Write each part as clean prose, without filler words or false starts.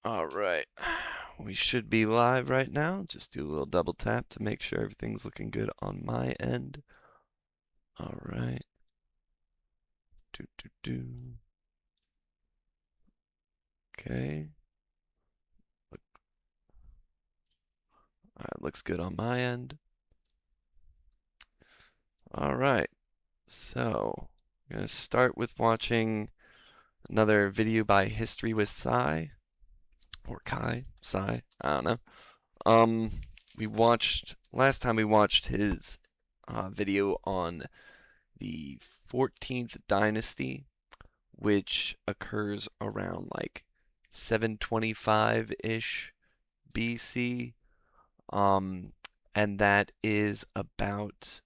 All right. We should be live right now. Just do a little double tap to make sure everything's looking good on my end. All right. Do, do, do. Okay. All right, looks good on my end. All right. So, I'm going to start with watching another video by History with Sai, or Kai, Sai, I don't know. Last time we watched his video on the 14th dynasty, which occurs around like 725-ish BC. And that is about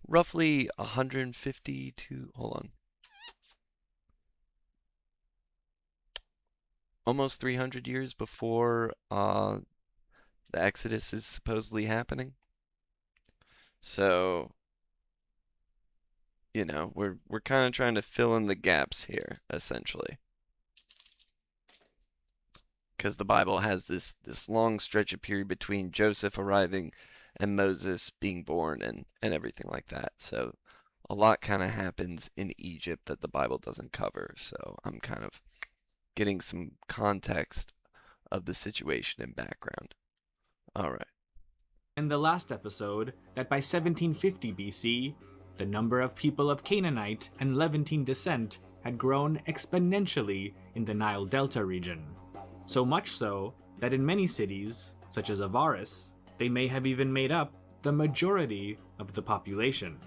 roughly 150 to, hold on, almost 300 years before the Exodus is supposedly happening. So, we're kind of trying to fill in the gaps here, essentially. Because the Bible has this long stretch of period between Joseph arriving and Moses being born and everything like that. So a lot kind of happens in Egypt that the Bible doesn't cover. So I'm kind of getting some context of the situation and background. All right. In the last episode, that by 1750 BC, the number of people of Canaanite and Levantine descent had grown exponentially in the Nile Delta region. So much so that in many cities, such as Avaris, they may have even made up the majority of the population.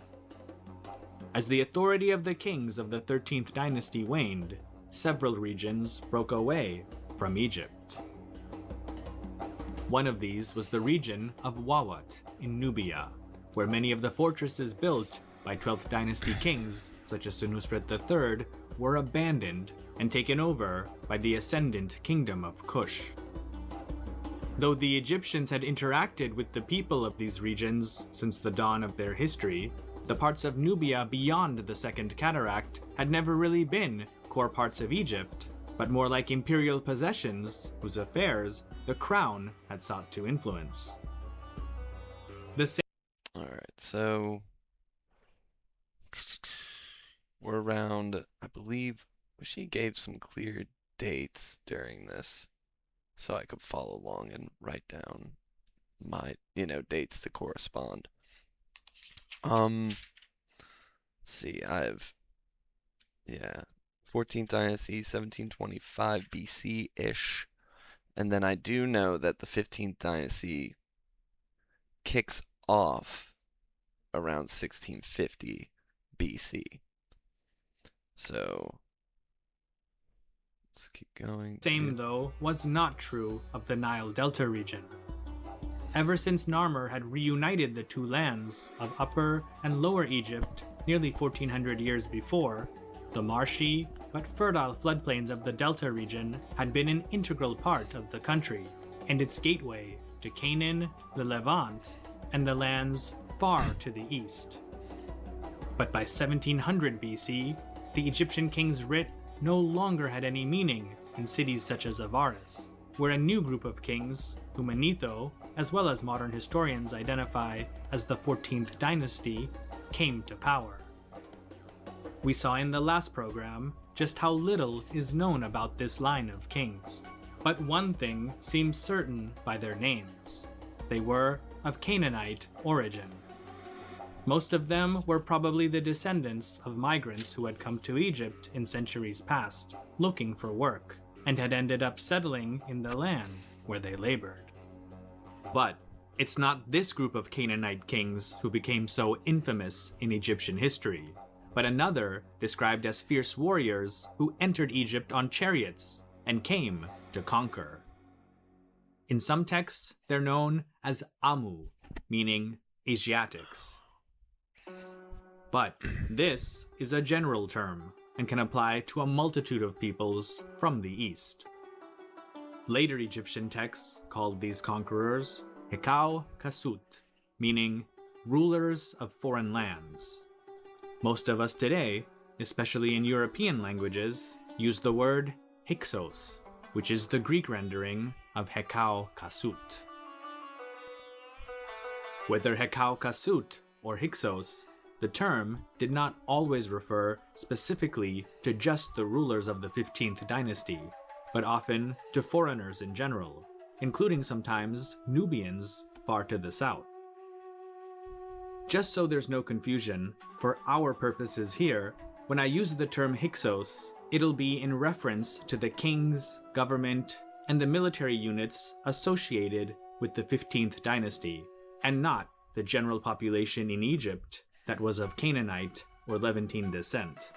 As the authority of the kings of the 13th dynasty waned, several regions broke away from Egypt. One of these was the region of Wawat in Nubia, where many of the fortresses built by 12th dynasty kings, such as Senusret III, were abandoned and taken over by the ascendant kingdom of Kush. Though the Egyptians had interacted with the people of these regions since the dawn of their history, the parts of Nubia beyond the Second Cataract had never really been core parts of Egypt, but more like imperial possessions whose affairs the crown had sought to influence. All right, so we're around, I believe, she gave some clear dates during this so I could follow along and write down my, dates to correspond. Let's see, 14th dynasty, 1725 BC-ish. And then I do know that the 15th dynasty kicks off around 1650 BC. So, let's keep going. Same, though, was not true of the Nile Delta region. Ever since Narmer had reunited the two lands of Upper and Lower Egypt nearly 1400 years before, the marshy but fertile floodplains of the Delta region had been an integral part of the country, and its gateway to Canaan, the Levant, and the lands far to the east. But by 1700 BC, the Egyptian king's writ no longer had any meaning in cities such as Avaris, where a new group of kings, who Manetho, as well as modern historians identify as the 14th dynasty, came to power. We saw in the last program just how little is known about this line of kings. But one thing seems certain by their names. They were of Canaanite origin. Most of them were probably the descendants of migrants who had come to Egypt in centuries past, looking for work, and had ended up settling in the land where they labored. But it's not this group of Canaanite kings who became so infamous in Egyptian history, but another described as fierce warriors who entered Egypt on chariots and came to conquer. In some texts, they're known as Amu, meaning Asiatics. But this is a general term and can apply to a multitude of peoples from the east. Later Egyptian texts called these conquerors Hekau Kasut, meaning rulers of foreign lands. Most of us today, especially in European languages, use the word Hyksos, which is the Greek rendering of Hekau Kasut. Whether Hekau Kasut or Hyksos, the term did not always refer specifically to just the rulers of the 15th dynasty, but often to foreigners in general, including sometimes Nubians far to the south. Just so there's no confusion, for our purposes here, when I use the term Hyksos, it'll be in reference to the kings, government, and the military units associated with the 15th dynasty, and not the general population in Egypt that was of Canaanite or Levantine descent.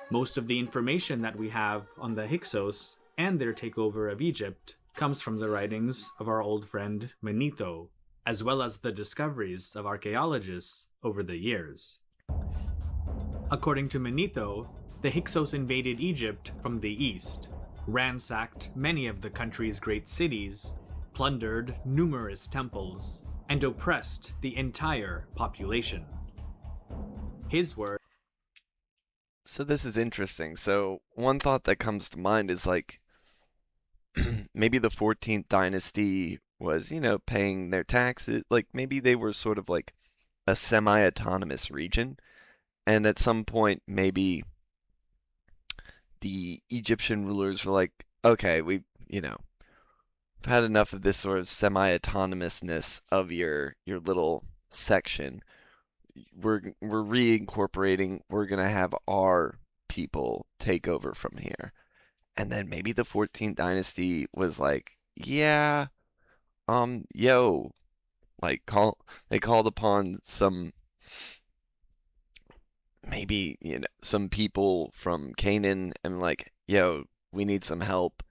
Most of the information that we have on the Hyksos and their takeover of Egypt comes from the writings of our old friend Manetho, as well as the discoveries of archaeologists over the years. According to Manetho, the Hyksos invaded Egypt from the east, ransacked many of the country's great cities, plundered numerous temples, and oppressed the entire population. His word. So this is interesting. So one thought that comes to mind is like maybe the 14th dynasty was, paying their taxes. Like maybe they were sort of like a semi-autonomous region. And at some point, maybe the Egyptian rulers were like, okay, we've had enough of this sort of semi-autonomousness of your little section. We're reincorporating. We're gonna have our people take over from here. And then maybe the 14th dynasty was like, yeah, like they called upon some maybe some people from Canaan and like, yo, we need some help.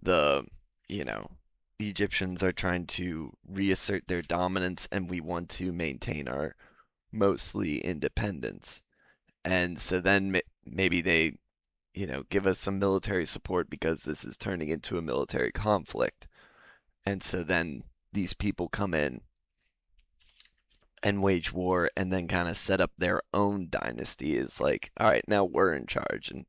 The the Egyptians are trying to reassert their dominance and we want to maintain our mostly independence. And so then maybe they give us some military support because this is turning into a military conflict. And so then these people come in and wage war and then kind of set up their own dynasty is like, all right, now we're in charge. And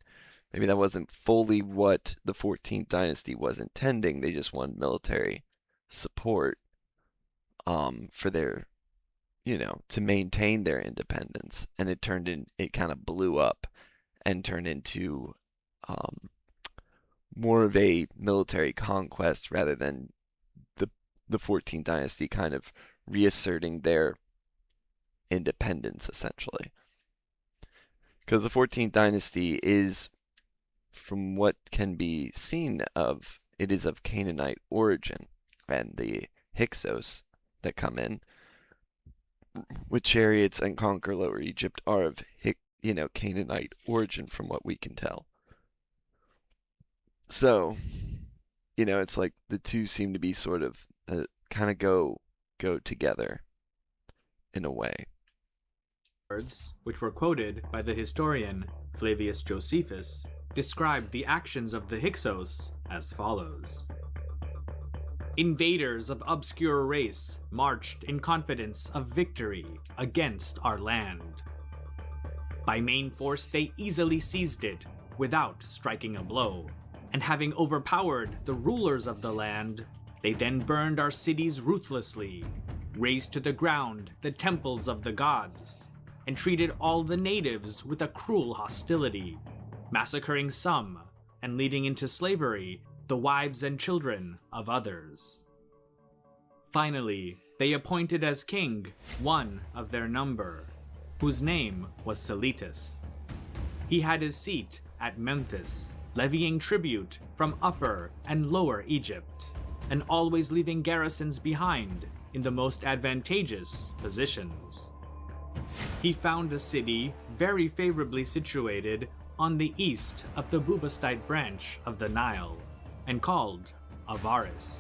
maybe that wasn't fully what the 14th dynasty was intending. They just wanted military support for their, to maintain their independence. And it kind of blew up and turned into more of a military conquest rather than the 14th dynasty kind of reasserting their independence, essentially. Because the 14th dynasty is, from what can be seen of, it is of Canaanite origin, and the Hyksos that come in with chariots and conquer Lower Egypt are of Canaanite origin, from what we can tell. So, it's like the two seem to be sort of kind of go together in a way. Words, which were quoted by the historian Flavius Josephus, describe the actions of the Hyksos as follows. Invaders of obscure race marched in confidence of victory against our land. By main force they easily seized it without striking a blow, and having overpowered the rulers of the land, they then burned our cities ruthlessly, razed to the ground the temples of the gods, and treated all the natives with a cruel hostility, massacring some and leading into slavery the wives and children of others. Finally, they appointed as king one of their number, whose name was Seletus. He had his seat at Memphis, levying tribute from Upper and Lower Egypt, and always leaving garrisons behind in the most advantageous positions. He found a city very favorably situated on the east of the Bubastite branch of the Nile, and called Avaris.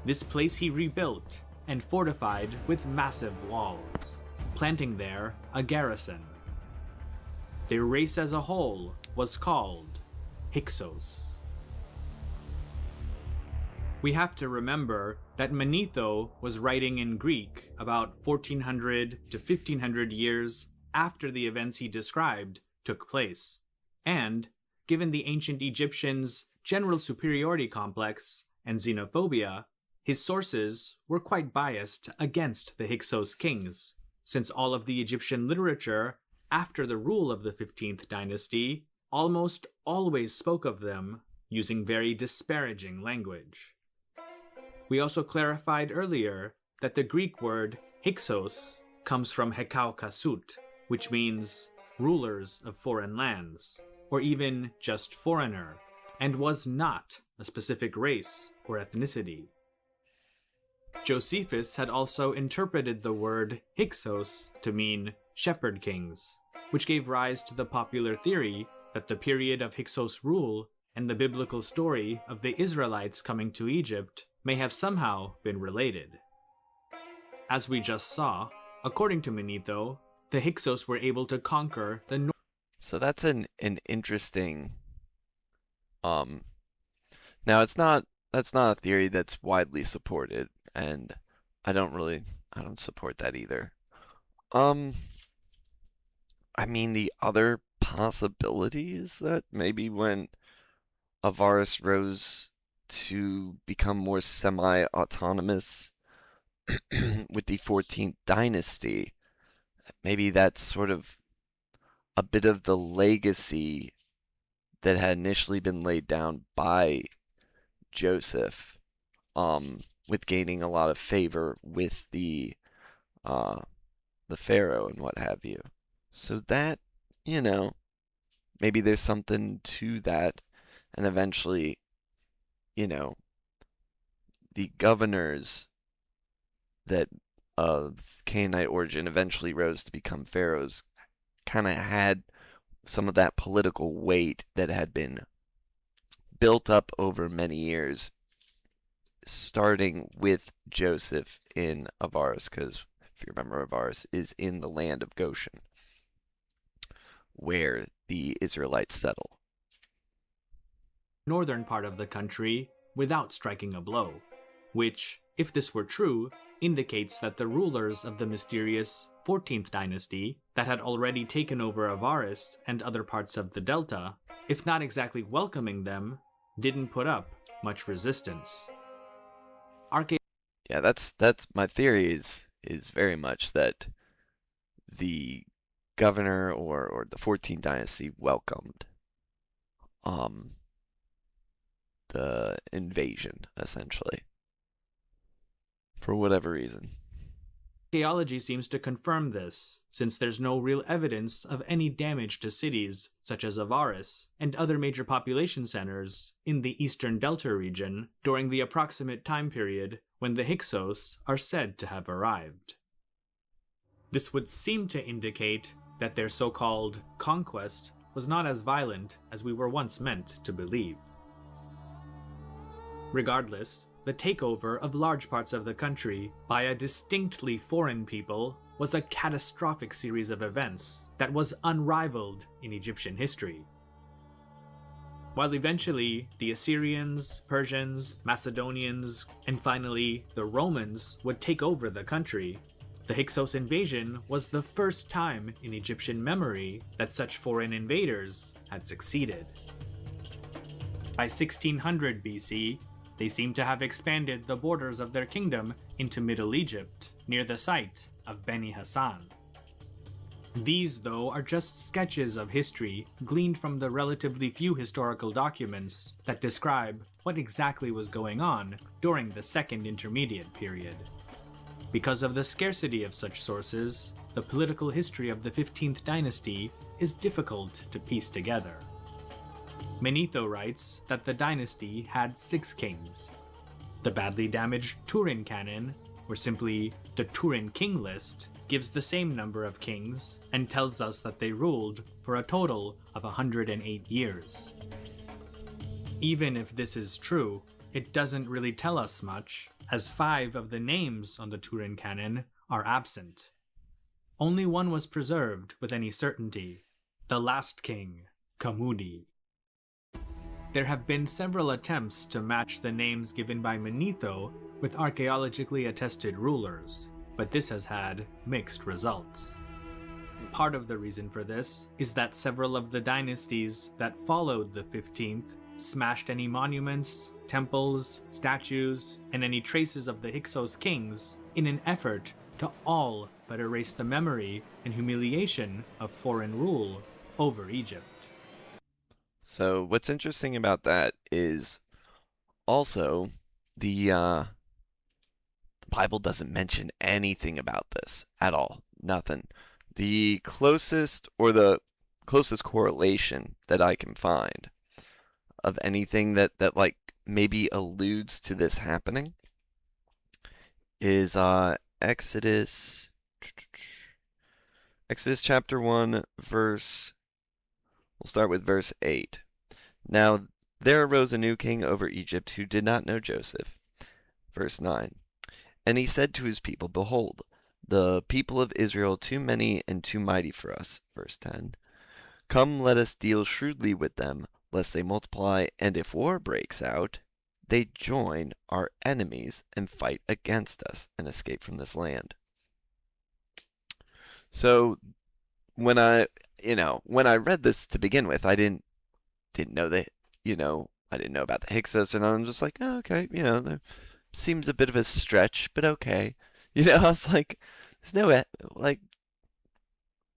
This place he rebuilt and fortified with massive walls, planting there a garrison. Their race as a whole was called Hyksos. We have to remember that Manetho was writing in Greek about 1400 to 1500 years after the events he described took place, and given the ancient Egyptians general superiority complex and xenophobia, his sources were quite biased against the Hyksos kings, since all of the Egyptian literature after the rule of the 15th dynasty almost always spoke of them using very disparaging language. We also clarified earlier that the Greek word Hyksos comes from Hekau Kasut, which means rulers of foreign lands, or even just foreigner, and was not a specific race or ethnicity. Josephus had also interpreted the word Hyksos to mean shepherd kings, which gave rise to the popular theory that the period of Hyksos rule and the biblical story of the Israelites coming to Egypt may have somehow been related. As we just saw, according to Manetho, the Hyksos were able to conquer the north. So that's an interesting now that's not a theory that's widely supported, and I don't support that either. I mean, the other possibility is that maybe when Avaris rose to become more semi-autonomous with the 14th dynasty, maybe that's sort of a bit of the legacy that had initially been laid down by Joseph, with gaining a lot of favor with the pharaoh and what have you. So that, maybe there's something to that, and eventually, the governors that of Canaanite origin eventually rose to become pharaohs kind of had some of that political weight that had been built up over many years, starting with Joseph in Avaris, because if you remember, Avaris is in the land of Goshen, where the Israelites settle. Northern part of the country without striking a blow, which, if this were true, indicates that the rulers of the mysterious 14th dynasty that had already taken over Avaris and other parts of the Delta, if not exactly welcoming them, didn't put up much resistance. Yeah, that's my theory is very much that the governor or the 14th dynasty welcomed the invasion, essentially, for whatever reason. Archaeology seems to confirm this, since there's no real evidence of any damage to cities such as Avaris and other major population centers in the eastern Delta region during the approximate time period when the Hyksos are said to have arrived. This would seem to indicate that their so-called conquest was not as violent as we were once meant to believe. Regardless, the takeover of large parts of the country by a distinctly foreign people was a catastrophic series of events that was unrivaled in Egyptian history. While eventually the Assyrians, Persians, Macedonians, and finally the Romans would take over the country, the Hyksos invasion was the first time in Egyptian memory that such foreign invaders had succeeded. By 1600 BC, they seem to have expanded the borders of their kingdom into Middle Egypt, near the site of Beni Hassan. These, though, are just sketches of history gleaned from the relatively few historical documents that describe what exactly was going on during the Second Intermediate Period. Because of the scarcity of such sources, the political history of the 15th dynasty is difficult to piece together. Manetho writes that the dynasty had 6 kings. The badly damaged Turin canon, or simply the Turin king list, gives the same number of kings and tells us that they ruled for a total of 108 years. Even if this is true, it doesn't really tell us much, as 5 of the names on the Turin canon are absent. Only one was preserved with any certainty: the last king, Kamudi. There have been several attempts to match the names given by Manetho with archaeologically attested rulers, but this has had mixed results. Part of the reason for this is that several of the dynasties that followed the 15th smashed any monuments, temples, statues, and any traces of the Hyksos kings in an effort to all but erase the memory and humiliation of foreign rule over Egypt. So what's interesting about that is also the Bible doesn't mention anything about this at all. Nothing. The closest correlation that I can find of anything that like maybe alludes to this happening is Exodus chapter 1 verse we'll start with verse 8. Now there arose a new king over Egypt who did not know Joseph. Verse 9. And he said to his people, Behold, the people of Israel too many and too mighty for us. Verse 10. Come, let us deal shrewdly with them, lest they multiply, and if war breaks out, they join our enemies and fight against us and escape from this land. So when I read this to begin with, I didn't know that, I didn't know about the Hyksos, and I'm just like, oh, okay, there seems a bit of a stretch, but okay. I was like, there's no, like,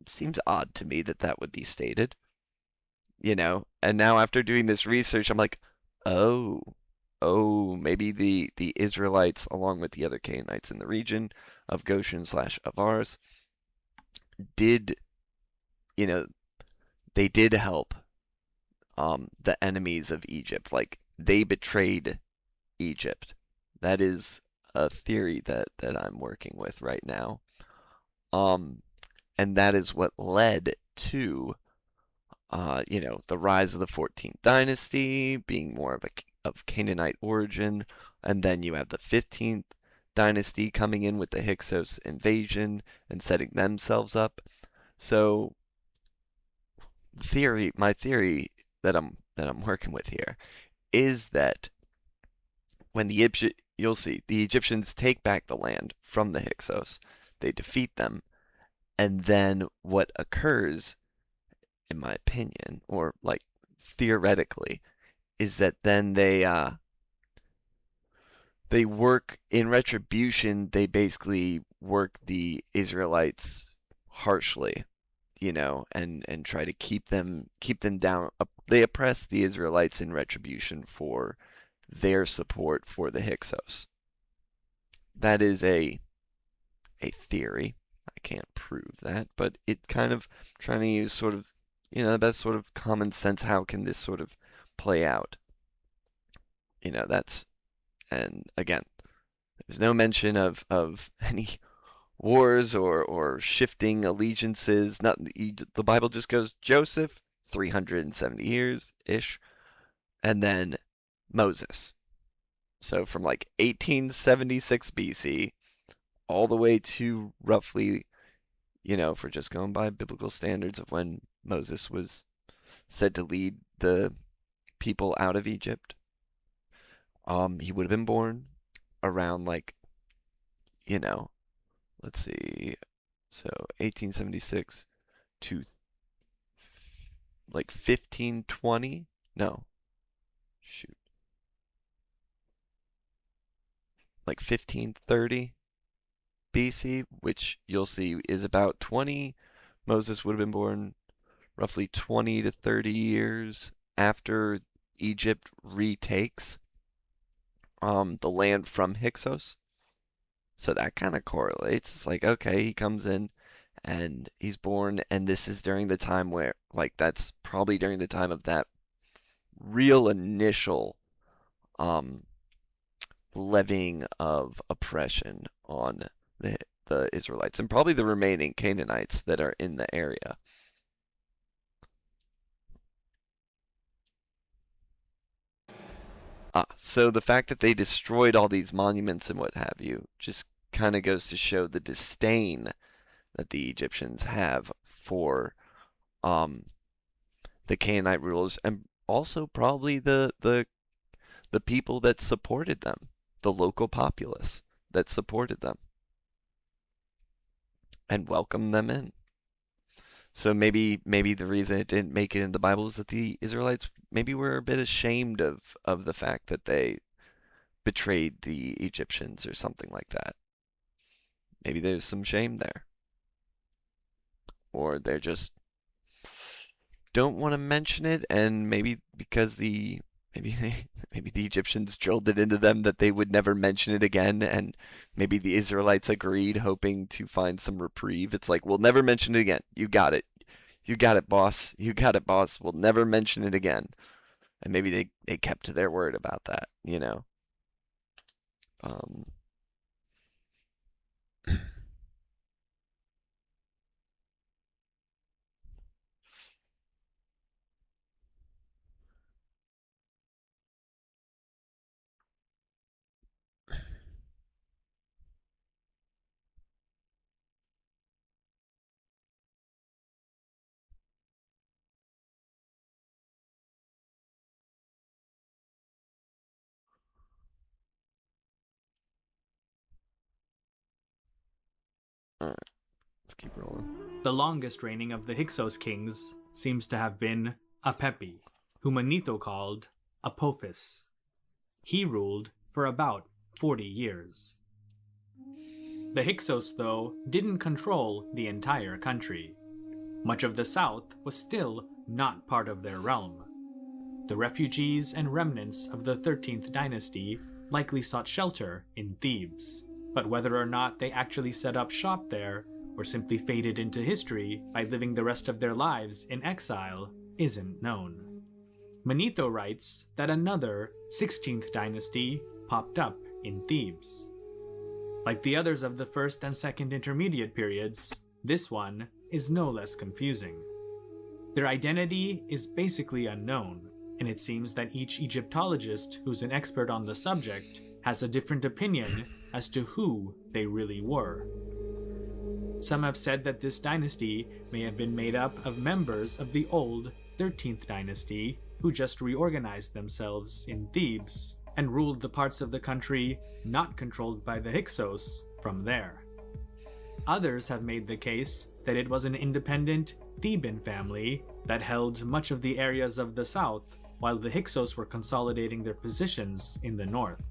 seems odd to me that would be stated, and now after doing this research, I'm like, oh, maybe the Israelites, along with the other Canaanites in the region of Goshen/Avars, did, they did help the enemies of Egypt. Like, they betrayed Egypt. That is a theory that I'm working with right now. And that is what led to, the rise of the 14th dynasty being more of Canaanite origin, and then you have the 15th dynasty coming in with the Hyksos invasion and setting themselves up. So, my theory that I'm working with here is that when you'll see the Egyptians take back the land from the Hyksos, they defeat them, and then what occurs, in my opinion, or like theoretically, is that then they work in retribution. They basically work the Israelites harshly, and try to keep them down. They oppress the Israelites in retribution for their support for the Hyksos. That is a theory. I can't prove that, but it kind of trying to use sort of, the best sort of common sense. How can this sort of play out? And again, there's no mention of any wars or shifting allegiances. Not the Bible just goes Joseph, 370 years ish, and then Moses. So from like 1876 BC all the way to roughly, if we're just going by biblical standards of when Moses was said to lead the people out of Egypt, he would have been born around like, let's see, so 1876 to like 1520? No, shoot, like 1530 BC, which you'll see is about 20. Moses would have been born roughly 20 to 30 years after Egypt retakes the land from Hyksos. So that kind of correlates. It's like, okay, he comes in and he's born, and this is during the time where, like, that's probably during the time of that real initial levying of oppression on the Israelites and probably the remaining Canaanites that are in the area. So the fact that they destroyed all these monuments and what have you just kind of goes to show the disdain that the Egyptians have for the Canaanite rulers, and also probably the people that supported them, the local populace that supported them and welcomed them in. So maybe the reason it didn't make it in the Bible is that the Israelites maybe were a bit ashamed of the fact that they betrayed the Egyptians or something like that. Maybe there's some shame there. Or they're just don't want to mention it, and maybe because maybe maybe the Egyptians drilled it into them that they would never mention it again, and maybe the Israelites agreed, hoping to find some reprieve. It's like, we'll never mention it again. You got it. You got it, boss. You got it, boss. We'll never mention it again. And maybe they kept to their word about that, you know. Um, all right, let's keep rolling. The longest reigning of the Hyksos kings seems to have been Apepi, whom Manetho called Apophis. He ruled for about 40 years. The Hyksos, though, didn't control the entire country. Much of the south was still not part of their realm. The refugees and remnants of the 13th dynasty likely sought shelter in Thebes, but whether or not they actually set up shop there or simply faded into history by living the rest of their lives in exile isn't known. Manetho writes that another 16th dynasty popped up in Thebes. Like the others of the first and second intermediate periods, this one is no less confusing. Their identity is basically unknown, and it seems that each Egyptologist who's an expert on the subject has a different opinion as to who they really were. Some have said that this dynasty may have been made up of members of the old 13th dynasty who just reorganized themselves in Thebes and ruled the parts of the country not controlled by the Hyksos from there. Others have made the case that it was an independent Theban family that held much of the areas of the south while the Hyksos were consolidating their positions in the north.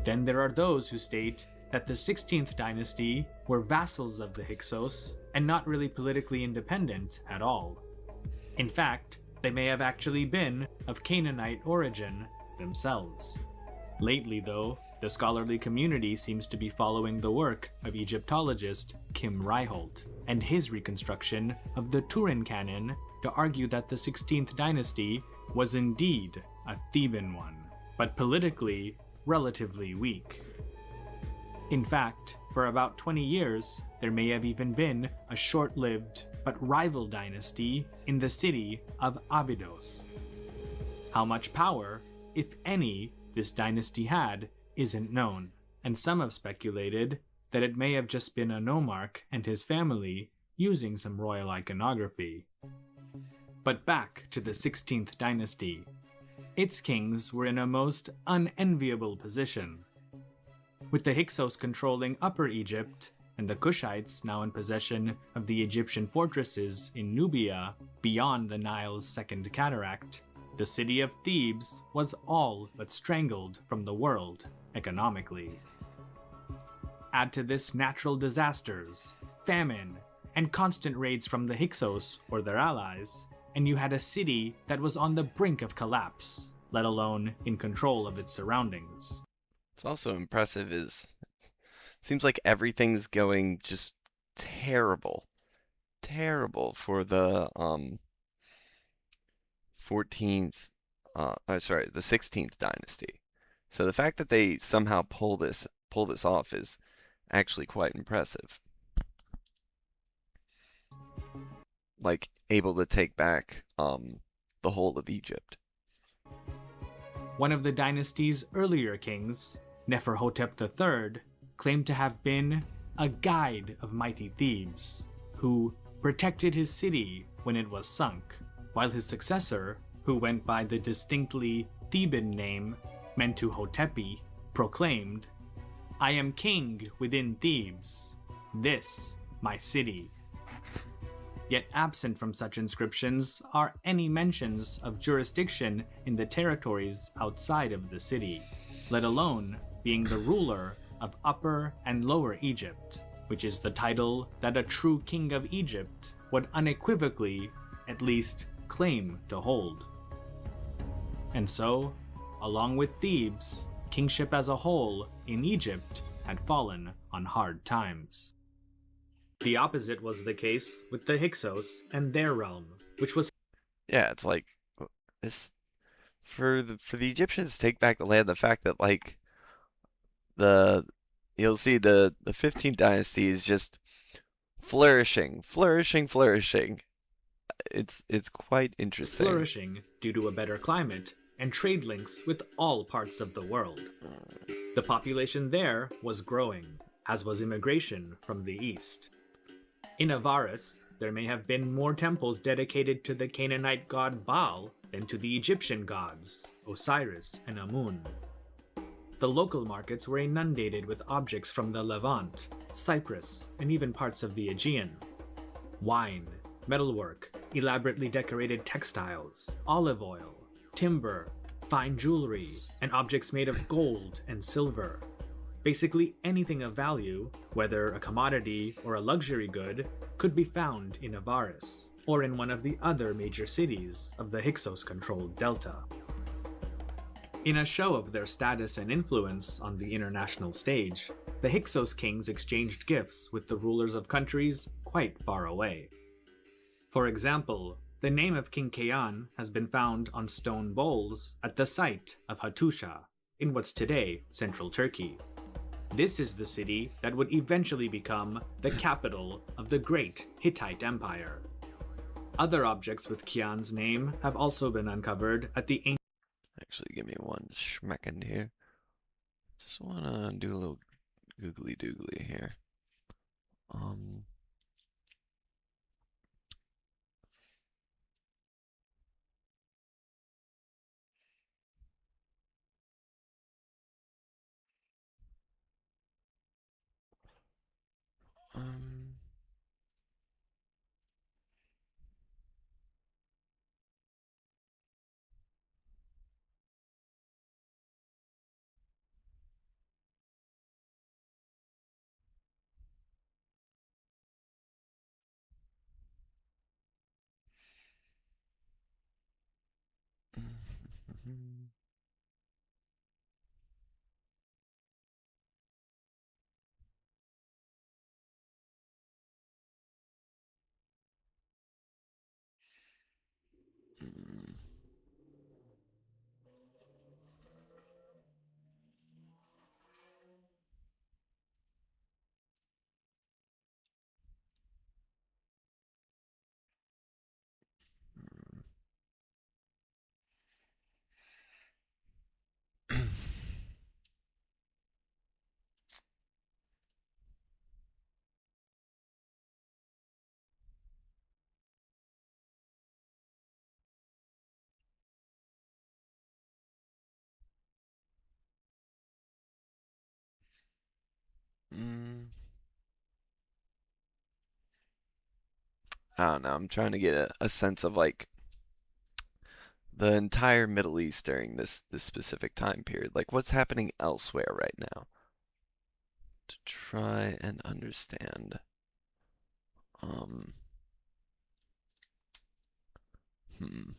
Then there are those who state that the 16th dynasty were vassals of the Hyksos and not really politically independent at all. In fact, they may have actually been of Canaanite origin themselves. Lately, though, the scholarly community seems to be following the work of Egyptologist Kim Ryholt and his reconstruction of the Turin canon to argue that the 16th dynasty was indeed a Theban one, but politically relatively weak. In fact, for about 20 years, there may have even been a short-lived but rival dynasty in the city of Abydos. How much power, if any, this dynasty had isn't known, and some have speculated that it may have just been a nomarch and his family using some royal iconography. But back to the 16th dynasty. Its kings were in a most unenviable position. With the Hyksos controlling Upper Egypt, and the Kushites now in possession of the Egyptian fortresses in Nubia beyond the Nile's second cataract, the city of Thebes was all but strangled from the world economically. Add to this natural disasters, famine, and constant raids from the Hyksos or their allies, and you had a city that was on the brink of collapse, let alone in control of its surroundings. It's also impressive is seems like everything's going just terrible. Terrible for the 14th the 16th dynasty. So the fact that they somehow pull this off is actually quite impressive. Like able to take back the whole of Egypt. One of the dynasty's earlier kings, Neferhotep III, claimed to have been a guide of mighty Thebes, who protected his city when it was sunk, while his successor, who went by the distinctly Theban name Mentuhotepi, proclaimed, "I am king within Thebes, this my city." Yet absent from such inscriptions are any mentions of jurisdiction in the territories outside of the city, let alone being the ruler of Upper and Lower Egypt, which is the title that a true king of Egypt would unequivocally, at least, claim to hold. And so, along with Thebes, kingship as a whole in Egypt had fallen on hard times. The opposite was the case with the Hyksos and their realm, which was Yeah, it's like this for the Egyptians to take back the land, the fact that like the you'll see the 15th dynasty is just flourishing, flourishing, flourishing. It's quite interesting. flourishing due to a better climate and trade links with all parts of the world. The population there was growing, as was immigration from the east. In Avaris, there may have been more temples dedicated to the Canaanite god Baal than to the Egyptian gods, Osiris and Amun. The local markets were inundated with objects from the Levant, Cyprus, and even parts of the Aegean. Wine, metalwork, elaborately decorated textiles, olive oil, timber, fine jewelry, and objects made of gold and silver. Basically anything of value, whether a commodity or a luxury good, could be found in Avaris, or in one of the other major cities of the Hyksos-controlled delta. In a show of their status and influence on the international stage, the Hyksos kings exchanged gifts with the rulers of countries quite far away. For example, the name of King Khayan has been found on stone bowls at the site of Hattusha, in what's today central Turkey. This is the city that would eventually become the capital of the great Hittite Empire. Other objects with Khayan's name have also been uncovered at the ancient. Actually, give me one schmeckend here. Just wanna do a little googly doogly here. Um, um, mm, I don't know. I'm trying to get a sense of like the entire Middle East during this specific time period. Like what's happening elsewhere right now to try and understand. Um, hmm,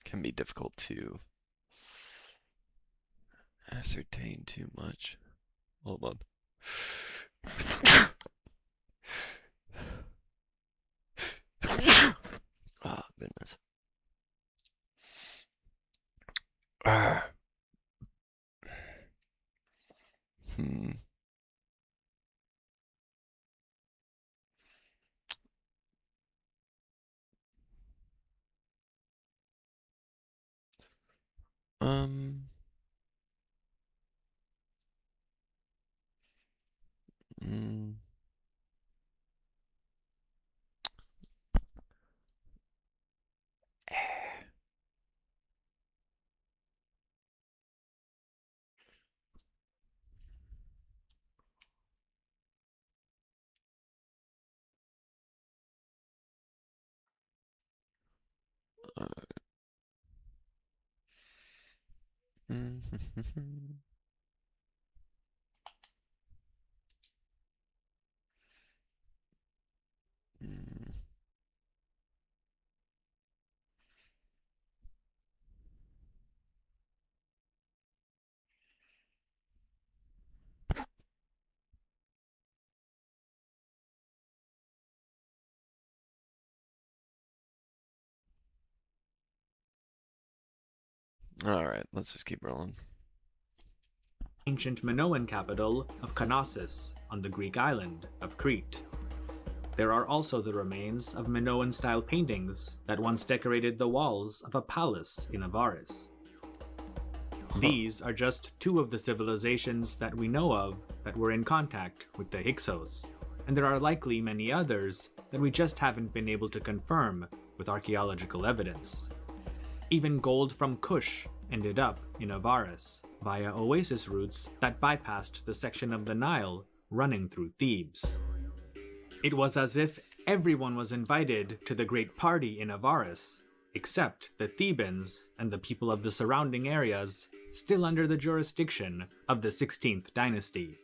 can be difficult to ascertain too much. Hold on. Oh, goodness. Ah, hmm. Um, mm, Alright, let's just keep rolling. Ancient Minoan capital of Knossos on the Greek island of Crete. There are also the remains of Minoan-style paintings that once decorated the walls of a palace in Avaris. These are just two of the civilizations that we know of that were in contact with the Hyksos, and there are likely many others that we just haven't been able to confirm with archaeological evidence. Even gold from Kush ended up in Avaris via oasis routes that bypassed the section of the Nile running through Thebes. It was as if everyone was invited to the great party in Avaris, except the Thebans and the people of the surrounding areas still under the jurisdiction of the 16th dynasty.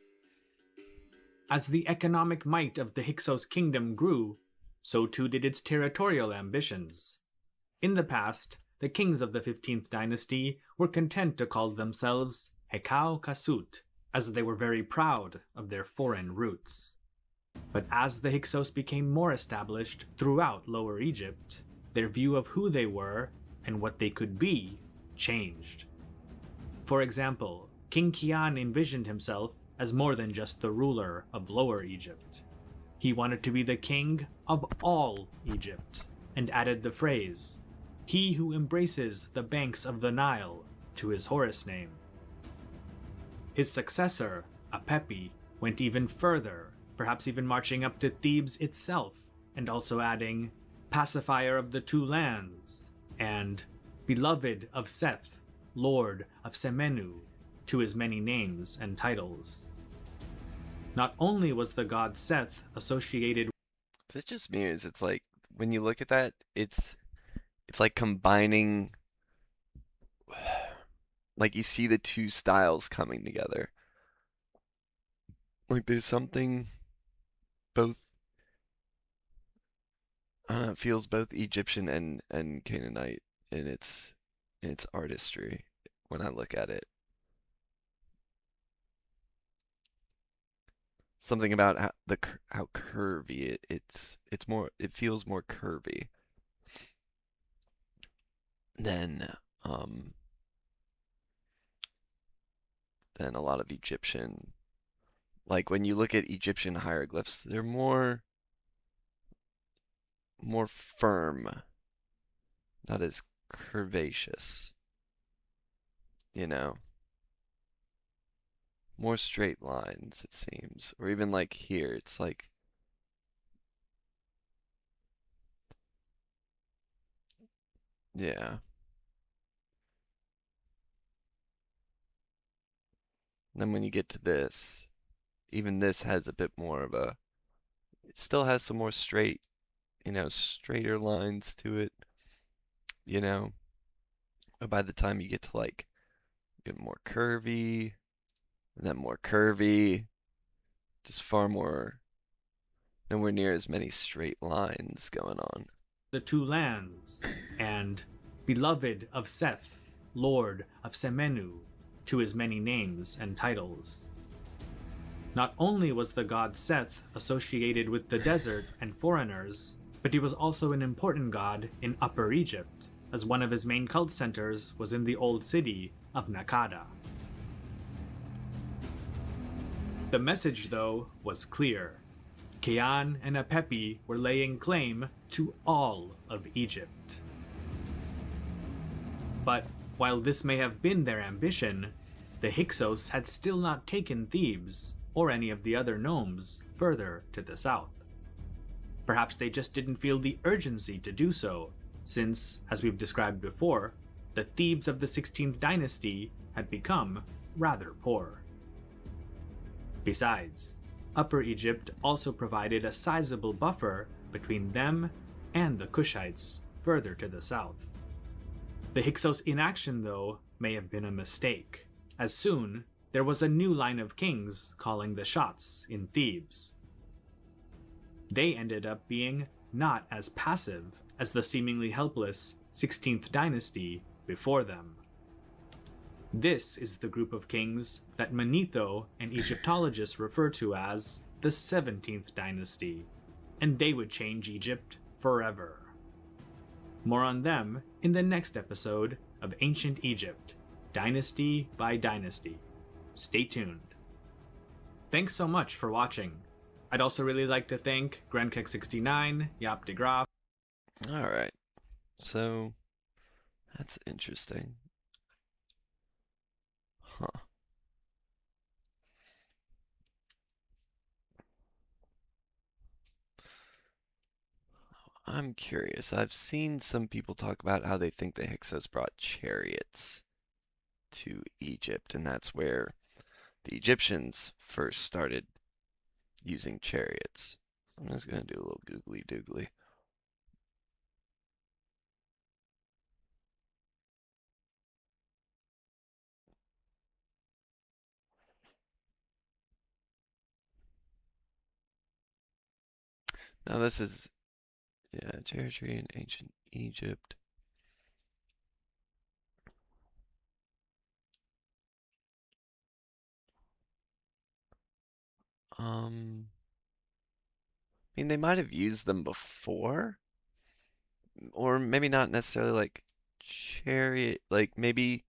As the economic might of the Hyksos kingdom grew, so too did its territorial ambitions. In the past, the kings of the 15th dynasty were content to call themselves Hekau Kasut, as they were very proud of their foreign roots. But as the Hyksos became more established throughout Lower Egypt, their view of who they were and what they could be changed. For example, King Kian envisioned himself as more than just the ruler of Lower Egypt. He wanted to be the king of all Egypt, and added the phrase, "He who embraces the banks of the Nile," to his Horus name. His successor, Apepi, went even further, perhaps even marching up to Thebes itself, and also adding, "Pacifier of the two lands," and "Beloved of Seth, Lord of Semenu," to his many names and titles. Not only was the god Seth associated Is it just me, or is it's like, when you look at that, it's like combining, like you see the two styles coming together. Like there's something both, I don't know, it feels both Egyptian and Canaanite in its artistry when I look at it. Something about how curvy it's more, it feels more curvy than a lot of Egyptian. Like when you look at Egyptian hieroglyphs, they're more firm, not as curvaceous, you know? More straight lines, it seems. Or even like here, it's like, yeah. Then when you get to this, even this has a bit more of a, it still has some more straight, straighter lines to it, you know? But by the time you get to like, get more curvy, and then more curvy, just far more, nowhere near as many straight lines going on. the two lands, and "Beloved of Seth, Lord of Semenu," to his many names and titles. Not only was the god Seth associated with the desert and foreigners, but he was also an important god in Upper Egypt, as one of his main cult centers was in the old city of Nakada. The message, though, was clear. Kian and Apepi were laying claim to all of Egypt. But while this may have been their ambition, the Hyksos had still not taken Thebes, or any of the other nomes, further to the south. Perhaps they just didn't feel the urgency to do so, since, as we've described before, the Thebes of the 16th dynasty had become rather poor. Besides, Upper Egypt also provided a sizable buffer between them and the Kushites further to the south. The Hyksos' inaction, though, may have been a mistake, as soon there was a new line of kings calling the shots in Thebes. They ended up being not as passive as the seemingly helpless 16th dynasty before them. This is the group of kings that Manetho and Egyptologists refer to as the 17th dynasty, and they would change Egypt forever. More on them in the next episode of Ancient Egypt, Dynasty by Dynasty. Stay tuned. Thanks so much for watching. I'd also really like to thank GrandKeg69, Yap de Graaf. Alright, so that's interesting. Huh. I'm curious. I've seen some people talk about how they think the Hyksos brought chariots to Egypt, and that's where the Egyptians first started using chariots. I'm just going to do a little googly doogly. Now this is, yeah, territory in ancient Egypt. I mean, they might have used them before, or maybe not necessarily like chariot, like maybe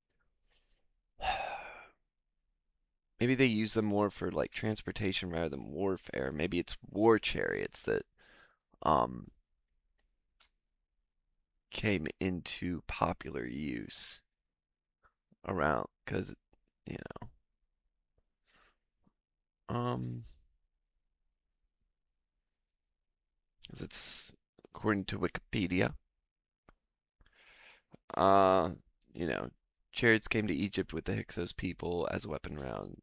maybe they use them more for like transportation rather than warfare. Maybe it's war chariots that um came into popular use around because you know 'cause it's according to Wikipedia, uh you know, chariots came to Egypt with the Hyksos people as a weapon around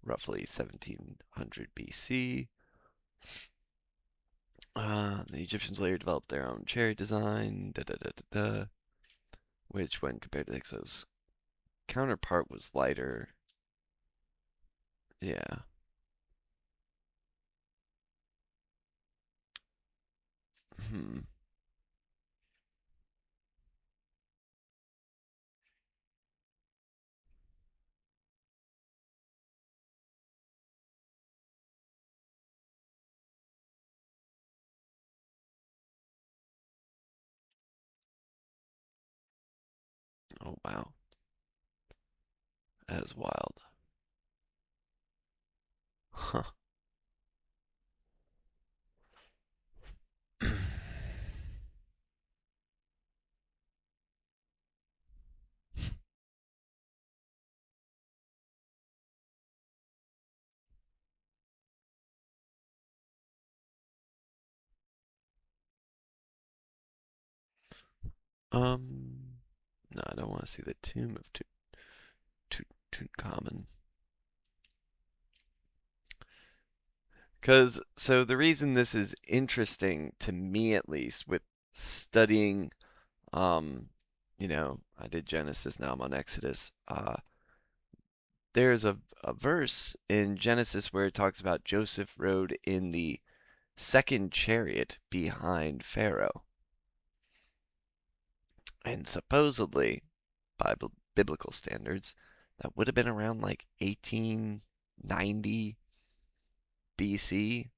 roughly 1700 BC. The Egyptians later developed their own chariot design, which, when compared to the Hyksos counterpart, was lighter. Yeah. Hmm. Oh wow. That is wild. Huh. No, I don't want to see the tomb of Tutankhamun. So the reason this is interesting to me, at least, with studying, um, you know, I did Genesis, now I'm on Exodus. There's a verse in Genesis where it talks about Joseph rode in the second chariot behind Pharaoh. And supposedly, by biblical standards, that would have been around like 1890 BC,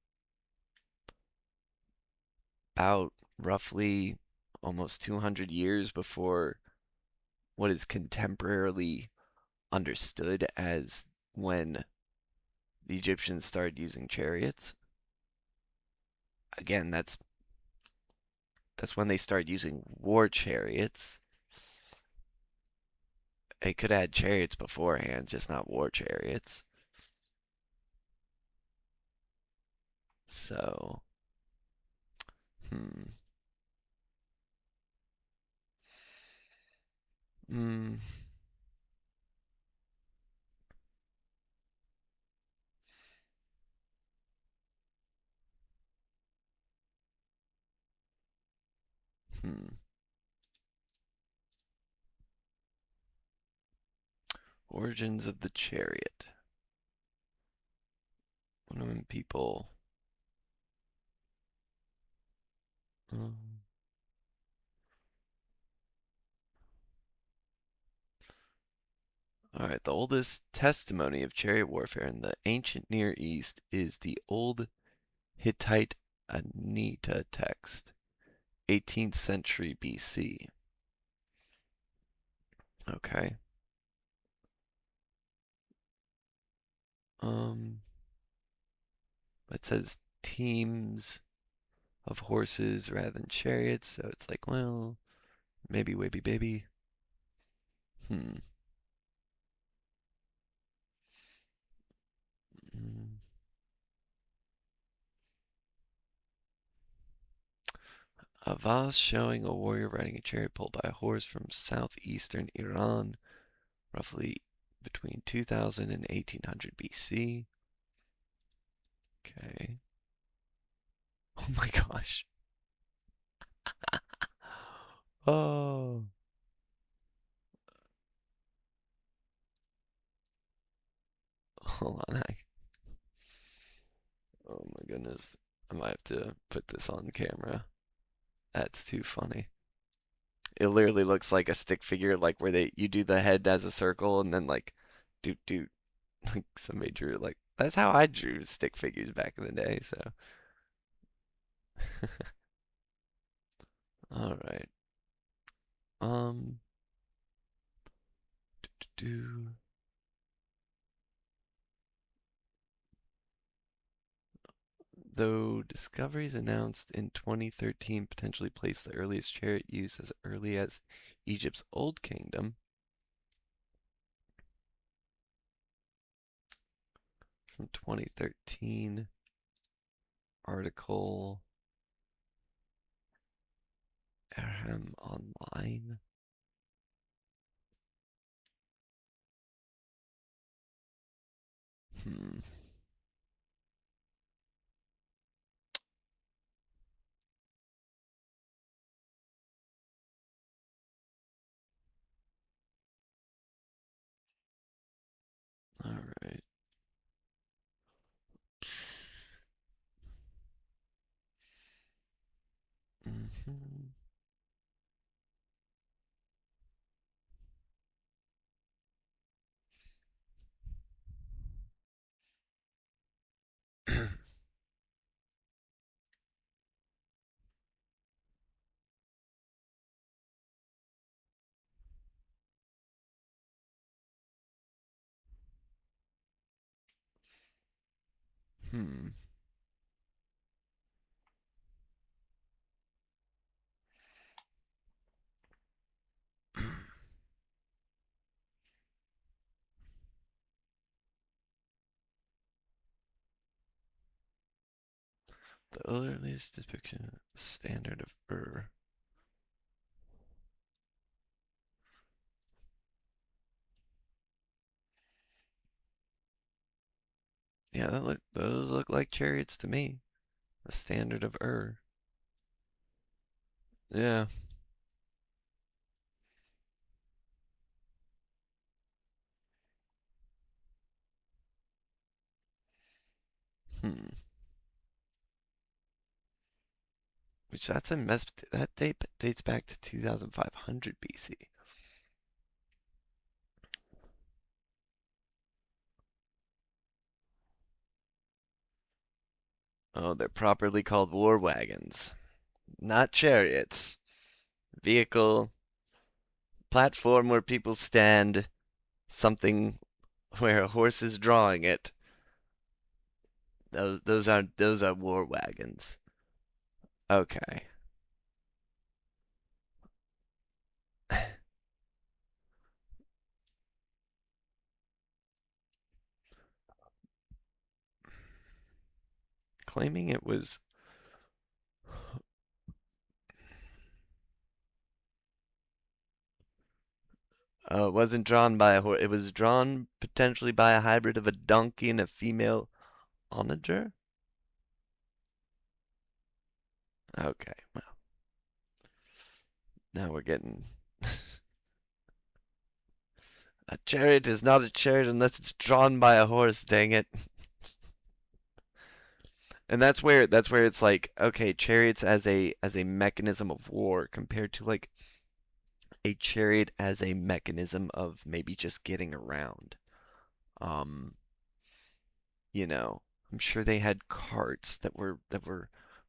about roughly almost 200 years before what is contemporarily understood as when the Egyptians started using chariots. Again, that's when they started using war chariots. They could have had chariots beforehand, just not war chariots. So, hmm. Mm, hmm. Origins of the chariot. When people. Um, all right, the oldest testimony of chariot warfare in the ancient Near East is the Old Hittite Anita text, 18th century BC. Okay. Um, it says teams of horses rather than chariots, so it's like, well, maybe Wibby Baby. Hmm. Mm. A vase showing a warrior riding a chariot pulled by a horse from southeastern Iran, roughly between 2000 and 1800 BC. Okay. Oh my gosh. Oh. Hold on. Oh my goodness. I might have to put this on camera. That's too funny. It literally looks like a stick figure, like where you do the head as a circle and then like doot doot like somebody drew like that's how I drew stick figures back in the day, so all right. Um do though discoveries announced in 2013 potentially placed the earliest chariot use as early as Egypt's Old Kingdom from 2013 article Aram Online. Hmm. All right. Mm-hmm. Hmm. The earliest depiction of the standard of Ur. Yeah, those look like chariots to me. The standard of Ur. Yeah. Hmm. Which that's a mess. That dates back to 2500 BC. Oh, they're properly called war wagons, not chariots. Vehicle, platform where people stand, something where a horse is drawing it. Those are war wagons. Okay. Claiming it was it wasn't drawn by a horse. It was drawn potentially by a hybrid of a donkey and a female onager. Okay, well, now we're getting A chariot is not a chariot unless it's drawn by a horse, dang it. And that's where it's like, okay, chariots as a mechanism of war compared to like a chariot as a mechanism of maybe just getting around. Um, you know, I'm sure they had carts that were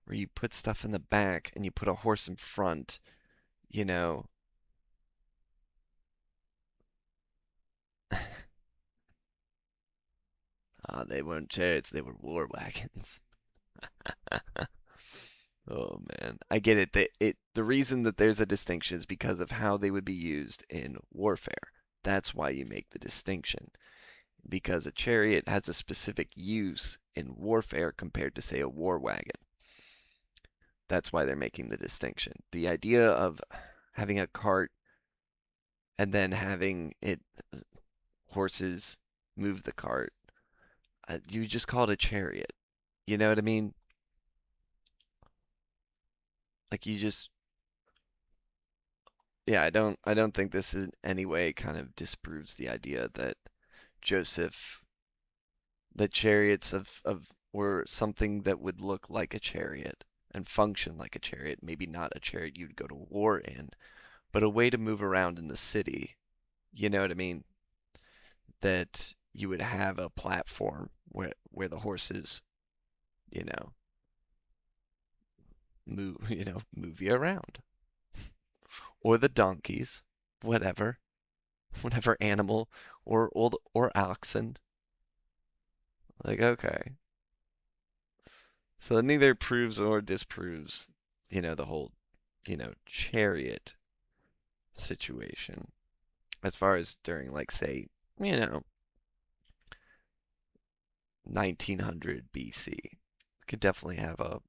where you put stuff in the back and you put a horse in front, you know. They weren't chariots, they were war wagons. Oh man, I get it. The reason that there's a distinction is because of how they would be used in warfare. That's why you make the distinction. Because a chariot has a specific use in warfare compared to, say, a war wagon. That's why they're making the distinction. The idea of having a cart and then having it horses move the cart, you just call it a chariot. You know what I mean? Like you just yeah, I don't think this in any way kind of disproves the idea that Joseph that chariots of were something that would look like a chariot and function like a chariot, maybe not a chariot you'd go to war in, but a way to move around in the city. You know what I mean? That you would have a platform where the horses, you know, move you around. Or the donkeys, whatever, whatever animal or oxen. Like, okay. So that neither proves or disproves, the whole, chariot situation. As far as during, like, say, you know, 1900 BC, could definitely have a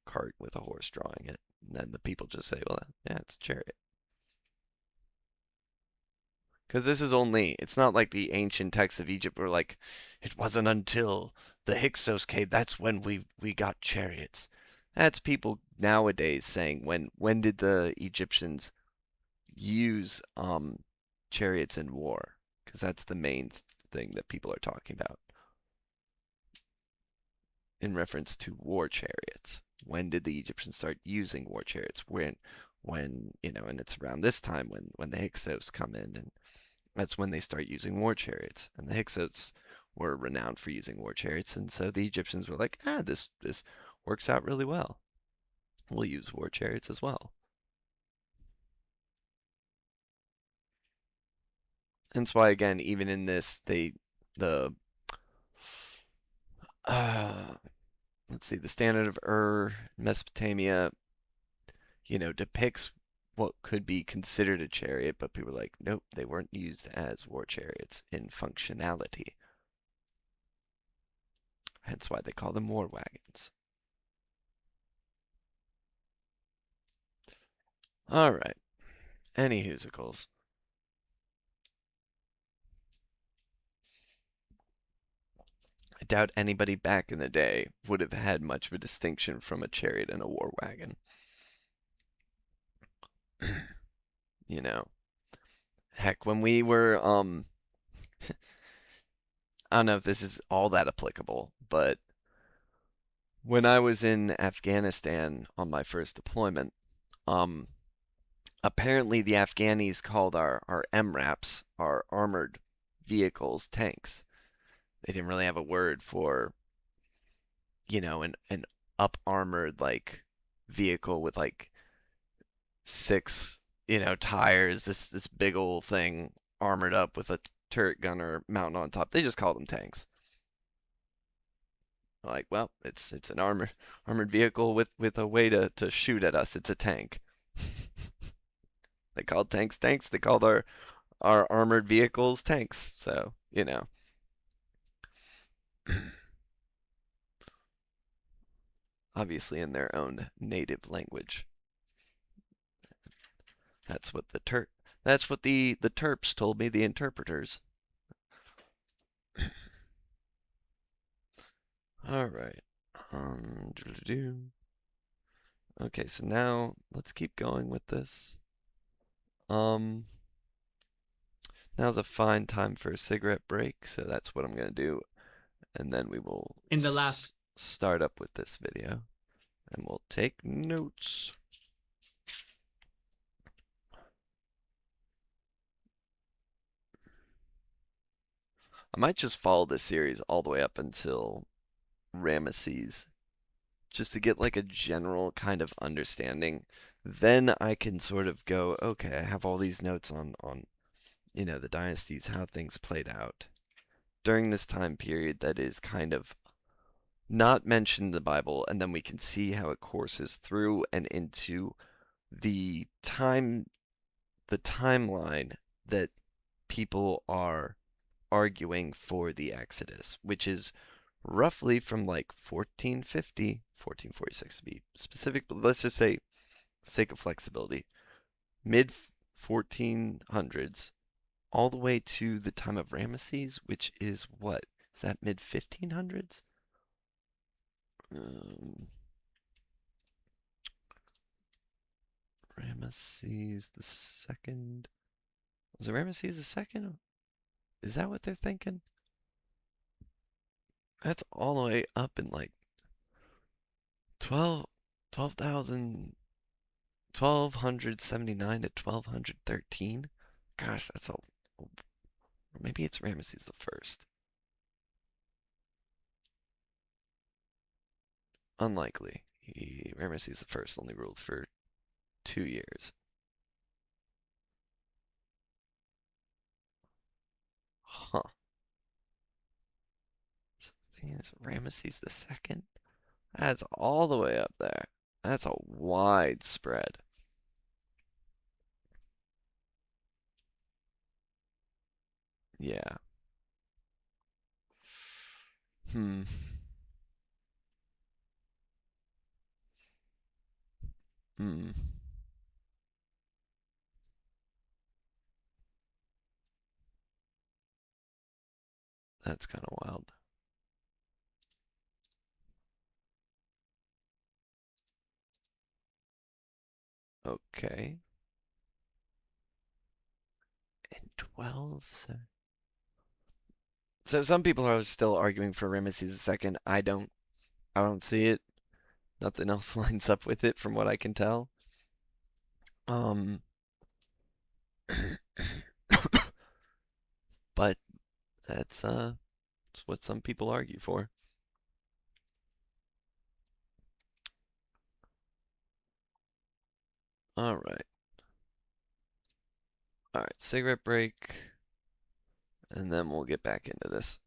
cart with a horse drawing it. And then the people just say, well, yeah, it's a chariot. Because this is it's not like the ancient texts of Egypt were like, it wasn't until the Hyksos came, that's when we got chariots. That's people nowadays saying, when did the Egyptians use chariots in war? Because that's the main thing that people are talking about in reference to war chariots. When did the Egyptians start using war chariots? And it's around this time when the Hyksos come in, and that's when they start using war chariots. And the Hyksos were renowned for using war chariots, and so the Egyptians were like, this works out really well. We'll use war chariots as well. And that's why, again, even in this, the uh, let's see, the standard of Mesopotamia, depicts what could be considered a chariot, but people are like, nope, they weren't used as war chariots in functionality. Hence why they call them war wagons. All right. Any hoosicles. I doubt anybody back in the day would have had much of a distinction from a chariot and a war wagon. You know, heck, when we were, I don't know if this is all that applicable, but when I was in Afghanistan on my first deployment, um, apparently the Afghanis called our MRAPs, our armored vehicles, tanks. They didn't really have a word for, an up armored like vehicle with like six, tires, this big old thing armored up with a turret gunner mounted on top. They just called them tanks. Like, well, it's an armored vehicle with a way to shoot at us. It's a tank. They called tanks tanks. They called our armored vehicles tanks. So, obviously in their own native language. That's what the Terps told me, the interpreters. All right. Okay, so now let's keep going with this. Um, Now's a fine time for a cigarette break, so that's what I'm going to do. And then we will In the last start up with this video. And we'll take notes. I might just follow this series all the way up until Ramesses, just to get like a general kind of understanding. Then I can sort of go, okay, I have all these notes on the dynasties, how things played out during this time period that is kind of not mentioned in the Bible, and then we can see how it courses through and into the timeline that people are arguing for the Exodus, which is roughly from like 1450, 1446 to be specific, but let's just say, sake of flexibility, mid 1400s all the way to the time of Ramesses, which is what? Is that mid 1500s? Um, Ramesses the second. Was it Ramesses the second? Is that what they're thinking? That's all the way up in like 12, 12,000, 1279 to 1213. Gosh, that's a. Or maybe it's Ramesses the first. Unlikely. Ramesses the first only ruled for 2 years. Huh. It's Ramesses the second? That's all the way up there. That's a wide spread. Yeah. Hmm. Hmm. That's kind of wild. Okay. And 12. So some people are still arguing for Ramesses II. I don't see it. Nothing else lines up with it from what I can tell. Um, but that's what some people argue for. All right. All right, cigarette break, and then we'll get back into this.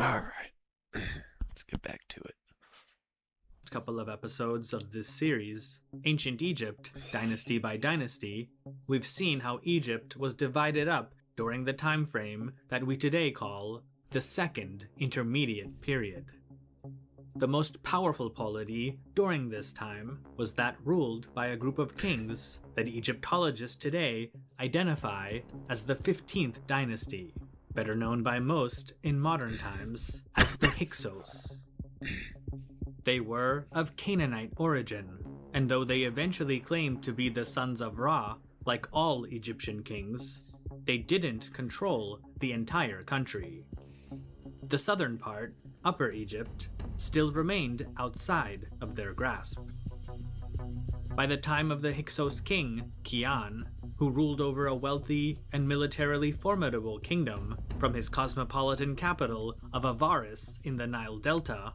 All right. Let's get back to it. Couple of episodes of this series, Ancient Egypt, Dynasty by Dynasty, we've seen how Egypt was divided up during the time frame that we today call the Second Intermediate Period. The most powerful polity during this time was that ruled by a group of kings that Egyptologists today identify as the 15th dynasty, better known by most in modern times as the Hyksos. They were of Canaanite origin, and though they eventually claimed to be the sons of Ra, like all Egyptian kings, they didn't control the entire country. The southern part, Upper Egypt, still remained outside of their grasp. By the time of the Hyksos king, Kian, who ruled over a wealthy and militarily formidable kingdom from his cosmopolitan capital of Avaris in the Nile Delta,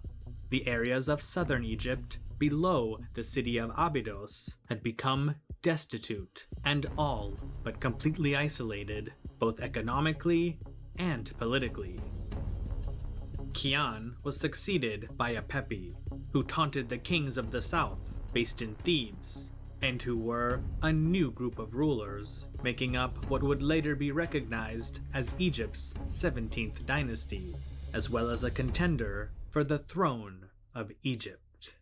the areas of southern Egypt below the city of Abydos had become destitute and all but completely isolated, both economically and politically. Kian was succeeded by Apepi, who taunted the kings of the south based in Thebes, and who were a new group of rulers, making up what would later be recognized as Egypt's 17th dynasty, as well as a contender for the throne of Egypt.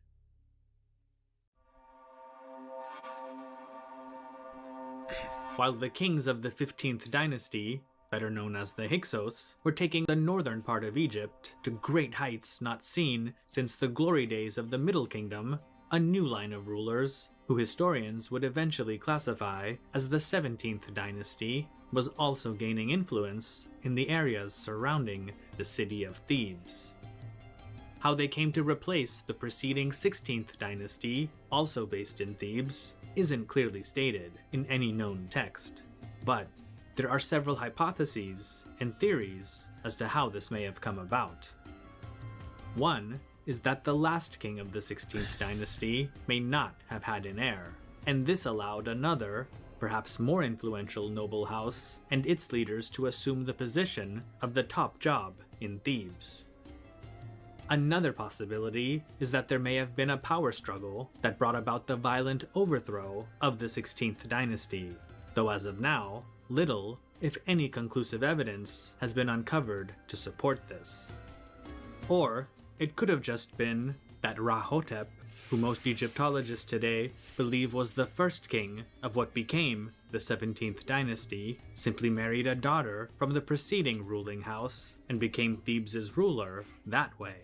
While the kings of the 15th dynasty, better known as the Hyksos, were taking the northern part of Egypt to great heights not seen since the glory days of the Middle Kingdom, a new line of rulers, who historians would eventually classify as the 17th dynasty, was also gaining influence in the areas surrounding the city of Thebes. How they came to replace the preceding 16th dynasty, also based in Thebes, isn't clearly stated in any known text, but there are several hypotheses and theories as to how this may have come about. One is that the last king of the 16th dynasty may not have had an heir, and this allowed another, perhaps more influential noble house and its leaders to assume the position of the top job in Thebes. Another possibility is that there may have been a power struggle that brought about the violent overthrow of the 16th dynasty, though as of now, little, if any conclusive evidence has been uncovered to support this. Or it could have just been that Rahotep, who most Egyptologists today believe was the first king of what became the 17th dynasty, simply married a daughter from the preceding ruling house and became Thebes' ruler that way.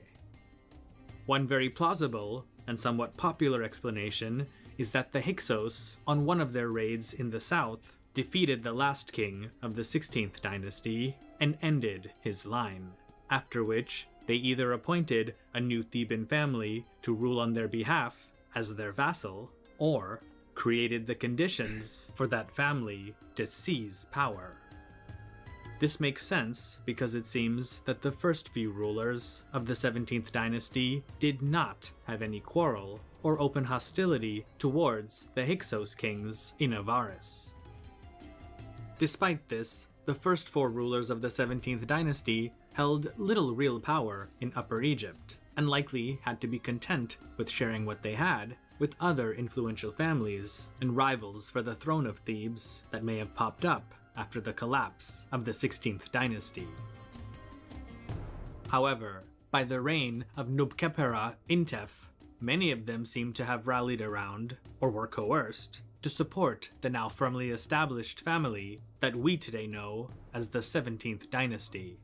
One very plausible and somewhat popular explanation is that the Hyksos, on one of their raids in the south, defeated the last king of the 16th dynasty and ended his line, after which they either appointed a new Theban family to rule on their behalf as their vassal, or created the conditions for that family to seize power. This makes sense because it seems that the first few rulers of the 17th dynasty did not have any quarrel or open hostility towards the Hyksos kings in Avaris. Despite this, the first four rulers of the 17th dynasty held little real power in Upper Egypt, and likely had to be content with sharing what they had with other influential families and rivals for the throne of Thebes that may have popped up after the collapse of the 16th dynasty. However, by the reign of Nubkepera Intef, many of them seem to have rallied around, or were coerced, to support the now firmly established family that we today know as the 17th dynasty.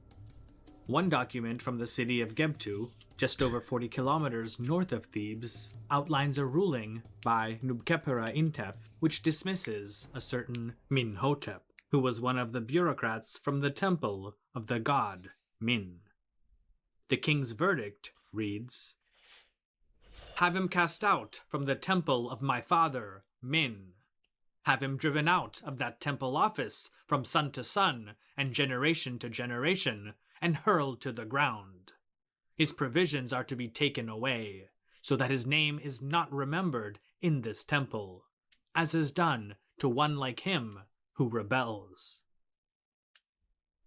One document from the city of Gebtu, just over 40 kilometers north of Thebes, outlines a ruling by Nubkepera Intef which dismisses a certain Minhotep, who was one of the bureaucrats from the temple of the god Min. The king's verdict reads, "Have him cast out from the temple of my father, Min. Have him driven out of that temple office from son to son and generation to generation, and hurled to the ground. His provisions are to be taken away, so that his name is not remembered in this temple, as is done to one like him who rebels."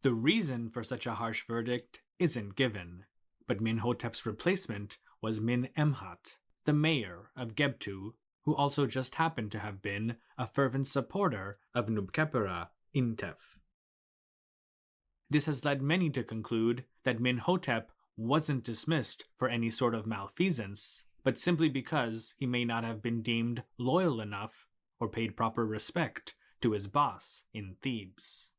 The reason for such a harsh verdict isn't given, but Minhotep's replacement was Min-Emhat, the mayor of Gebtu, who also just happened to have been a fervent supporter of Nubkepera Intef. This has led many to conclude that Minhotep wasn't dismissed for any sort of malfeasance, but simply because he may not have been deemed loyal enough or paid proper respect to his boss in Thebes.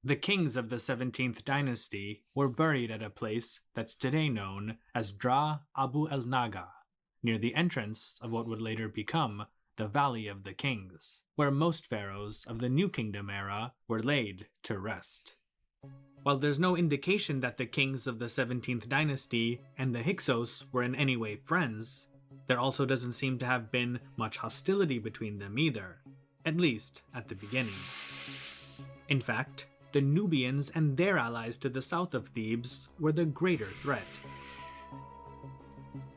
The kings of the 17th dynasty were buried at a place that's today known as Dra Abu el Naga, near the entrance of what would later become the Valley of the Kings, where most pharaohs of the New Kingdom era were laid to rest. While there's no indication that the kings of the 17th dynasty and the Hyksos were in any way friends, there also doesn't seem to have been much hostility between them either, at least at the beginning. In fact, the Nubians and their allies to the south of Thebes were the greater threat.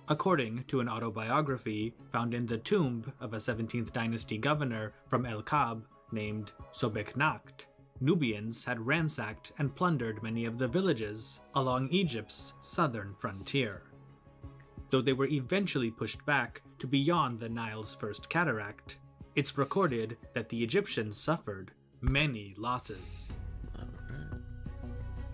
According to an autobiography found in the tomb of a 17th dynasty governor from El Kab named Sobeknacht, Nubians had ransacked and plundered many of the villages along Egypt's southern frontier. Though they were eventually pushed back to beyond the Nile's first cataract, it's recorded that the Egyptians suffered many losses.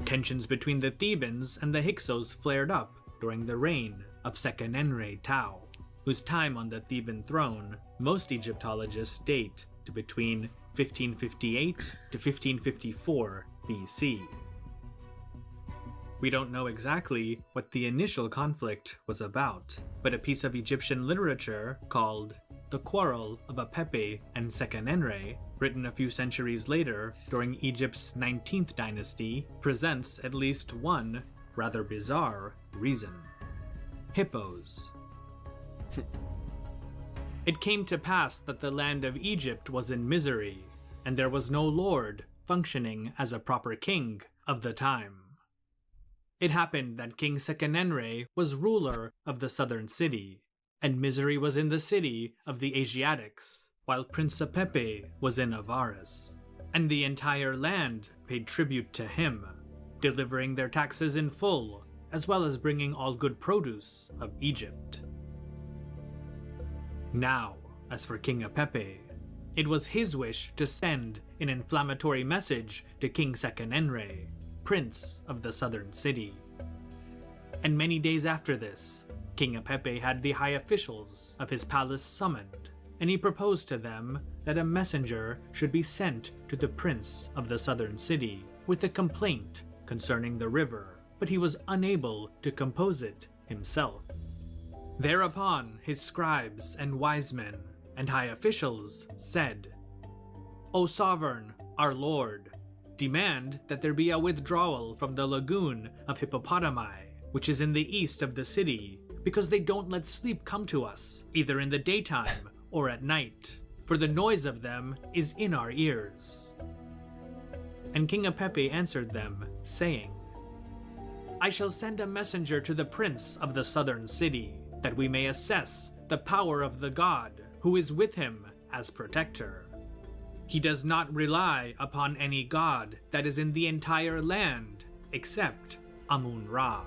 Tensions between the Thebans and the Hyksos flared up during the reign of Sekenenre Tao, whose time on the Theban throne most Egyptologists date to between 1558 to 1554 BC. We don't know exactly what the initial conflict was about, but a piece of Egyptian literature called The Quarrel of Apepe and Sekenenre, written a few centuries later during Egypt's 19th dynasty, presents at least one rather bizarre reason. Hippos. It came to pass that the land of Egypt was in misery, and there was no lord functioning as a proper king of the time. It happened that King Sekenenre was ruler of the southern city, and misery was in the city of the Asiatics, while Prince Apepe was in Avaris, and the entire land paid tribute to him, delivering their taxes in full, as well as bringing all good produce of Egypt. Now, as for King Apepe, it was his wish to send an inflammatory message to King Sekenenre, Prince of the southern city. And many days after this, King Apepe had the high officials of his palace summoned, and he proposed to them that a messenger should be sent to the Prince of the southern city with a complaint concerning the river, but he was unable to compose it himself. Thereupon his scribes and wise men and high officials said, "O sovereign, our lord, demand that there be a withdrawal from the lagoon of Hippopotami, which is in the east of the city, because they don't let sleep come to us, either in the daytime or at night, for the noise of them is in our ears." And King Apepe answered them, saying, "I shall send a messenger to the prince of the southern city, that we may assess the power of the god who is with him as protector. He does not rely upon any god that is in the entire land except Amun-Ra,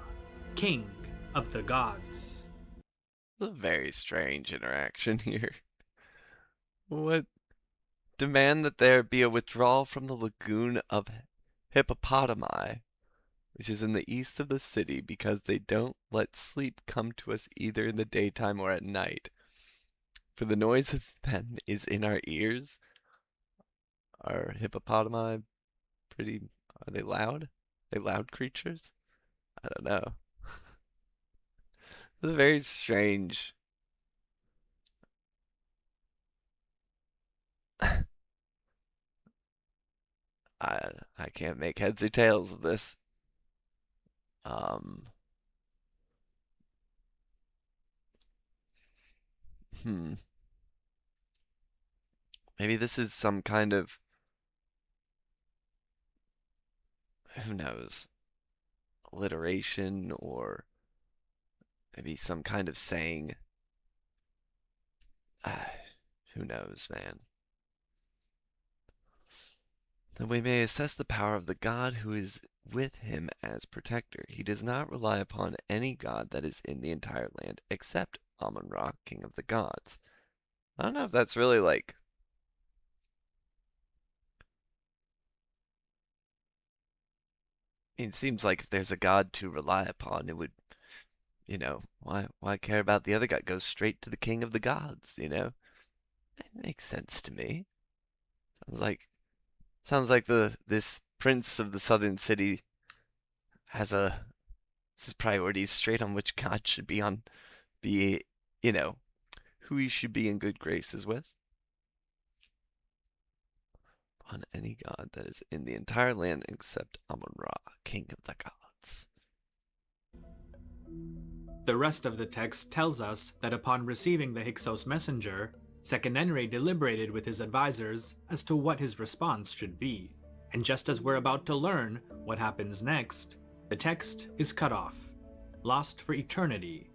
king of the gods." It's a very strange interaction here. What? Demand that there be a withdrawal from the lagoon of Hippopotami, which is in the east of the city, because they don't let sleep come to us either in the daytime or at night. For the noise of them is in our ears. Are hippopotami are they loud? Are they loud creatures? I don't know. It's a very strange. I can't make heads or tails of this. Um, Maybe this is some kind of, who knows, alliteration, or maybe some kind of saying. Who knows, man. that we may assess the power of the God who is with him as protector. He does not rely upon any god that is in the entire land except Amun-Ra, king of the gods. I don't know if that's really like it seems like if there's a god to rely upon, it would, why care about the other god? Go straight to the king of the gods, you know? It makes sense to me. Sounds like this prince of the southern city has his priorities straight on which god should be, you know, who he should be in good graces with. On any god that is in the entire land except Amun-Ra, king of the gods. The rest of the text tells us that upon receiving the Hyksos messenger, Seqenenre deliberated with his advisors as to what his response should be. And just as we're about to learn what happens next, the text is cut off, lost for eternity.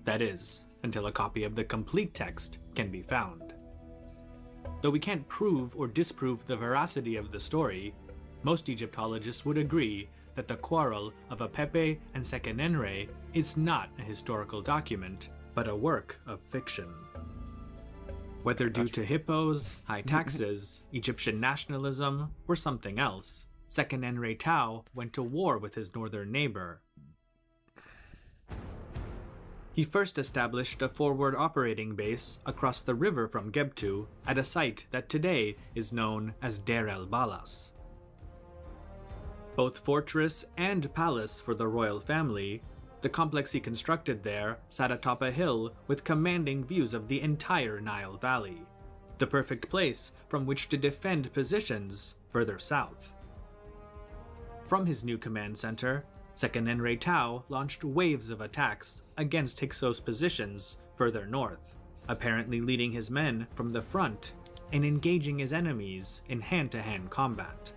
That is, until a copy of the complete text can be found. Though we can't prove or disprove the veracity of the story, most Egyptologists would agree that the quarrel of Apepe and Seqenenre is not a historical document, but a work of fiction. Whether due to hippos, high taxes, Egyptian nationalism, or something else, Seqenenre Tao went to war with his northern neighbor. He first established a forward operating base across the river from Gebtu at a site that today is known as Deir el-Balas. Both fortress and palace for the royal family, the complex he constructed there sat atop a hill with commanding views of the entire Nile Valley, the perfect place from which to defend positions further south. From his new command center, Seqenenre Tao launched waves of attacks against Hyksos positions further north, apparently leading his men from the front and engaging his enemies in hand-to-hand combat.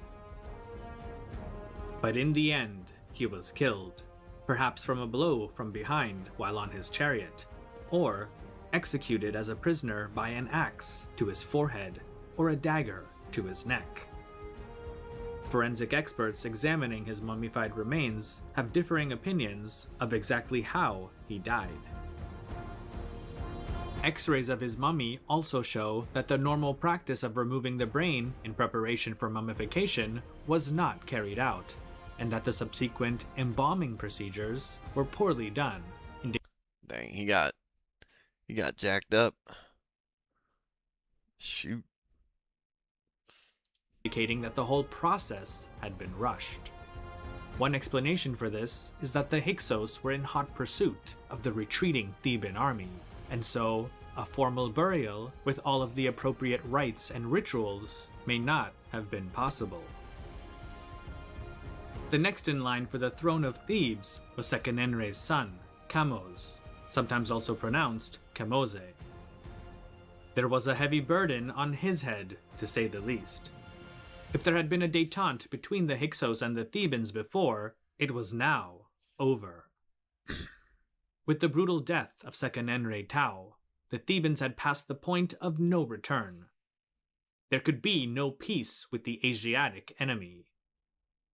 But in the end, he was killed, perhaps from a blow from behind while on his chariot, or executed as a prisoner by an axe to his forehead or a dagger to his neck. Forensic experts examining his mummified remains have differing opinions of exactly how he died. X-rays of his mummy also show that the normal practice of removing the brain in preparation for mummification was not carried out, and that the subsequent embalming procedures were poorly done. Dang, he got jacked up. Shoot. Indicating that the whole process had been rushed. One explanation for this is that the Hyksos were in hot pursuit of the retreating Theban army, and so a formal burial with all of the appropriate rites and rituals may not have been possible. The next in line for the throne of Thebes was Seqenenre's son, Kamose, sometimes also pronounced Kamose. There was a heavy burden on his head, to say the least. If there had been a détente between the Hyksos and the Thebans before, it was now over. With the brutal death of Seqenenre Tao, the Thebans had passed the point of no return. There could be no peace with the Asiatic enemy.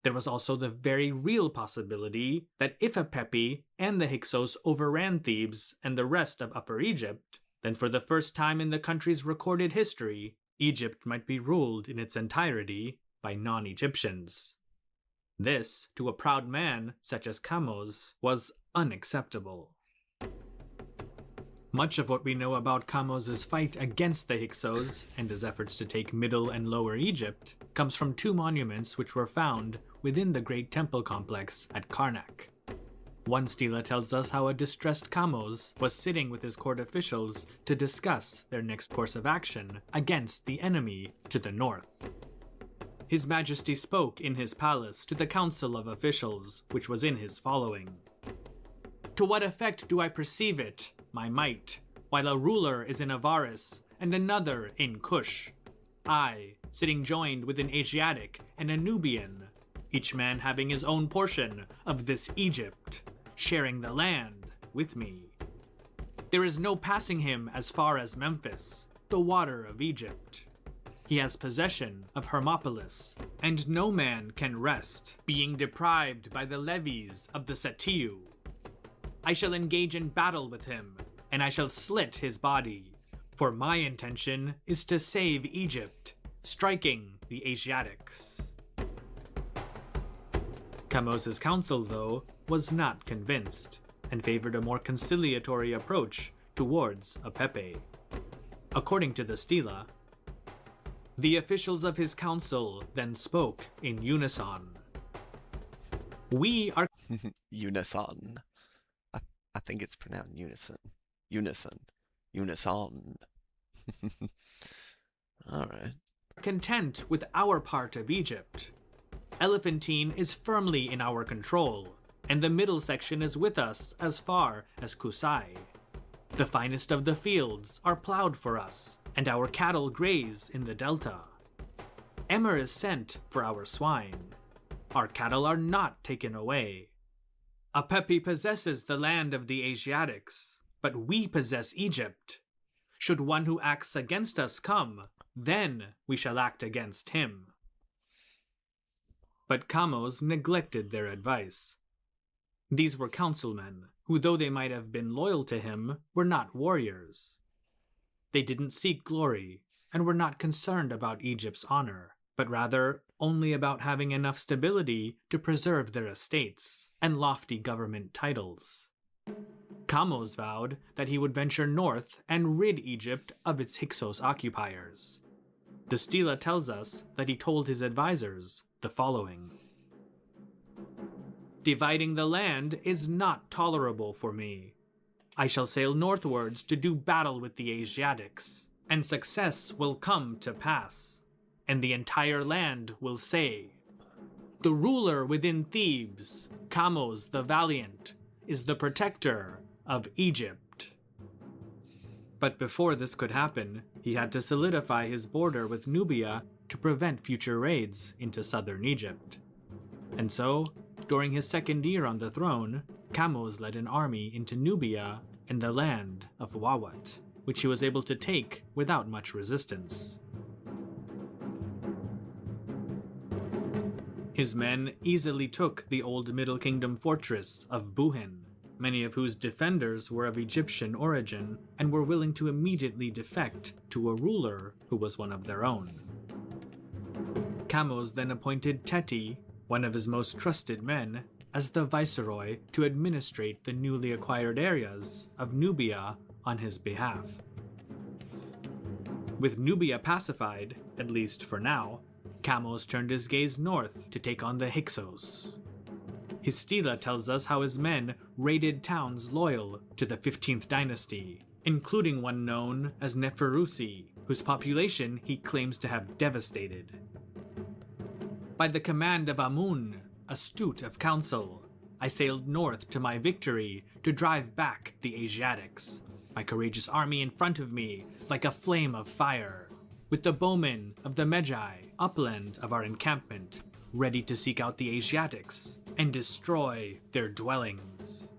There was also the very real possibility that if Apepi and the Hyksos overran Thebes and the rest of Upper Egypt, then for the first time in the country's recorded history, Egypt might be ruled in its entirety by non-Egyptians. This, to a proud man such as Kamose, was unacceptable. Much of what we know about Kamose's fight against the Hyksos and his efforts to take Middle and Lower Egypt comes from two monuments which were found within the Great Temple complex at Karnak. One stela tells us how a distressed Kamose was sitting with his court officials to discuss their next course of action against the enemy to the north. His Majesty spoke in his palace to the council of officials, which was in his following. To what effect do I perceive it, my might, while a ruler is in Avaris and another in Kush? I, sitting joined with an Asiatic and a Nubian, each man having his own portion of this Egypt, sharing the land with me. There is no passing him as far as Memphis, the water of Egypt. He has possession of Hermopolis, and no man can rest, being deprived by the levies of the Setiu. I shall engage in battle with him, and I shall slit his body, for my intention is to save Egypt, striking the Asiatics. Kamos's council, though, was not convinced, and favored a more conciliatory approach towards Apepe. According to the Stela, the officials of his council then spoke in unison. We are Unison. I think it's pronounced unison. Unison. Unison. Alright. content with our part of Egypt. Elephantine is firmly in our control, and the middle section is with us as far as Kusai. The finest of the fields are plowed for us, and our cattle graze in the delta. Emmer is sent for our swine. Our cattle are not taken away. Apepi possesses the land of the Asiatics, but we possess Egypt. Should one who acts against us come, then we shall act against him. But Kamos neglected their advice. These were councilmen, who, though they might have been loyal to him, were not warriors. They didn't seek glory, and were not concerned about Egypt's honor, but rather only about having enough stability to preserve their estates and lofty government titles. Kamos vowed that he would venture north and rid Egypt of its Hyksos occupiers. The Stela tells us that he told his advisors the following. Dividing the land is not tolerable for me. I shall sail northwards to do battle with the Asiatics, and success will come to pass, and the entire land will say, the ruler within Thebes, Kamos the Valiant, is the protector of Egypt. But before this could happen, he had to solidify his border with Nubia to prevent future raids into southern Egypt. And so, during his second year on the throne, Kamos led an army into Nubia and the land of Wawat, which he was able to take without much resistance. His men easily took the old Middle Kingdom fortress of Buhin, many of whose defenders were of Egyptian origin and were willing to immediately defect to a ruler who was one of their own. Kamos then appointed Teti, one of his most trusted men, as the viceroy to administrate the newly acquired areas of Nubia on his behalf. With Nubia pacified, at least for now, Kamos turned his gaze north to take on the Hyksos. His Stela tells us how his men raided towns loyal to the 15th dynasty, including one known as Neferusi, whose population he claims to have devastated. By the command of Amun, astute of counsel, I sailed north to my victory to drive back the Asiatics, my courageous army in front of me like a flame of fire, with the bowmen of the Magi upland of our encampment, ready to seek out the Asiatics and destroy their dwellings.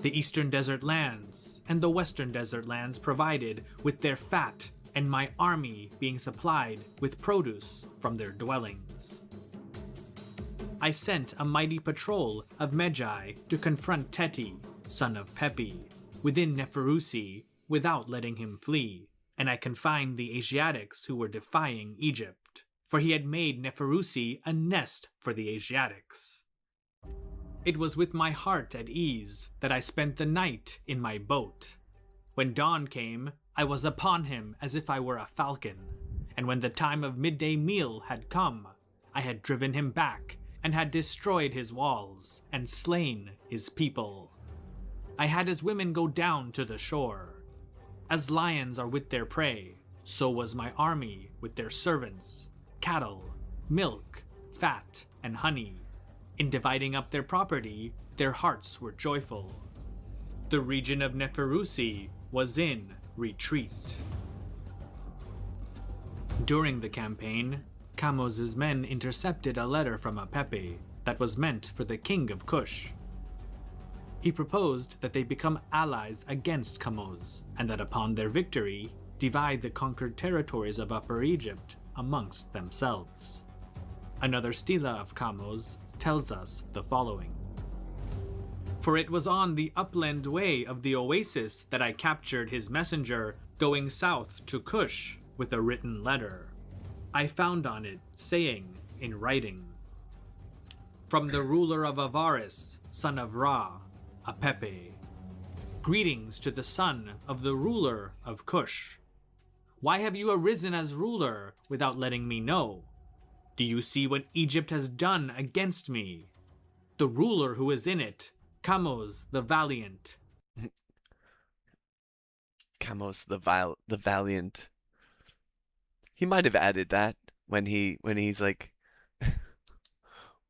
The eastern desert lands and the western desert lands provided with their fat, and my army being supplied with produce from their dwellings. I sent a mighty patrol of Magi to confront Teti, son of Pepi, within Neferusi without letting him flee, and I confined the Asiatics who were defying Egypt, for he had made Neferusi a nest for the Asiatics. It was with my heart at ease that I spent the night in my boat. When dawn came, I was upon him as if I were a falcon, and when the time of midday meal had come, I had driven him back and had destroyed his walls and slain his people. I had his women go down to the shore. As lions are with their prey, so was my army with their servants, cattle, milk, fat, and honey. In dividing up their property, their hearts were joyful. The region of Neferusi was in retreat. During the campaign, Kamos's men intercepted a letter from Apepe that was meant for the king of Kush. He proposed that they become allies against Kamos, and that upon their victory, divide the conquered territories of Upper Egypt amongst themselves. Another stela of Kamos tells us the following. For it was on the upland way of the oasis that I captured his messenger going south to Cush with a written letter. I found on it, saying in writing, From the ruler of Avaris, son of Ra, Apepe. Greetings to the son of the ruler of Cush. Why have you arisen as ruler without letting me know? Do you see what Egypt has done against me? The ruler who is in it, Kamos the Valiant. Kamos the Valiant. He might have added that when he's like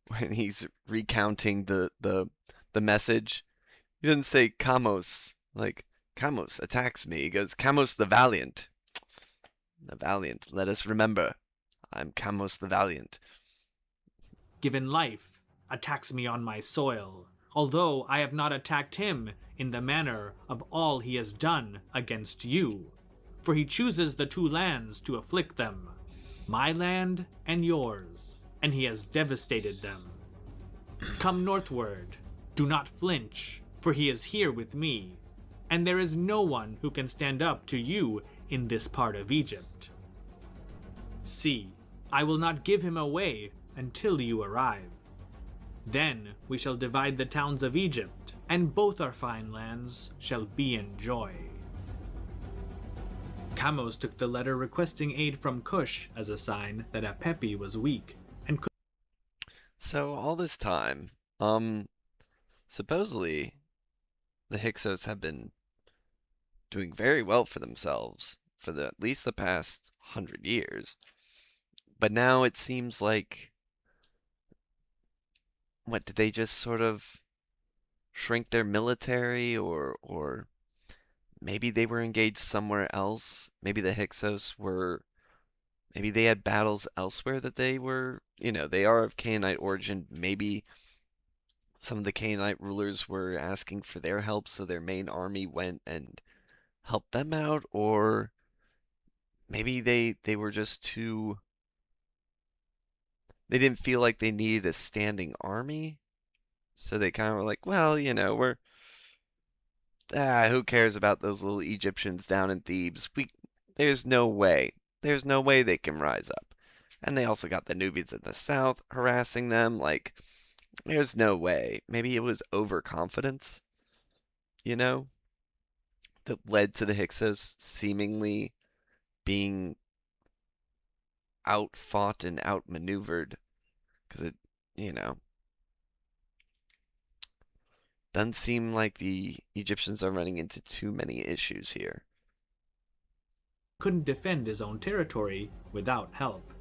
when he's recounting the message. He doesn't say Kamos, like Kamos attacks me. He goes Kamos the Valiant. The Valiant. Let us remember. I'm Kamos the Valiant. Given life, attacks me on my soil, although I have not attacked him in the manner of all he has done against you. For he chooses the two lands to afflict them, my land and yours, and he has devastated them. Come northward, do not flinch, for he is here with me, and there is no one who can stand up to you in this part of Egypt. See, I will not give him away until you arrive. Then we shall divide the towns of Egypt, and both our fine lands shall be in joy. Kamos took the letter requesting aid from Cush as a sign that Apepi was weak and could. So all this time, supposedly the Hyksos have been doing very well for themselves for at least the past 100 years. But now it seems like, what, did they just sort of shrink their military, or maybe they were engaged somewhere else? Maybe the Hyksos were, maybe they had battles elsewhere that they were, they are of Canaanite origin. Maybe some of the Canaanite rulers were asking for their help, so their main army went and helped them out, or maybe they were just too, they didn't feel like they needed a standing army, so they kind of were like, well, who cares about those little Egyptians down in Thebes? There's no way, there's no way they can rise up. And they also got the Nubians in the south harassing them. Like, there's no way. Maybe it was overconfidence, you know, that led to the Hyksos seemingly being outfought and outmaneuvered, because it, you know, doesn't seem like the Egyptians are running into too many issues here. Couldn't defend his own territory without help.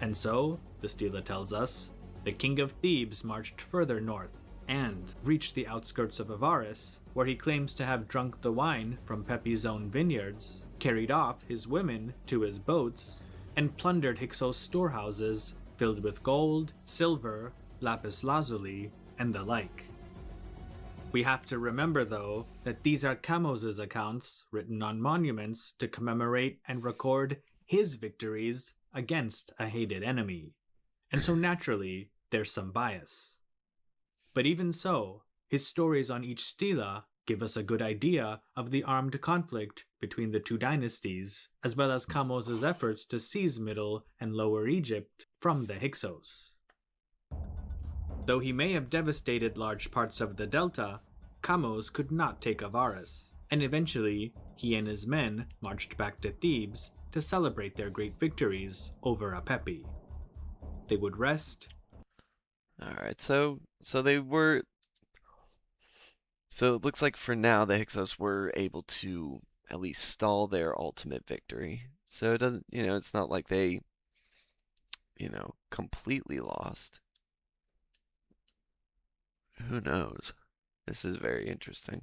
And so, the stela tells us, the king of Thebes marched further north and reached the outskirts of Avaris, where he claims to have drunk the wine from Pepi's own vineyards, carried off his women to his boats, and plundered Hyksos storehouses filled with gold, silver, lapis lazuli, and the like. We have to remember, though, that these are Kamos' accounts written on monuments to commemorate and record his victories against a hated enemy. And so naturally, there's some bias. But even so, his stories on each stela give us a good idea of the armed conflict between the two dynasties, as well as Kamos' efforts to seize Middle and Lower Egypt from the Hyksos. Though he may have devastated large parts of the delta, Kamos could not take Avaris, and eventually he and his men marched back to Thebes to celebrate their great victories over Apepi. They would rest. Alright, so they were, so it looks like for now the Hyksos were able to at least stall their ultimate victory. So it doesn't, it's not like they, completely lost. Who knows? This is very interesting.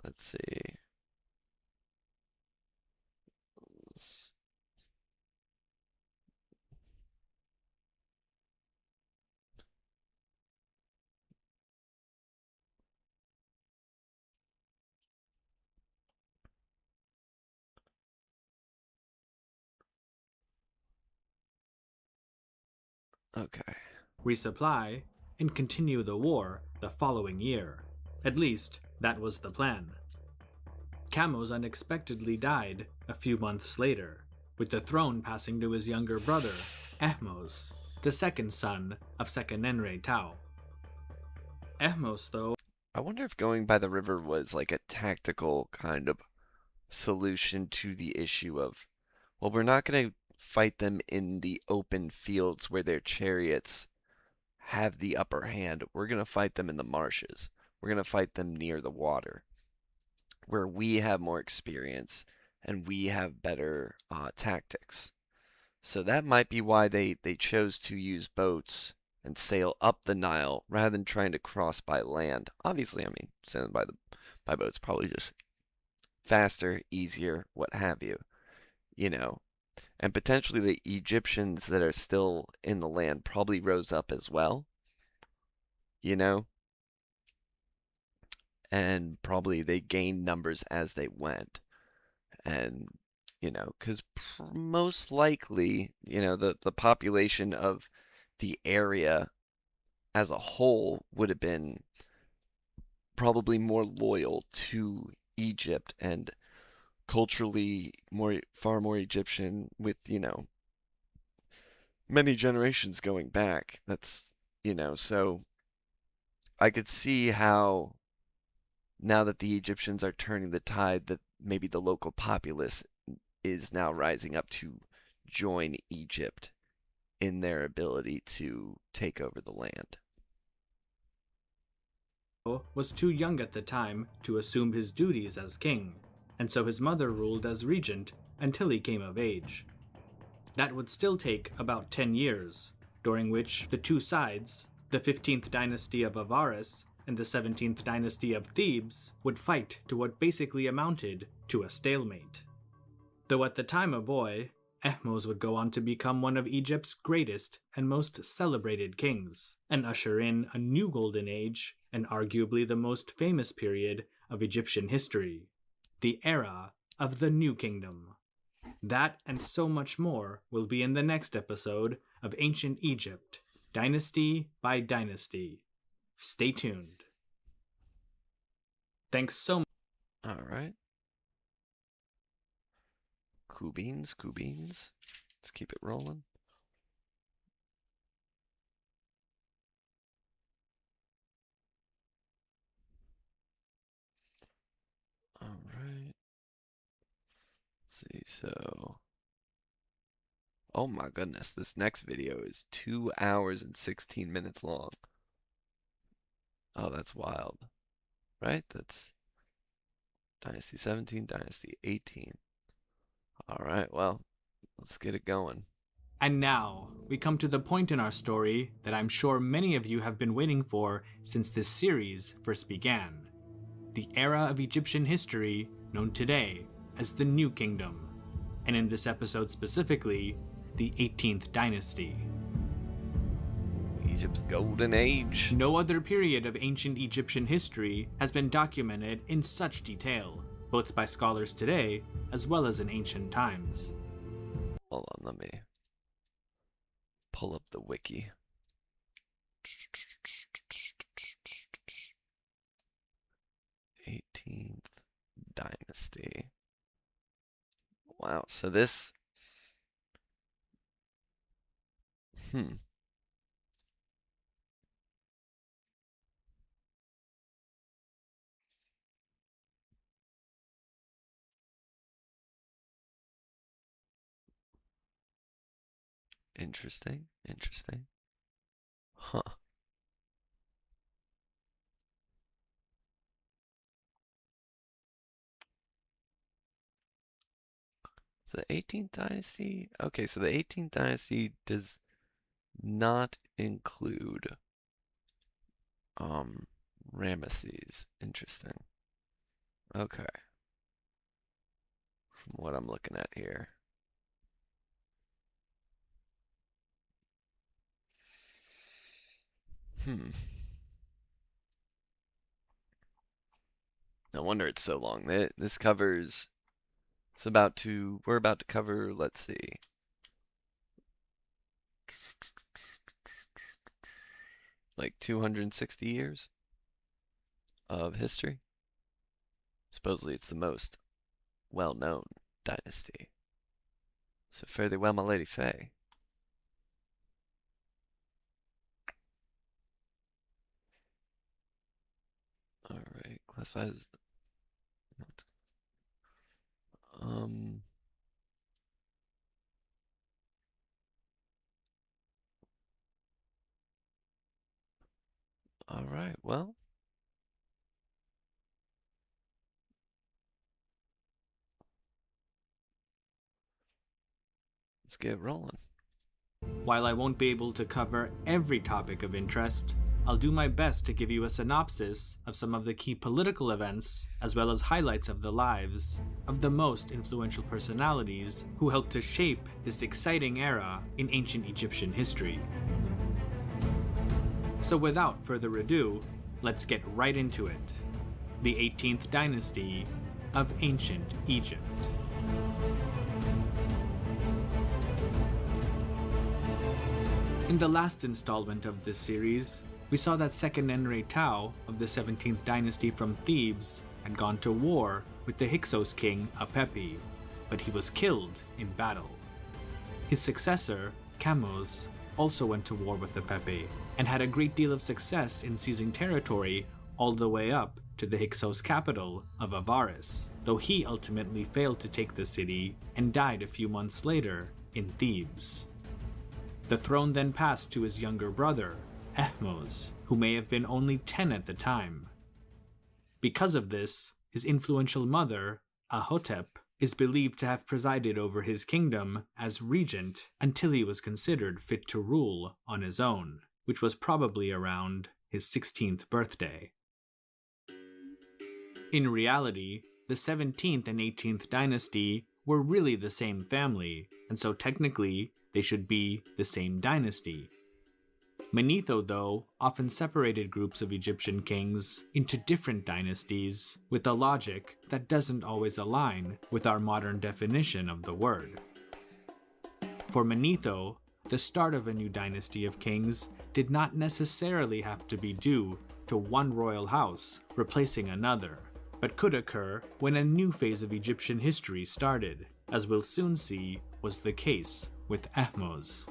Let's see. Okay. resupply, and continue the war the following year. At least, that was the plan. Kamos unexpectedly died a few months later, with the throne passing to his younger brother, Ehmos, the second son of Sekenenre Tao. Ehmos, though, I wonder if going by the river was like a tactical kind of solution to the issue of, well, we're not going to fight them in the open fields where their chariots have the upper hand. We're going to fight them in the marshes. We're going to fight them near the water, where we have more experience and we have better tactics. So that might be why they chose to use boats and sail up the Nile rather than trying to cross by land. Obviously, I mean, sailing by boat's probably just faster, easier, what have you, you know. And potentially the Egyptians that are still in the land probably rose up as well, you know, and probably they gained numbers as they went. And, you know, because most likely, you know, the population of the area as a whole would have been probably more loyal to Egypt and culturally far more Egyptian with, you know, many generations going back. That's, you know, so I could see how now that the Egyptians are turning the tide that maybe the local populace is now rising up to join Egypt in their ability to take over the land. was too young at the time to assume his duties as king, and so his mother ruled as regent until he came of age. That would still take about 10 years, during which the two sides, the 15th dynasty of Avaris and the 17th dynasty of Thebes, would fight to what basically amounted to a stalemate. Though at the time a boy, Ehmos would go on to become one of Egypt's greatest and most celebrated kings, and usher in a new golden age and arguably the most famous period of Egyptian history, the era of the New Kingdom. That and so much more will be in the next episode of Ancient Egypt, Dynasty by Dynasty. Stay tuned. Thanks so much. All right. Cool beans, cool beans. Let's keep it rolling. All right. Let's see, so. Oh my goodness, this next video is 2 hours and 16 minutes long. Oh, that's wild. Right? That's Dynasty 17, Dynasty 18. All right, well, let's get it going. And now, we come to the point in our story that I'm sure many of you have been waiting for since this series first began. The era of Egyptian history known today as the New Kingdom, and in this episode specifically, the 18th Dynasty. Egypt's golden age. No other period of ancient Egyptian history has been documented in such detail, both by scholars today as well as in ancient times. Hold on, let me pull up the wiki. '18th Dynasty. Wow, so this. Interesting, interesting. Huh. So the 18th dynasty? Okay, so the 18th dynasty does not include Ramesses. Interesting. Okay. From what I'm looking at here. Hmm. No wonder it's so long. This covers. We're about to cover, let's see. like 260 years of history. Supposedly it's the most well-known dynasty. So fare thee well, my lady Faye. Alright, classified as um alright, well, let's get rolling. While I won't be able to cover every topic of interest, I'll do my best to give you a synopsis of some of the key political events, as well as highlights of the lives of the most influential personalities who helped to shape this exciting era in ancient Egyptian history. So without further ado, let's get right into it. The 18th dynasty of ancient Egypt. In the last installment of this series, we saw that Seqenenre-Tao of the 17th dynasty from Thebes had gone to war with the Hyksos king Apepi, but he was killed in battle. His successor, Kamose, also went to war with Apepi and had a great deal of success in seizing territory all the way up to the Hyksos capital of Avaris, though he ultimately failed to take the city and died a few months later in Thebes. The throne then passed to his younger brother, Ahmose, who may have been only 10 at the time. Because of this, his influential mother, Ahotep, is believed to have presided over his kingdom as regent until he was considered fit to rule on his own, which was probably around his 16th birthday. In reality, the 17th and 18th dynasty were really the same family, and so technically they should be the same dynasty. Manetho, though, often separated groups of Egyptian kings into different dynasties with a logic that doesn't always align with our modern definition of the word. For Manetho, the start of a new dynasty of kings did not necessarily have to be due to one royal house replacing another, but could occur when a new phase of Egyptian history started, as we'll soon see was the case with Ahmose.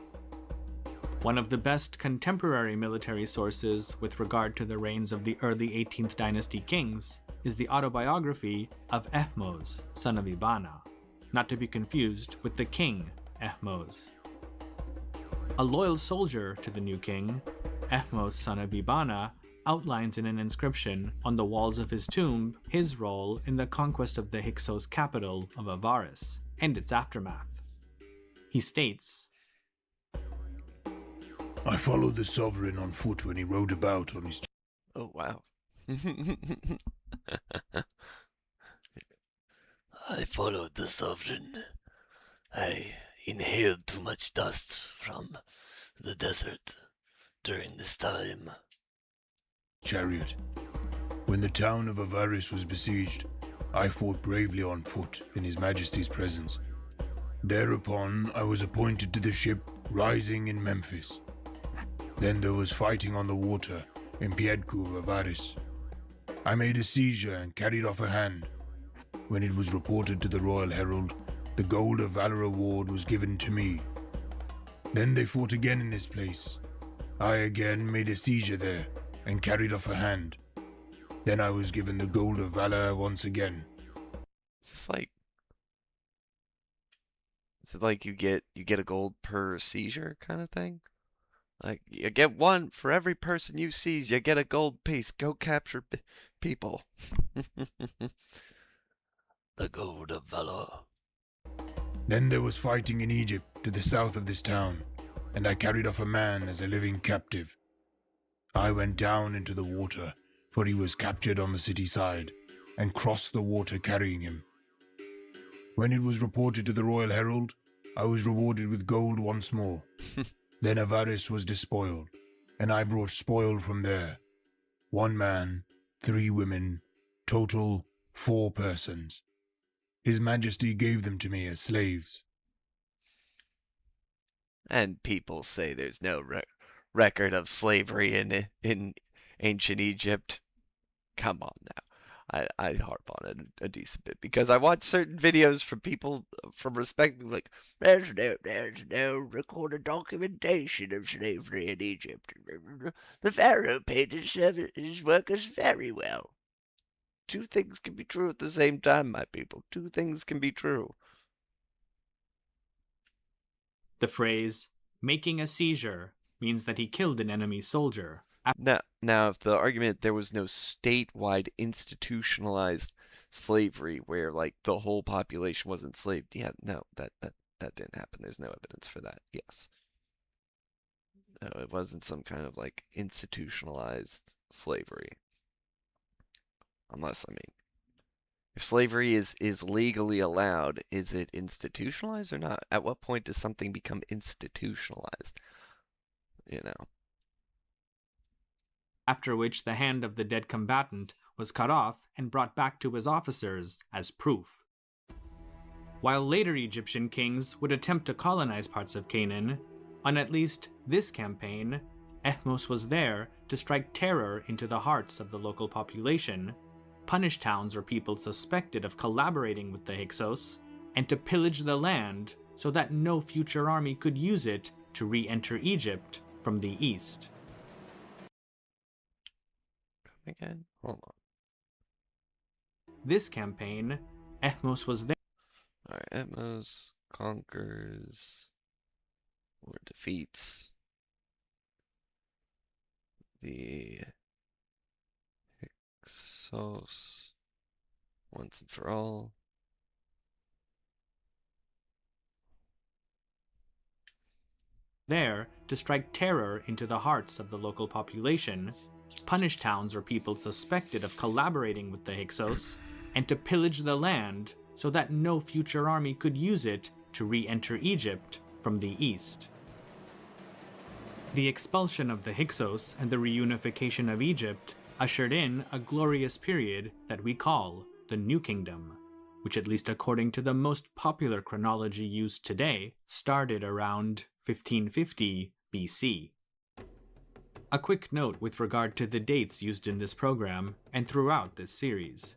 One of the best contemporary military sources with regard to the reigns of the early 18th dynasty kings is the autobiography of Ahmose, son of Ibana, not to be confused with the king Ahmose. A loyal soldier to the new king, Ahmose, son of Ibana, outlines in an inscription on the walls of his tomb his role in the conquest of the Hyksos capital of Avaris and its aftermath. He states, I followed the sovereign on foot when he rode about on his... Oh, wow. I followed the sovereign. I inhaled too much dust from the desert during this time. chariot. When the town of Avaris was besieged, I fought bravely on foot in His Majesty's presence. Thereupon I was appointed to the ship Rising in Memphis. Then there was fighting on the water in Piedku of Avaris. I made a seizure and carried off a hand. When it was reported to the Royal Herald, the Gold of Valor Award was given to me. Then they fought again in this place. I again made a seizure there and carried off a hand. Then I was given the Gold of Valor once again. Is it like you get a gold per seizure kind of thing? Like you get one for every person you seize, you get a gold piece. Go capture people. The Gold of Valor. Then there was fighting in Egypt to the south of this town, and I carried off a man as a living captive. I went down into the water, for he was captured on the city side, and crossed the water carrying him. When it was reported to the Royal Herald, I was rewarded with gold once more. Then Avaris was despoiled, and I brought spoil from there. 1 man, 3 women, total 4 persons. His Majesty gave them to me as slaves. And people say there's no record of slavery in ancient Egypt. Come on now. I harp on it a decent bit because I watch certain videos from people from respecting like there's no recorded documentation of slavery in Egypt. The pharaoh paid his workers very well. Two things can be true at the same time, my people. Two things can be true. The phrase, making a seizure, means that he killed an enemy soldier. Now, if the argument there was no statewide institutionalized slavery where like the whole population was enslaved, yeah, no, that didn't happen. There's no evidence for that. Yes. No, it wasn't some kind of like institutionalized slavery. Unless, I mean, if slavery is legally allowed, is it institutionalized or not? At what point does something become institutionalized? You know. After which the hand of the dead combatant was cut off and brought back to his officers as proof. While later Egyptian kings would attempt to colonize parts of Canaan, on at least this campaign, Ahmose was there to strike terror into the hearts of the local population, punish towns or people suspected of collaborating with the Hyksos, and to pillage the land so that no future army could use it to re-enter Egypt from the east. Again? Hold on. This campaign, Ahmose was there. Alright, Ahmose conquers or defeats the Hyksos once and for all. There to strike terror into the hearts of the local population, punish towns or people suspected of collaborating with the Hyksos, and to pillage the land so that no future army could use it to re-enter Egypt from the east. The expulsion of the Hyksos and the reunification of Egypt ushered in a glorious period that we call the New Kingdom, which, at least according to the most popular chronology used today, started around 1550 BC. A quick note with regard to the dates used in this program and throughout this series.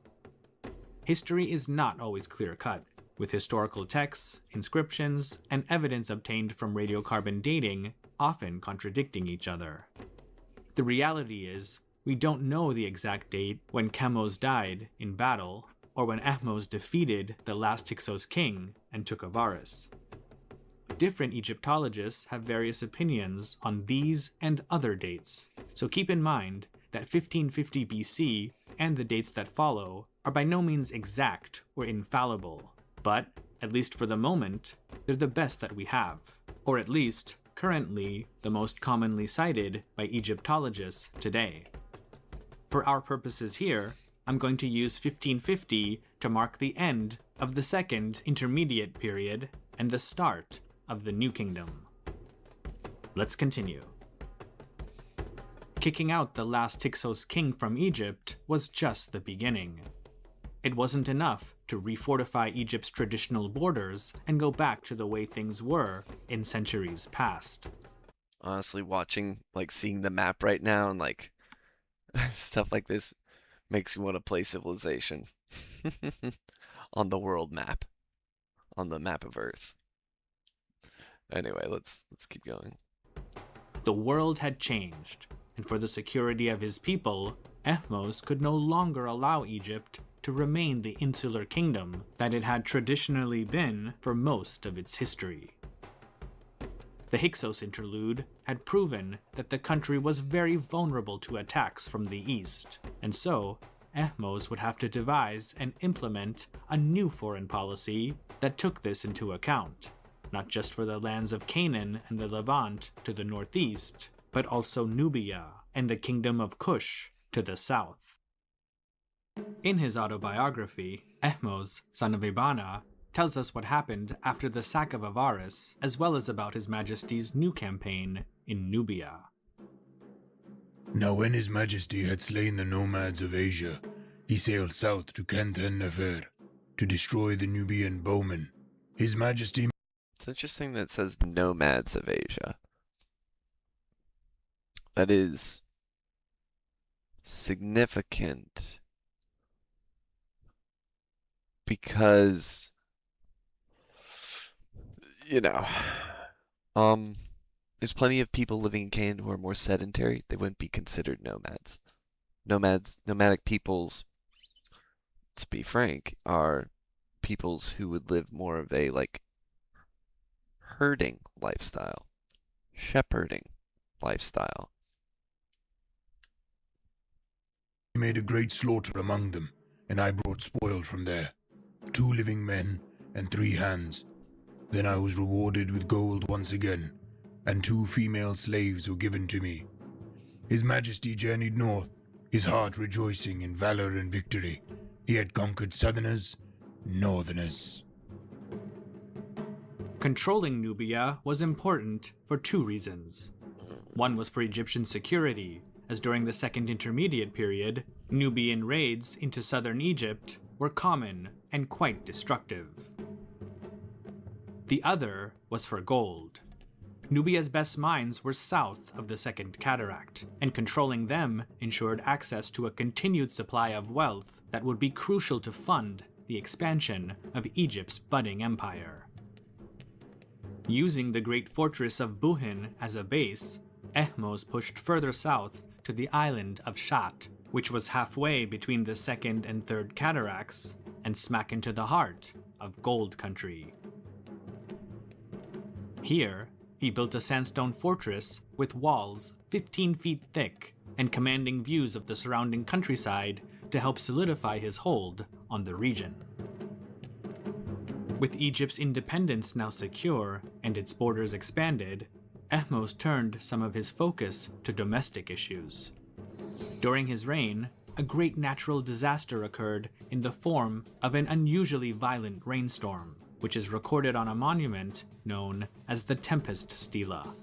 History is not always clear-cut, with historical texts, inscriptions, and evidence obtained from radiocarbon dating often contradicting each other. The reality is, we don't know the exact date when Chemos died in battle, or when Ahmose defeated the last Hyksos king and took Avaris. Different Egyptologists have various opinions on these and other dates, so keep in mind that 1550 BC and the dates that follow are by no means exact or infallible, but, at least for the moment, they're the best that we have, or at least, currently, the most commonly cited by Egyptologists today. For our purposes here, I'm going to use 1550 to mark the end of the second intermediate period and the start of the New Kingdom. Let's continue. Kicking out the last Hyksos king from Egypt was just the beginning. It wasn't enough to refortify Egypt's traditional borders and go back to the way things were in centuries past. Honestly, seeing the map right now and stuff like this makes me want to play Civilization on the world map, on the map of Earth. Anyway, let's keep going. The world had changed, and for the security of his people, Ahmose could no longer allow Egypt to remain the insular kingdom that it had traditionally been for most of its history. The Hyksos interlude had proven that the country was very vulnerable to attacks from the east, and so Ahmose would have to devise and implement a new foreign policy that took this into account, not just for the lands of Canaan and the Levant to the northeast, but also Nubia and the kingdom of Kush to the south. In his autobiography, Ahmose, son of Eabani, tells us what happened after the sack of Avaris, as well as about His Majesty's new campaign in Nubia. Now when His Majesty had slain the nomads of Asia, he sailed south to Kanthan-Nefer to destroy the Nubian bowmen. His Majesty... It's interesting that it says nomads of Asia. that is significant because, you know, um, there's plenty of people living in Canaan who are more sedentary. They wouldn't be considered nomads. Nomadic peoples, to be frank, are peoples who would live more of a like herding lifestyle, shepherding lifestyle. He made a great slaughter among them, and I brought spoil from there, 2 living men and 3 hands. Then I was rewarded with gold once again, and 2 female slaves were given to me. His Majesty journeyed north, his heart rejoicing in valor and victory. He had conquered southerners, northerners. Controlling Nubia was important for 2 reasons. One was for Egyptian security, as during the Second Intermediate Period, Nubian raids into southern Egypt were common and quite destructive. The other was for gold. Nubia's best mines were south of the Second Cataract, and controlling them ensured access to a continued supply of wealth that would be crucial to fund the expansion of Egypt's budding empire. Using the great fortress of Buhin as a base, Ehmos pushed further south to the island of Shat, which was halfway between the Second and Third Cataracts and smack into the heart of Gold Country. Here, he built a sandstone fortress with walls 15 feet thick and commanding views of the surrounding countryside to help solidify his hold on the region. With Egypt's independence now secure and its borders expanded, Ehmos turned some of his focus to domestic issues. During his reign, a great natural disaster occurred in the form of an unusually violent rainstorm, which is recorded on a monument known as the Tempest Stela.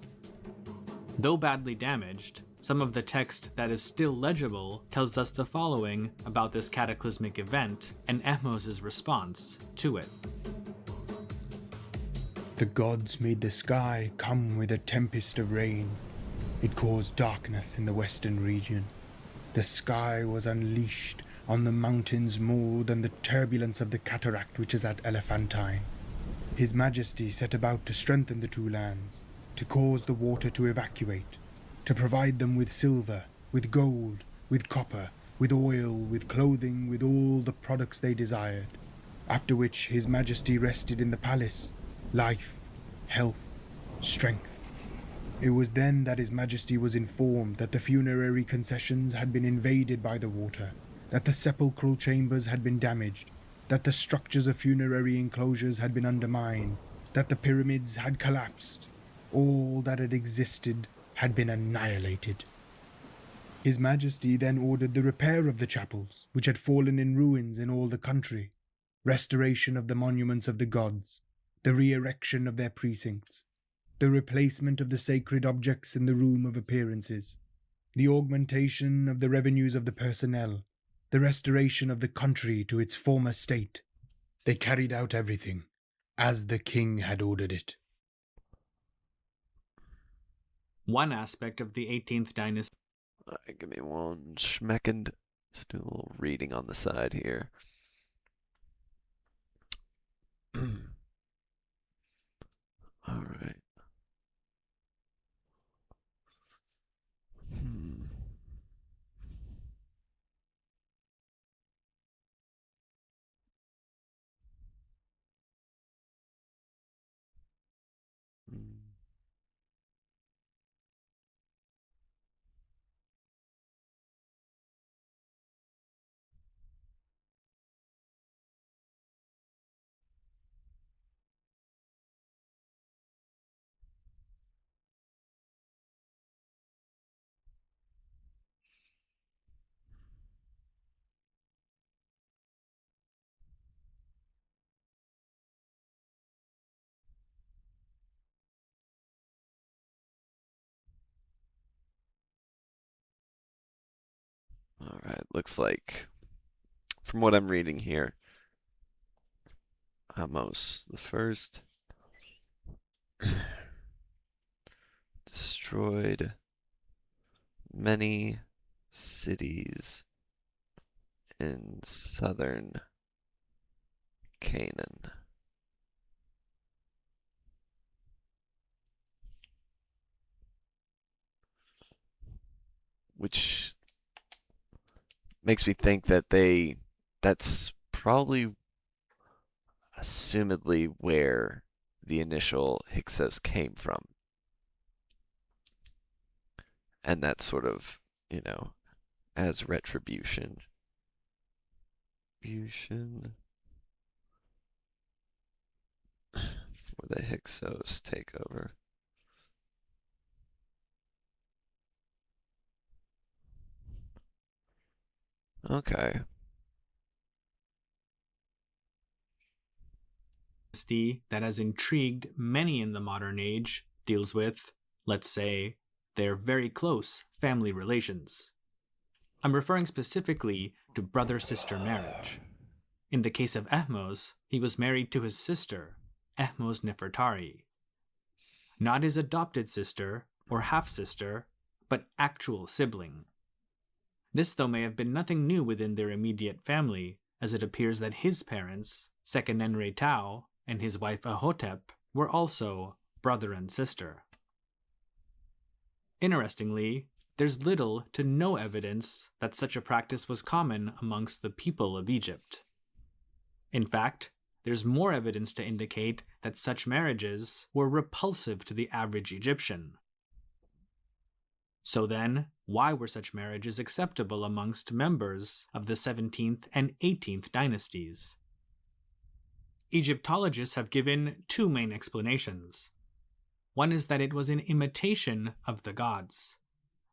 Though badly damaged, some of the text that is still legible tells us the following about this cataclysmic event and Ehmos' response to it. The gods made the sky come with a tempest of rain. It caused darkness in the western region. The sky was unleashed on the mountains more than the turbulence of the cataract which is at Elephantine. His Majesty set about to strengthen the 2 lands, to cause the water to evacuate, to provide them with silver, with gold, with copper, with oil, with clothing, with all the products they desired. After which His Majesty rested in the palace, life, health, strength. It was then that His Majesty was informed that the funerary concessions had been invaded by the water, that the sepulchral chambers had been damaged, that the structures of funerary enclosures had been undermined, that the pyramids had collapsed. All that had existed had been annihilated. His Majesty then ordered the repair of the chapels, which had fallen in ruins in all the country, restoration of the monuments of the gods, the re-erection of their precincts, the replacement of the sacred objects in the room of appearances, the augmentation of the revenues of the personnel, the restoration of the country to its former state. They carried out everything, as the king had ordered it. One aspect of the 18th dynasty. Alright, give me one schmeckend. Just do a little reading on the side here. Alright. Hmm. Hmm. Alright, looks like, from what I'm reading here, Amos the First destroyed many cities in southern Canaan. Which makes me think that that's probably assumedly where the initial Hyksos came from. And that's sort of, as retribution. For the Hyksos takeover. Okay. That has intrigued many in the modern age deals with, let's say, their very close family relations. I'm referring specifically to brother-sister marriage. In the case of Ahmose, he was married to his sister, Ahmose Nefertari. Not his adopted sister or half-sister, but actual sibling. This, though, may have been nothing new within their immediate family, as it appears that his parents, Seqenenre-Tao, and his wife Ahotep, were also brother and sister. Interestingly, there's little to no evidence that such a practice was common amongst the people of Egypt. In fact, there's more evidence to indicate that such marriages were repulsive to the average Egyptian. So then, why were such marriages acceptable amongst members of the 17th and 18th dynasties? Egyptologists have given two main explanations. One is that it was an imitation of the gods.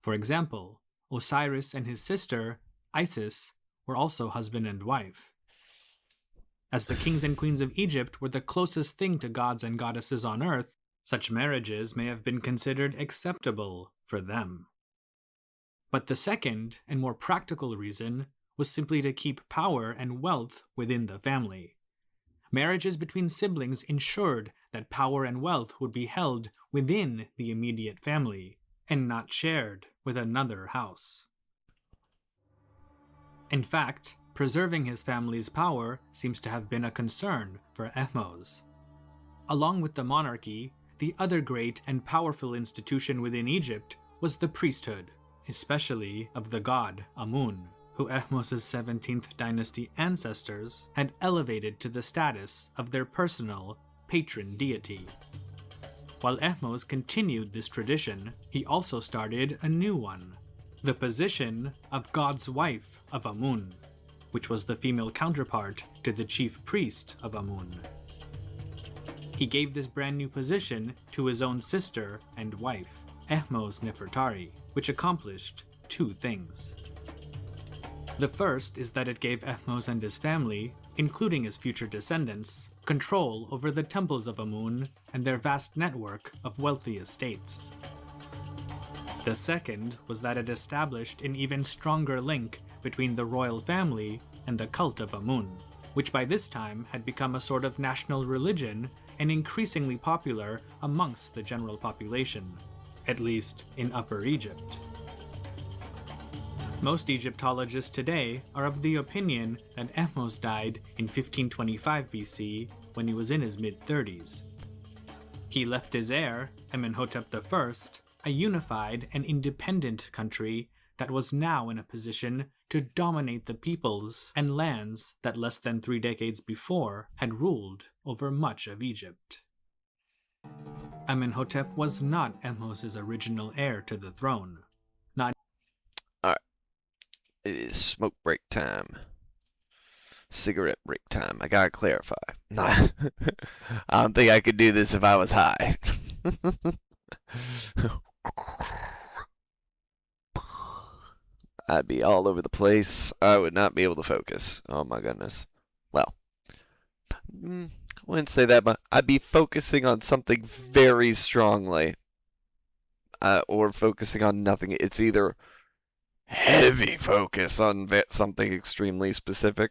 For example, Osiris and his sister, Isis, were also husband and wife. As the kings and queens of Egypt were the closest thing to gods and goddesses on earth, such marriages may have been considered acceptable for them. But the second and more practical reason was simply to keep power and wealth within the family. Marriages between siblings ensured that power and wealth would be held within the immediate family and not shared with another house. In fact, preserving his family's power seems to have been a concern for Ahmose. Along with the monarchy, the other great and powerful institution within Egypt was the priesthood, especially of the god Amun, who Ahmose's 17th dynasty ancestors had elevated to the status of their personal patron deity. While Ahmose continued this tradition, he also started a new one, the position of God's wife of Amun, which was the female counterpart to the chief priest of Amun. He gave this brand new position to his own sister and wife, Ahmose Nefertari, which accomplished two things. The first is that it gave Ahmose and his family, including his future descendants, control over the temples of Amun and their vast network of wealthy estates. The second was that it established an even stronger link between the royal family and the cult of Amun, which by this time had become a sort of national religion and increasingly popular amongst the general population, at least in Upper Egypt. Most Egyptologists today are of the opinion that Ahmose died in 1525 BC when he was in his mid-30s. He left his heir, Amenhotep I, a unified and independent country that was now in a position to dominate the peoples and lands that less than 3 decades before had ruled over much of Egypt. Amenhotep was not Ahmose's original heir to the throne. It is smoke break time. Cigarette break time. I gotta clarify. Nah, I don't think I could do this if I was high. I'd be all over the place. I would not be able to focus. Oh my goodness. Well, I wouldn't say that, but I'd be focusing on something very strongly. Or focusing on nothing. It's either heavy focus on something extremely specific,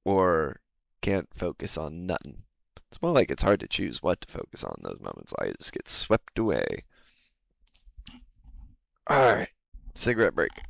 or can't focus on nothing. It's more like it's hard to choose what to focus on in those moments. I just get swept away. Alright, Cigarette break.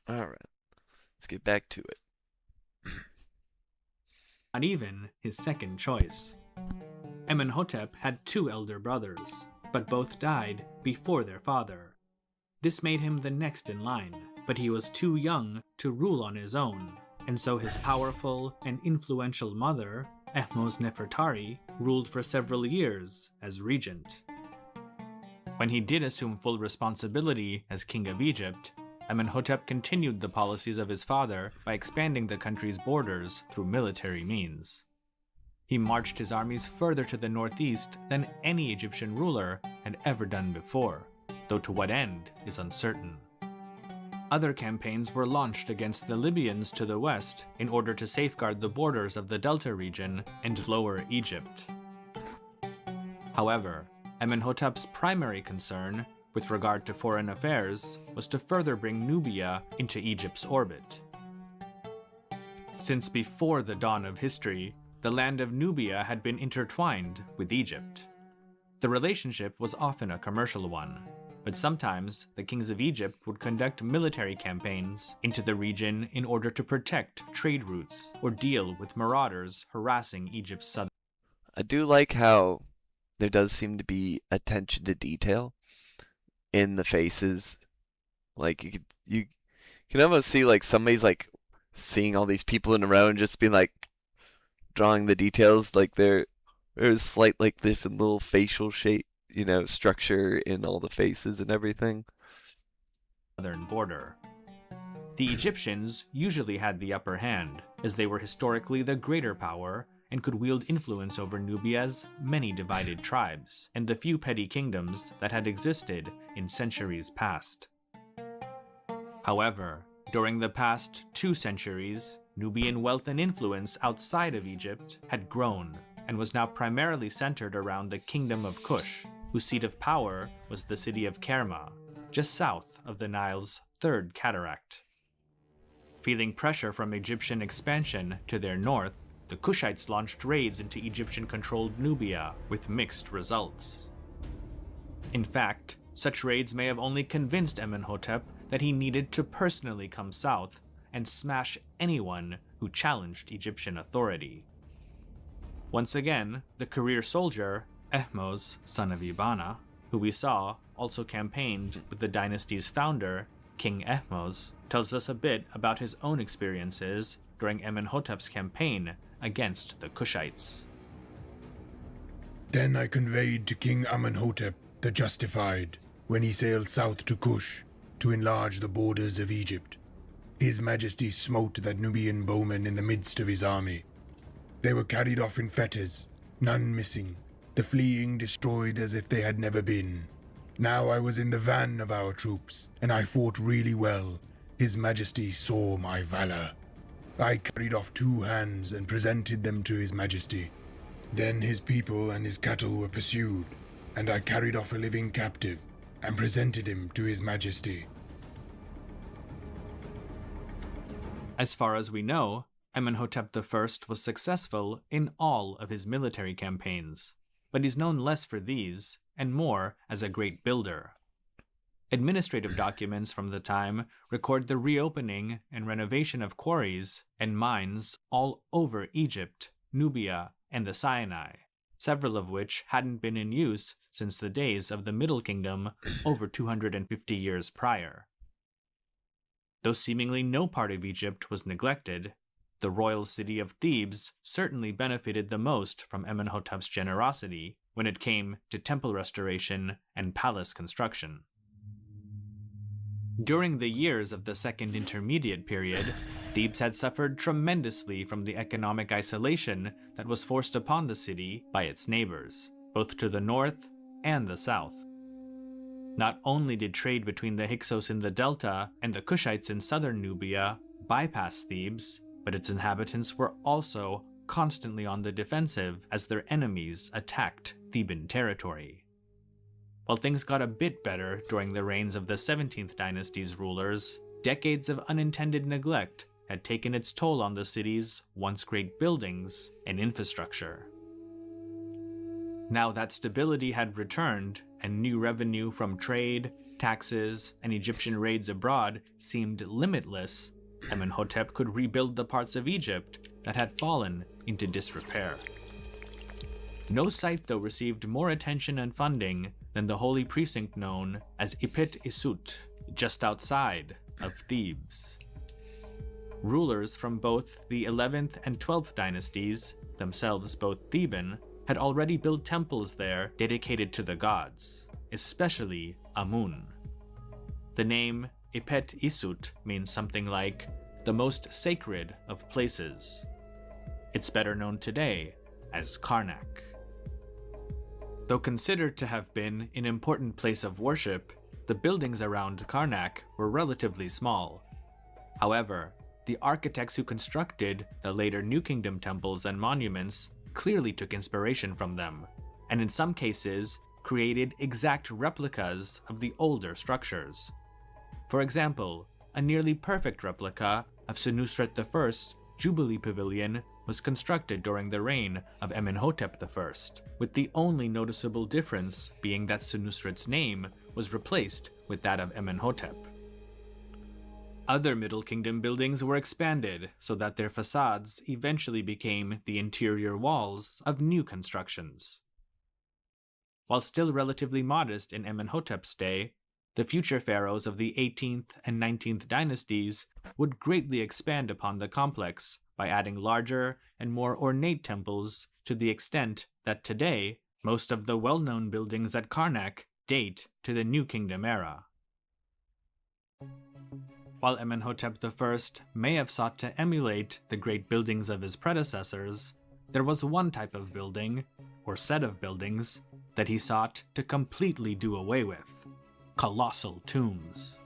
Alright, let's get back to it. Not even his second choice. Amenhotep had 2 elder brothers, but both died before their father. This made him the next in line, but he was too young to rule on his own, and so his powerful and influential mother, Ahmose Nefertari, ruled for several years as regent. When he did assume full responsibility as king of Egypt, Amenhotep continued the policies of his father by expanding the country's borders through military means. He marched his armies further to the northeast than any Egyptian ruler had ever done before, though to what end is uncertain. Other campaigns were launched against the Libyans to the west in order to safeguard the borders of the Delta region and Lower Egypt. However, Amenhotep's primary concern with regard to foreign affairs was to further bring Nubia into Egypt's orbit. Since before the dawn of history, the land of Nubia had been intertwined with Egypt. The relationship was often a commercial one, but sometimes the kings of Egypt would conduct military campaigns into the region in order to protect trade routes or deal with marauders harassing Egypt's southern. I do like how there does seem to be attention to detail in the faces. Like you can almost see like somebody's like seeing all these people in a row and just being like drawing the details. Like there's slight like different little facial shape, structure in all the faces and everything. Southern border. The Egyptians usually had the upper hand, as they were historically the greater power and could wield influence over Nubia's many divided tribes and the few petty kingdoms that had existed in centuries past. However, during the past 2 centuries, Nubian wealth and influence outside of Egypt had grown and was now primarily centered around the Kingdom of Kush, whose seat of power was the city of Kerma, just south of the Nile's 3rd cataract. Feeling pressure from Egyptian expansion to their north, the Kushites launched raids into Egyptian-controlled Nubia with mixed results. In fact, such raids may have only convinced Amenhotep that he needed to personally come south and smash anyone who challenged Egyptian authority. Once again, the career soldier, Ahmose, son of Ibana, who we saw also campaigned with the dynasty's founder, King Ahmose, tells us a bit about his own experiences during Amenhotep's campaign against the Kushites. Then I conveyed to King Amenhotep the Justified when he sailed south to Kush to enlarge the borders of Egypt. His Majesty smote the Nubian bowmen in the midst of his army. They were carried off in fetters, none missing, the fleeing destroyed as if they had never been. Now I was in the van of our troops, and I fought really well. His Majesty saw my valor. I carried off 2 hands and presented them to His Majesty. Then his people and his cattle were pursued, and I carried off a living captive and presented him to His Majesty. As far as we know, Amenhotep I was successful in all of his military campaigns, but he's known less for these and more as a great builder. Administrative documents from the time record the reopening and renovation of quarries and mines all over Egypt, Nubia, and the Sinai, several of which hadn't been in use since the days of the Middle Kingdom over 250 years prior. Though seemingly no part of Egypt was neglected, the royal city of Thebes certainly benefited the most from Amenhotep's generosity when it came to temple restoration and palace construction. During the years of the Second Intermediate Period, Thebes had suffered tremendously from the economic isolation that was forced upon the city by its neighbors, both to the north and the south. Not only did trade between the Hyksos in the delta and the Kushites in southern Nubia bypass Thebes, but its inhabitants were also constantly on the defensive as their enemies attacked Theban territory. While things got a bit better during the reigns of the 17th dynasty's rulers, decades of unintended neglect had taken its toll on the city's once great buildings and infrastructure. Now that stability had returned and new revenue from trade, taxes, and Egyptian raids abroad seemed limitless, Amenhotep could rebuild the parts of Egypt that had fallen into disrepair. No site, though, received more attention and funding than the holy precinct known as Ipet Isut, just outside of Thebes. Rulers from both the 11th and 12th dynasties, themselves both Theban, had already built temples there dedicated to the gods, especially Amun. The name Ipet Isut means something like the most sacred of places. It's better known today as Karnak. Though considered to have been an important place of worship, the buildings around Karnak were relatively small. However, the architects who constructed the later New Kingdom temples and monuments clearly took inspiration from them, and in some cases created exact replicas of the older structures. For example, a nearly perfect replica of Senusret I's Jubilee Pavilion was constructed during the reign of Amenhotep I, with the only noticeable difference being that Senusret's name was replaced with that of Amenhotep. Other Middle Kingdom buildings were expanded so that their facades eventually became the interior walls of new constructions. While still relatively modest in Amenhotep's day, the future pharaohs of the 18th and 19th dynasties would greatly expand upon the complex by adding larger and more ornate temples to the extent that today, most of the well-known buildings at Karnak date to the New Kingdom era. While Amenhotep I may have sought to emulate the great buildings of his predecessors, there was one type of building, or set of buildings, that he sought to completely do away with: colossal tombs.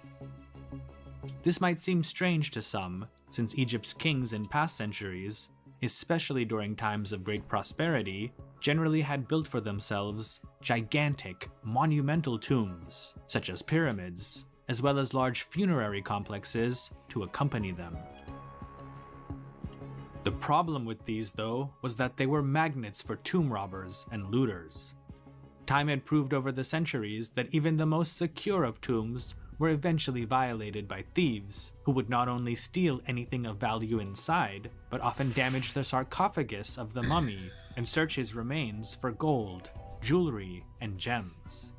This might seem strange to some, since Egypt's kings in past centuries, especially during times of great prosperity, generally had built for themselves gigantic, monumental tombs, such as pyramids, as well as large funerary complexes to accompany them. The problem with these, though, was that they were magnets for tomb robbers and looters. Time had proved over the centuries that even the most secure of tombs were eventually violated by thieves, who would not only steal anything of value inside, but often damage the sarcophagus of the mummy and search his remains for gold, jewelry, and gems.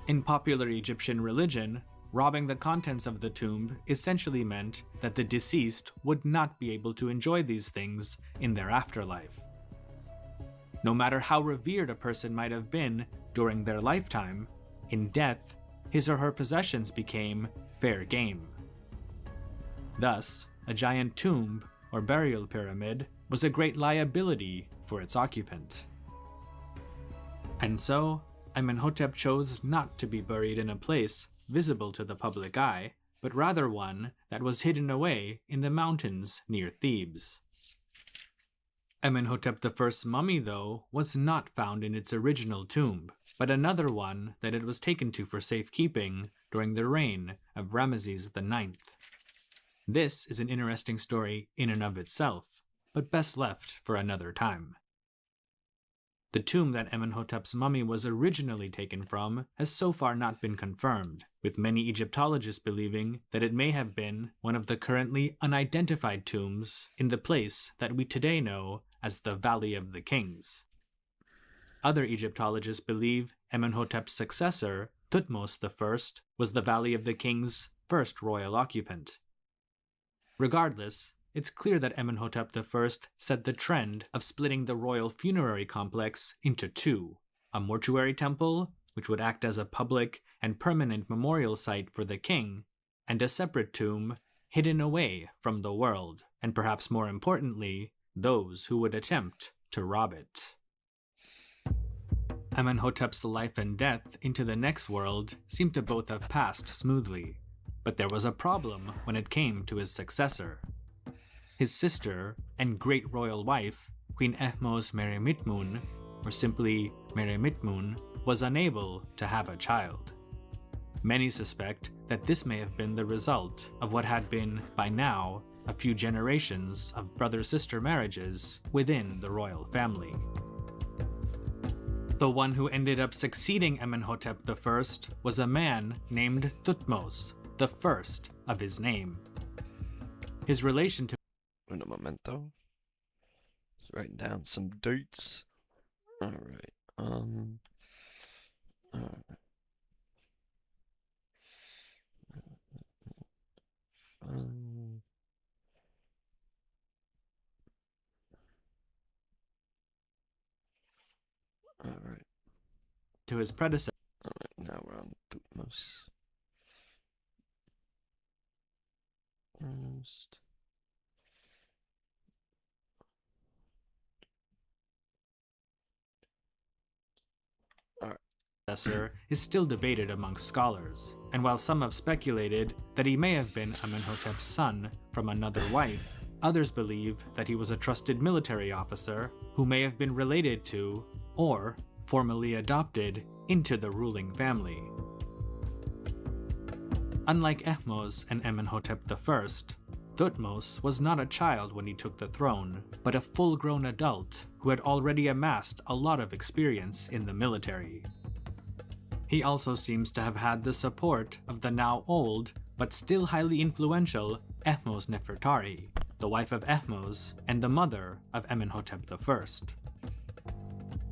In popular Egyptian religion, robbing the contents of the tomb essentially meant that the deceased would not be able to enjoy these things in their afterlife. No matter how revered a person might have been during their lifetime, in death, his or her possessions became fair game. Thus, a giant tomb or burial pyramid was a great liability for its occupant. And so, Amenhotep chose not to be buried in a place visible to the public eye, but rather one that was hidden away in the mountains near Thebes. Amenhotep I's mummy, though, was not found in its original tomb, but another one that it was taken to for safekeeping during the reign of Ramesses IX. This is an interesting story in and of itself, but best left for another time. The tomb that Amenhotep's mummy was originally taken from has so far not been confirmed, with many Egyptologists believing that it may have been one of the currently unidentified tombs in the place that we today know as the Valley of the Kings. Other Egyptologists believe Amenhotep's successor, Thutmose I, was the Valley of the Kings' first royal occupant. Regardless, it's clear that Amenhotep I set the trend of splitting the royal funerary complex into two: a mortuary temple, which would act as a public and permanent memorial site for the king, and a separate tomb hidden away from the world, and perhaps more importantly, those who would attempt to rob it. Amenhotep's life and death into the next world seem to both have passed smoothly, but there was a problem when it came to his successor. His sister and great royal wife, Queen Ehmose Meremitmun, or simply Meremitmun, was unable to have a child. Many suspect that this may have been the result of what had been, by now, a few generations of brother-sister marriages within the royal family. The one who ended up succeeding Amenhotep I was a man named Thutmose, the first of his name. His relation to Un momento. Just writing down some dates. Alright. Alright. Alright. to his predecessor. Alright, now we're on Thutmose. First. Is still debated amongst scholars, and while some have speculated that he may have been Amenhotep's son from another wife, others believe that he was a trusted military officer who may have been related to, or formally adopted into the ruling family. Unlike Ahmose and Amenhotep I, Thutmose was not a child when he took the throne, but a full-grown adult who had already amassed a lot of experience in the military. He also seems to have had the support of the now old, but still highly influential Ahmose Nefertari, the wife of Ahmose and the mother of Amenhotep I.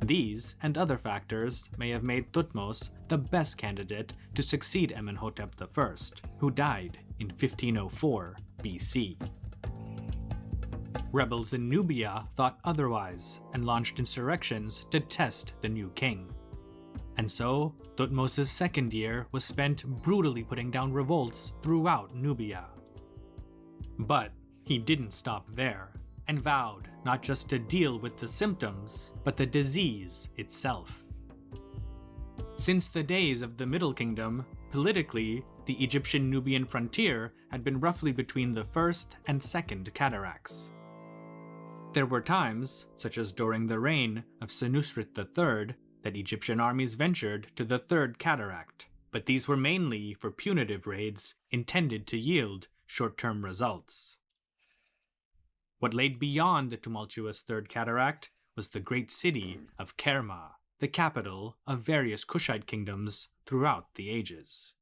These and other factors may have made Thutmose the best candidate to succeed Amenhotep I, who died in 1504 BC. Rebels in Nubia thought otherwise and launched insurrections to test the new king. And so, Thutmose's second year was spent brutally putting down revolts throughout Nubia. But he didn't stop there, and vowed not just to deal with the symptoms, but the disease itself. Since the days of the Middle Kingdom, politically, the Egyptian-Nubian frontier had been roughly between the first and second cataracts. There were times, such as during the reign of Senusret III, that Egyptian armies ventured to the Third Cataract, but these were mainly for punitive raids intended to yield short-term results. What laid beyond the tumultuous Third Cataract was the great city of Kerma, the capital of various Kushite kingdoms throughout the ages.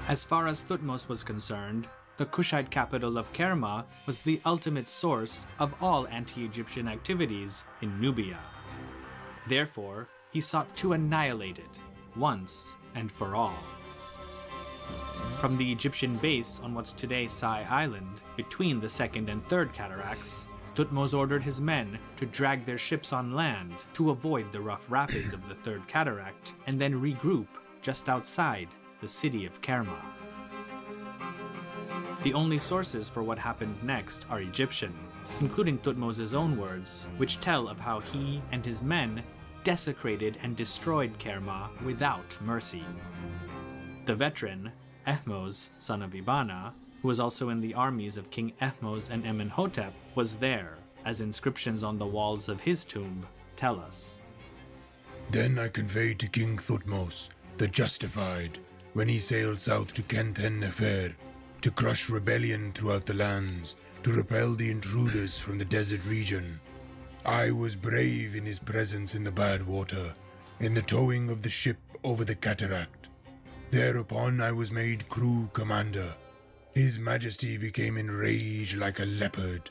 As far as Thutmose was concerned, the Kushite capital of Kerma was the ultimate source of all anti-Egyptian activities in Nubia. Therefore, he sought to annihilate it, once and for all. From the Egyptian base on what's today Sai Island, between the Second and Third Cataracts, Thutmose ordered his men to drag their ships on land to avoid the rough rapids of the Third Cataract, and then regroup just outside the city of Kerma. The only sources for what happened next are Egyptian, including Thutmose's own words, which tell of how he and his men desecrated and destroyed Kerma without mercy. The veteran, Ahmose, son of Ibana, who was also in the armies of King Ahmose and Amenhotep, was there, as inscriptions on the walls of his tomb tell us. Then I conveyed to King Thutmose the Justified when he sailed south to Kenthen-Nefer to crush rebellion throughout the lands, to repel the intruders from the desert region. I was brave in his presence in the bad water, in the towing of the ship over the cataract. Thereupon I was made crew commander. His Majesty became enraged like a leopard.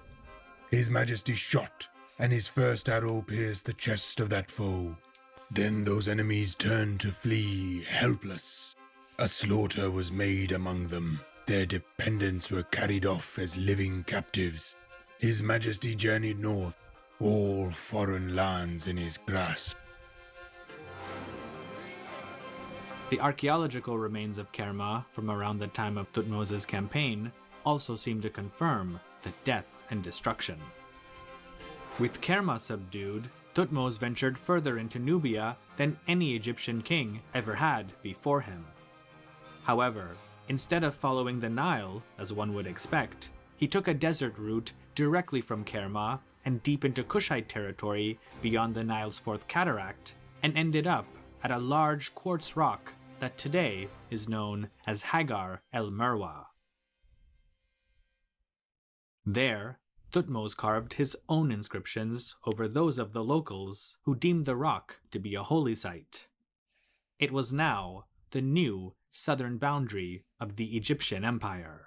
His Majesty shot, and his first arrow pierced the chest of that foe. Then those enemies turned to flee, helpless. A slaughter was made among them. Their dependents were carried off as living captives. His Majesty journeyed north, all foreign lands in his grasp. The archaeological remains of Kerma from around the time of Thutmose's campaign also seem to confirm the death and destruction. With Kerma subdued, Thutmose ventured further into Nubia than any Egyptian king ever had before him. However, instead of following the Nile, as one would expect, he took a desert route directly from Kerma and deep into Kushite territory beyond the Nile's Fourth Cataract, and ended up at a large quartz rock that today is known as Hagar el Merwa. There, Thutmose carved his own inscriptions over those of the locals who deemed the rock to be a holy site. It was now the new southern boundary of the Egyptian Empire.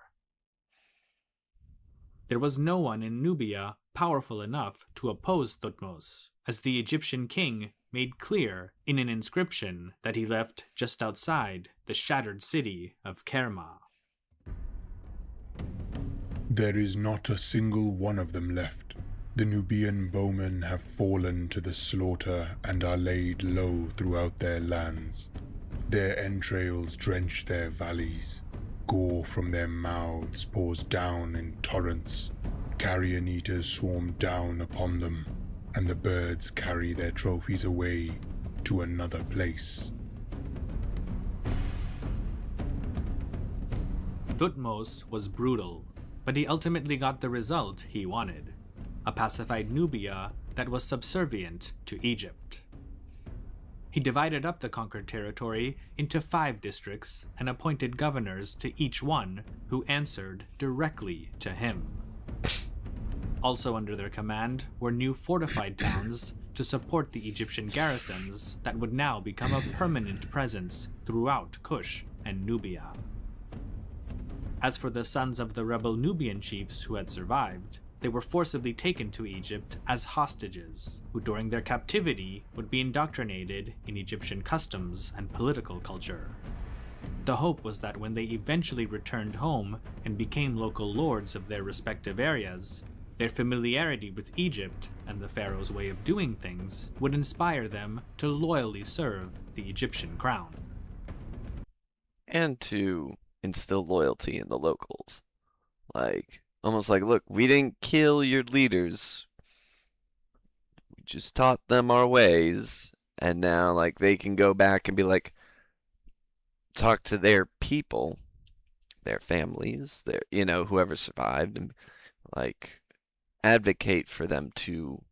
There was no one in Nubia powerful enough to oppose Thutmose, as the Egyptian king made clear in an inscription that he left just outside the shattered city of Kerma. There is not a single one of them left. The Nubian bowmen have fallen to the slaughter and are laid low throughout their lands. Their entrails drench their valleys. Gore from their mouths pours down in torrents. Carrion eaters swarm down upon them, and the birds carry their trophies away to another place. Thutmose was brutal, but he ultimately got the result he wanted: a pacified Nubia that was subservient to Egypt. He divided up the conquered territory into 5 districts and appointed governors to each one who answered directly to him. Also under their command were new fortified towns to support the Egyptian garrisons that would now become a permanent presence throughout Kush and Nubia. As for the sons of the rebel Nubian chiefs who had survived, they were forcibly taken to Egypt as hostages, who during their captivity would be indoctrinated in Egyptian customs and political culture. The hope was that when they eventually returned home and became local lords of their respective areas, their familiarity with Egypt and the pharaoh's way of doing things would inspire them to loyally serve the Egyptian crown. And to instill loyalty in the locals. Almost like, look, we didn't kill your leaders. We just taught them our ways. And now, they can go back and be talk to their people, their families, whoever survived, and, advocate for them to,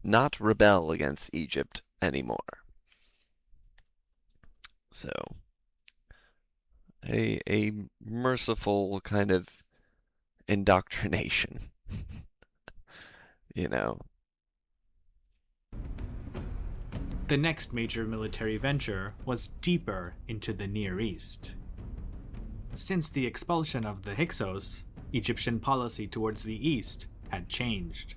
not rebel against Egypt anymore. So, a merciful kind of indoctrination, The next major military venture was deeper into the Near East. Since the expulsion of the Hyksos, Egyptian policy towards the East had changed.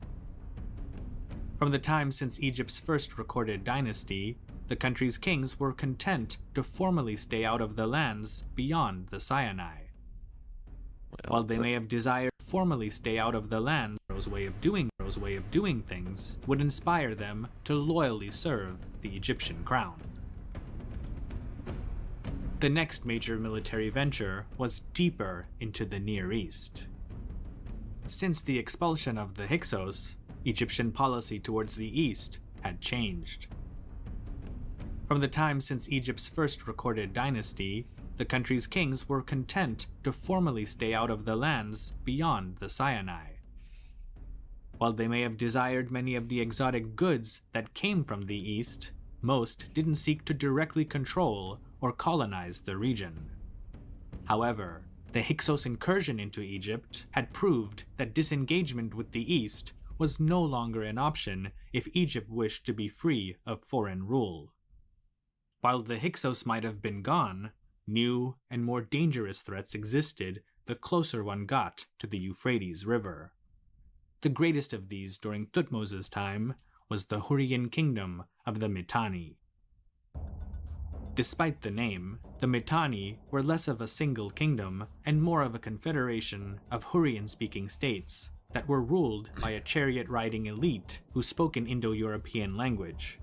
From the time since Egypt's first recorded dynasty, the country's kings were content to formally stay out of the lands beyond the Sinai. While they may have desired to formally stay out of the land, Pharaoh's way of doing things would inspire them to loyally serve the Egyptian crown. The next major military venture was deeper into the Near East. Since the expulsion of the Hyksos, Egyptian policy towards the East had changed. From the time since Egypt's first recorded dynasty, the country's kings were content to formally stay out of the lands beyond the Sinai. While they may have desired many of the exotic goods that came from the East, most didn't seek to directly control or colonize the region. However, the Hyksos incursion into Egypt had proved that disengagement with the East was no longer an option if Egypt wished to be free of foreign rule. While the Hyksos might have been gone, new and more dangerous threats existed the closer one got to the Euphrates River. The greatest of these during Thutmose's time was the Hurrian kingdom of the Mitanni. Despite the name, the Mitanni were less of a single kingdom and more of a confederation of Hurrian-speaking states that were ruled by a chariot-riding elite who spoke an Indo-European language.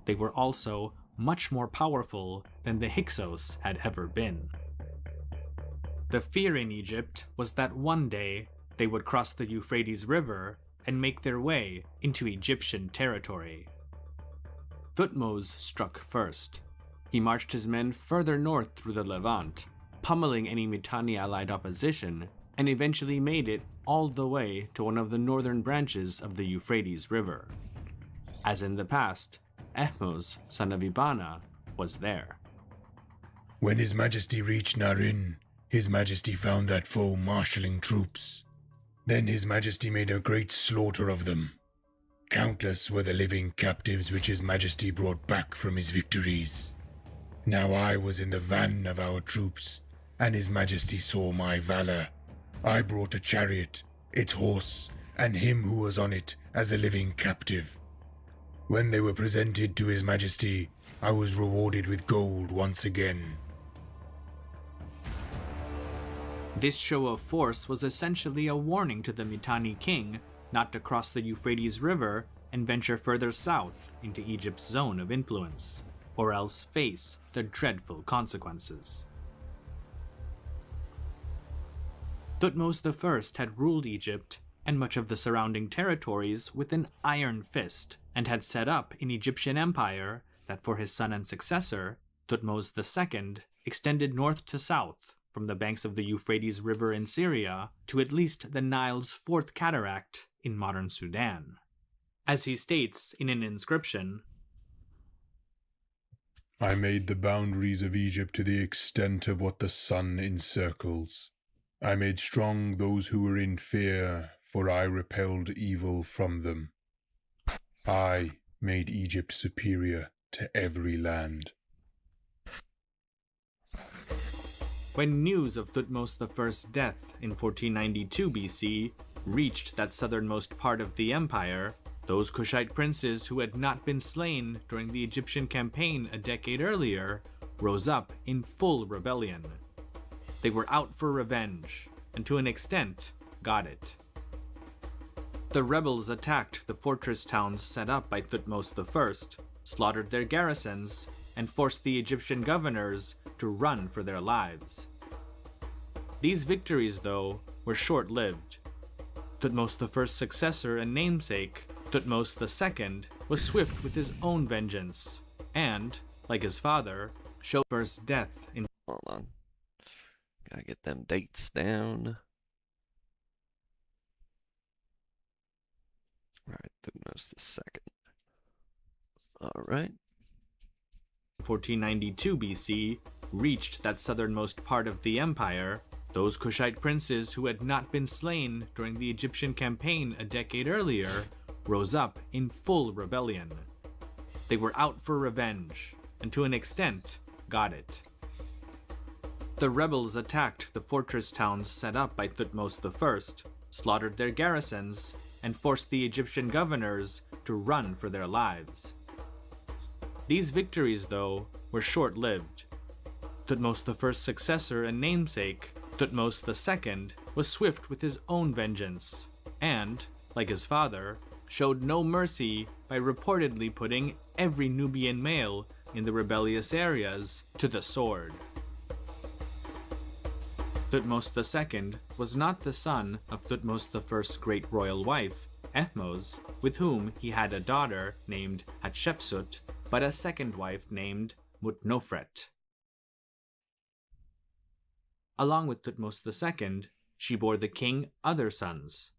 They were also much more powerful than the Hyksos had ever been. The fear in Egypt was that one day they would cross the Euphrates River and make their way into Egyptian territory. Thutmose struck first. He marched his men further north through the Levant, pummeling any Mitanni-allied opposition, and eventually made it all the way to one of the northern branches of the Euphrates River. As in the past, Ahmose, son of Ibana, was there. When His Majesty reached Narin, His Majesty found that foe marshalling troops. Then His Majesty made a great slaughter of them. Countless were the living captives which His Majesty brought back from his victories. Now I was in the van of our troops, and His Majesty saw my valor. I brought a chariot, its horse, and him who was on it as a living captive. When they were presented to His Majesty, I was rewarded with gold once again. This show of force was essentially a warning to the Mitanni king not to cross the Euphrates River and venture further south into Egypt's zone of influence, or else face the dreadful consequences. Thutmose I had ruled Egypt and much of the surrounding territories with an iron fist, and had set up an Egyptian empire that for his son and successor, Thutmose II, extended north to south from the banks of the Euphrates River in Syria to at least the Nile's fourth cataract in modern Sudan. As he states in an inscription, I made the boundaries of Egypt to the extent of what the sun encircles. I made strong those who were in fear, for I repelled evil from them. I made Egypt superior to every land. When news of Thutmose I's death in 1492 BC reached that southernmost part of the empire, those Kushite princes who had not been slain during the Egyptian campaign a decade earlier rose up in full rebellion. They were out for revenge, and to an extent, got it. The rebels attacked the fortress towns set up by Thutmose I, slaughtered their garrisons, and forced the Egyptian governors to run for their lives. These victories, though, were short-lived. Thutmose I's successor and namesake, Thutmose II, was swift with his own vengeance, and, like his father, showed first death in Hold on. Gotta get them dates down. Alright, Thutmose II. Alright. 1492 BC, reached that southernmost part of the empire, those Kushite princes who had not been slain during the Egyptian campaign a decade earlier rose up in full rebellion. They were out for revenge, and to an extent, got it. The rebels attacked the fortress towns set up by Thutmose I, slaughtered their garrisons, and forced the Egyptian governors to run for their lives. These victories, though, were short-lived. Thutmose I's successor and namesake, Thutmose II, was swift with his own vengeance, and, like his father, showed no mercy by reportedly putting every Nubian male in the rebellious areas to the sword. Thutmose II was not the son of Thutmose I's great royal wife, Ethmos, with whom he had a daughter named Hatshepsut, but a second wife named Mutnofret. Along with Thutmose II, she bore the king other sons.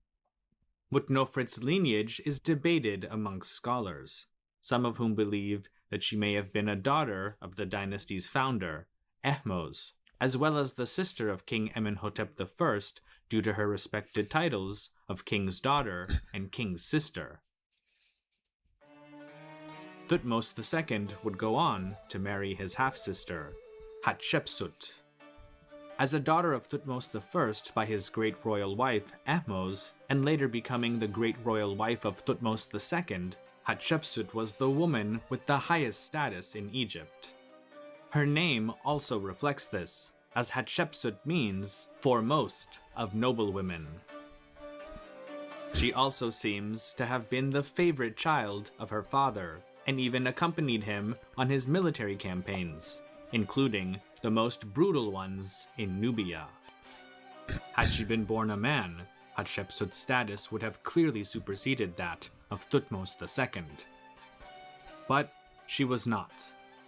Mutnofret's lineage is debated amongst scholars, some of whom believe that she may have been a daughter of the dynasty's founder, Ethmos, as well as the sister of King Amenhotep I due to her respected titles of king's daughter and king's sister. Thutmose II would go on to marry his half-sister, Hatshepsut. As a daughter of Thutmose I by his great royal wife, Ethmos, and later becoming the great royal wife of Thutmose II, Hatshepsut was the woman with the highest status in Egypt. Her name also reflects this, as Hatshepsut means foremost of noble women. She also seems to have been the favorite child of her father, and even accompanied him on his military campaigns, including the most brutal ones in Nubia. Had she been born a man, Hatshepsut's status would have clearly superseded that of Thutmose II. But she was not,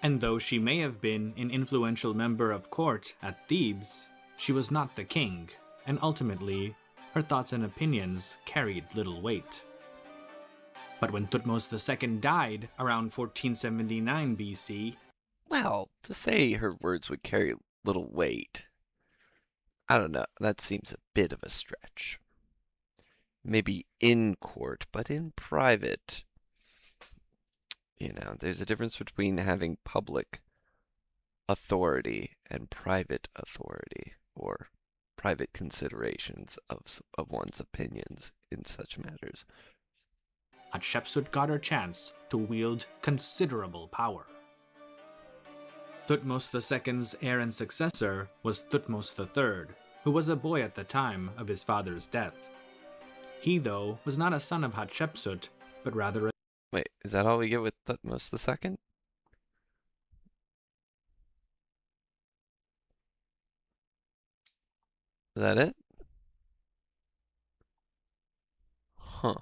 and though she may have been an influential member of court at Thebes, she was not the king, and ultimately, her thoughts and opinions carried little weight. But when Thutmose II died around 1479 BC, Well, to say her words would carry little weight. I don't know. That seems a bit of a stretch. Maybe in court, but in private. There's a difference between having public authority and private authority, or private considerations of one's opinions in such matters. Hatshepsut got her chance to wield considerable power. Thutmose II's heir and successor was Thutmose III, who was a boy at the time of his father's death. He, though, was not a son of Hatshepsut, but rather a... Wait, is that all we get with Thutmose II? Is that it? Huh.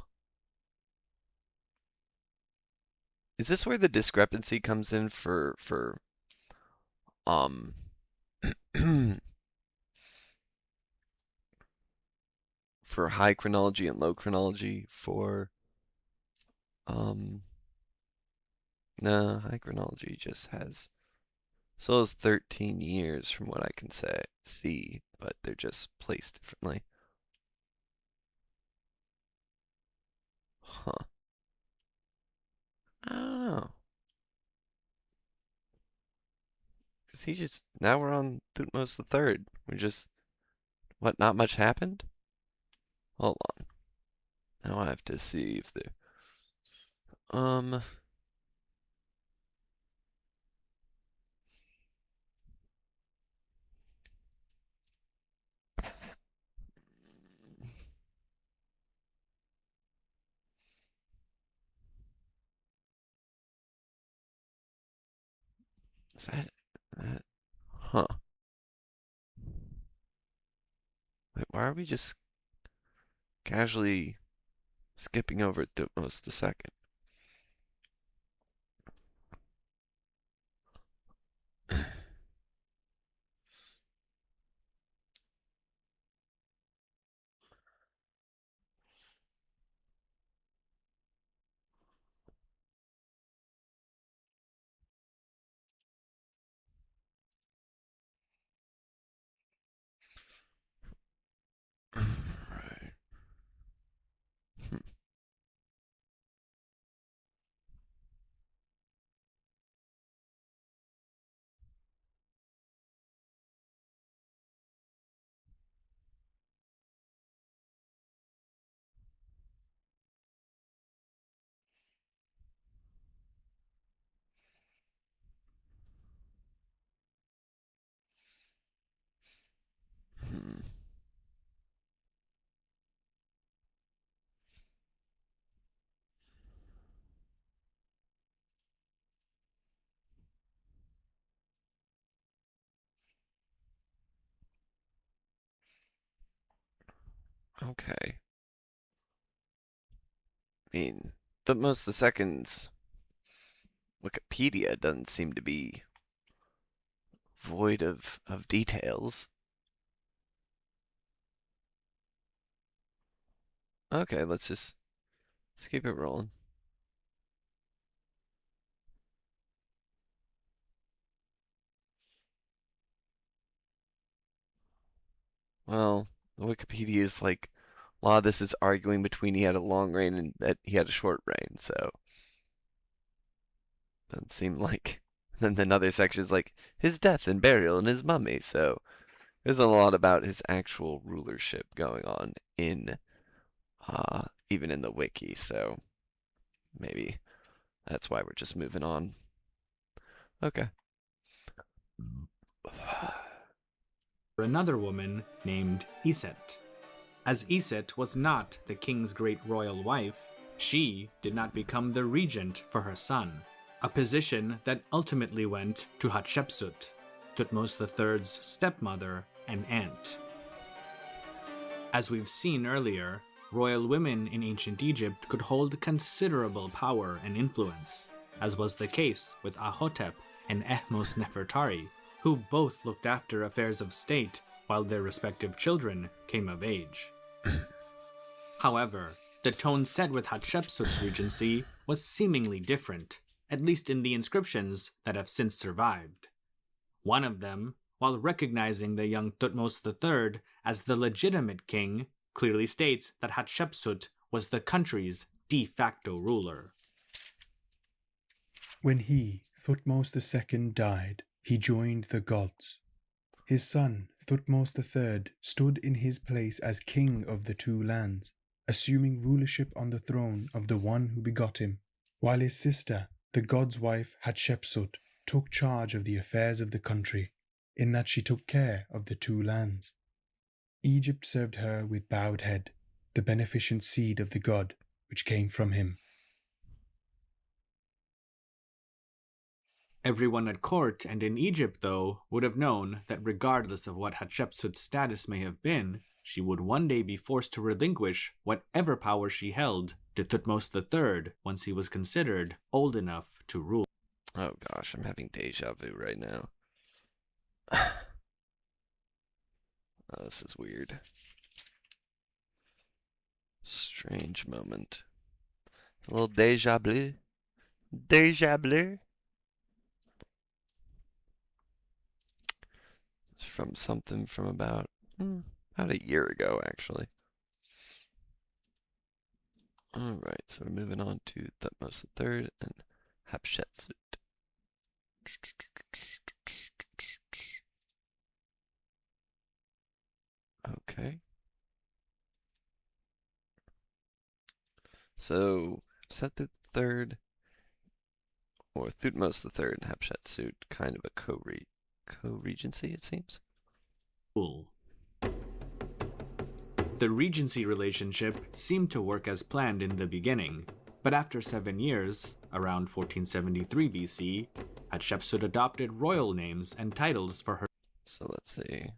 Is this where the discrepancy comes in for for high chronology and low chronology for no, high chronology just has so is 13 years from what I can see, but they're just placed differently. Huh. I don't know. Cause now we're on Thutmose III. Not much happened? Hold on. Now I have to see if there, is that, huh. Wait, why are we just casually skipping over Thutmose II? Right. Hmm. Okay. I mean, Thutmose II's Wikipedia doesn't seem to be void of details. Okay, let's keep it rolling. Well, the Wikipedia is like, a lot of this is arguing between he had a long reign and that he had a short reign, so doesn't seem like. Then another section is like his death and burial and his mummy, so there's a lot about his actual rulership going on in even in the wiki, so maybe that's why we're just moving on. Okay. another woman named Iset. As Iset was not the king's great royal wife, she did not become the regent for her son, a position that ultimately went to Hatshepsut, Thutmose III's stepmother and aunt. As we've seen earlier, royal women in ancient Egypt could hold considerable power and influence, as was the case with Ahotep and Ehmos Nefertari, who both looked after affairs of state while their respective children came of age. However, the tone set with Hatshepsut's regency was seemingly different, at least in the inscriptions that have since survived. One of them, while recognizing the young Thutmose III as the legitimate king, clearly states that Hatshepsut was the country's de facto ruler. When he, Thutmose II, died, he joined the gods. His son, Thutmose III, stood in his place as king of the two lands, assuming rulership on the throne of the one who begot him, while his sister, the god's wife Hatshepsut, took charge of the affairs of the country, in that she took care of the two lands. Egypt served her with bowed head, the beneficent seed of the god which came from him. Everyone at court and in Egypt, though, would have known that regardless of what Hatshepsut's status may have been, she would one day be forced to relinquish whatever power she held to Thutmose III once he was considered old enough to rule. Oh gosh, I'm having deja vu right now. Oh, this is weird. Strange moment. A little deja vu. Deja vu. It's from something from about a year ago, actually. Alright, so we're moving on to Thutmose III and Hatshepsut. Okay. So, Set the Third, or Thutmose III and Hatshepsut, kind of a co-regency, it seems. The regency relationship seemed to work as planned in the beginning, but after 7 years, around 1473 BC, Hatshepsut adopted royal names and titles for her. So let's see.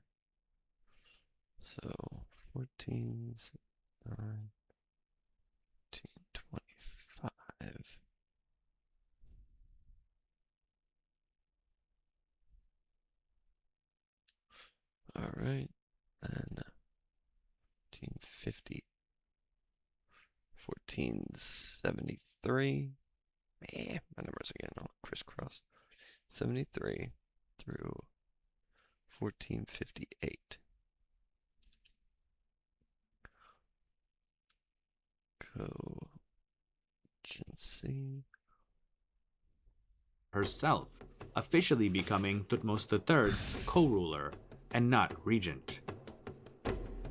So 14, 9, 25. All right, then 1450, 1473. My numbers again, all crisscross. 73 through 1458. Co-regency. Herself, officially becoming Thutmose III's co-ruler and not regent.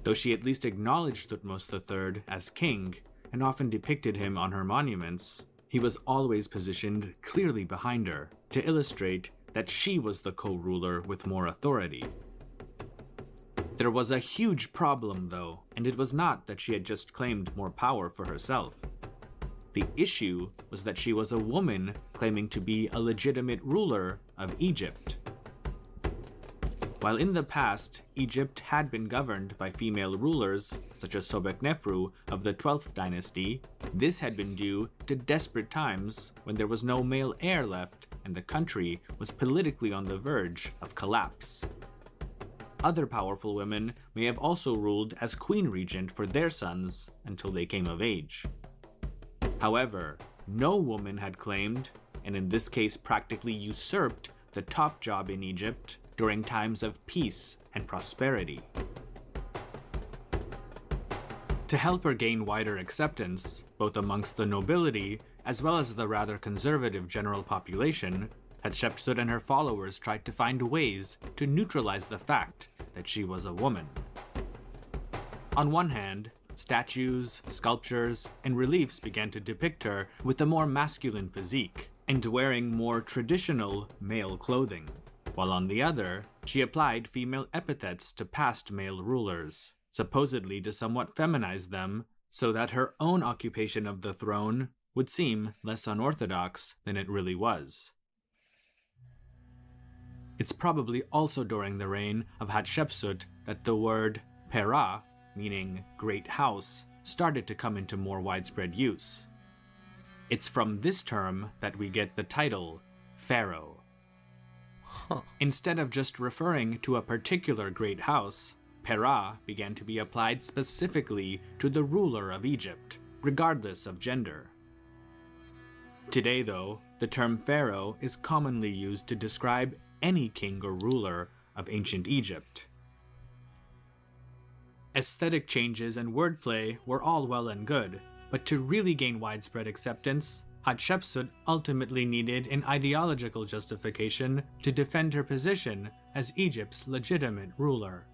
Though she at least acknowledged Thutmose III as king and often depicted him on her monuments, he was always positioned clearly behind her to illustrate that she was the co-ruler with more authority. There was a huge problem, though, and it was not that she had just claimed more power for herself. The issue was that she was a woman claiming to be a legitimate ruler of Egypt. While in the past, Egypt had been governed by female rulers, such as Sobeknefru of the 12th dynasty, this had been due to desperate times when there was no male heir left and the country was politically on the verge of collapse. Other powerful women may have also ruled as queen regent for their sons until they came of age. However, no woman had claimed, and in this case practically usurped, the top job in Egypt during times of peace and prosperity. To help her gain wider acceptance, both amongst the nobility as well as the rather conservative general population, Hatshepsut and her followers tried to find ways to neutralize the fact that she was a woman. On one hand, statues, sculptures, and reliefs began to depict her with a more masculine physique and wearing more traditional male clothing, while on the other, she applied female epithets to past male rulers, supposedly to somewhat feminize them so that her own occupation of the throne would seem less unorthodox than it really was. It's probably also during the reign of Hatshepsut that the word Pera, meaning great house, started to come into more widespread use. It's from this term that we get the title pharaoh. Instead of just referring to a particular great house, Pera began to be applied specifically to the ruler of Egypt, regardless of gender. Today, though, the term pharaoh is commonly used to describe any king or ruler of ancient Egypt. Aesthetic changes and wordplay were all well and good, but to really gain widespread acceptance, Hatshepsut ultimately needed an ideological justification to defend her position as Egypt's legitimate ruler.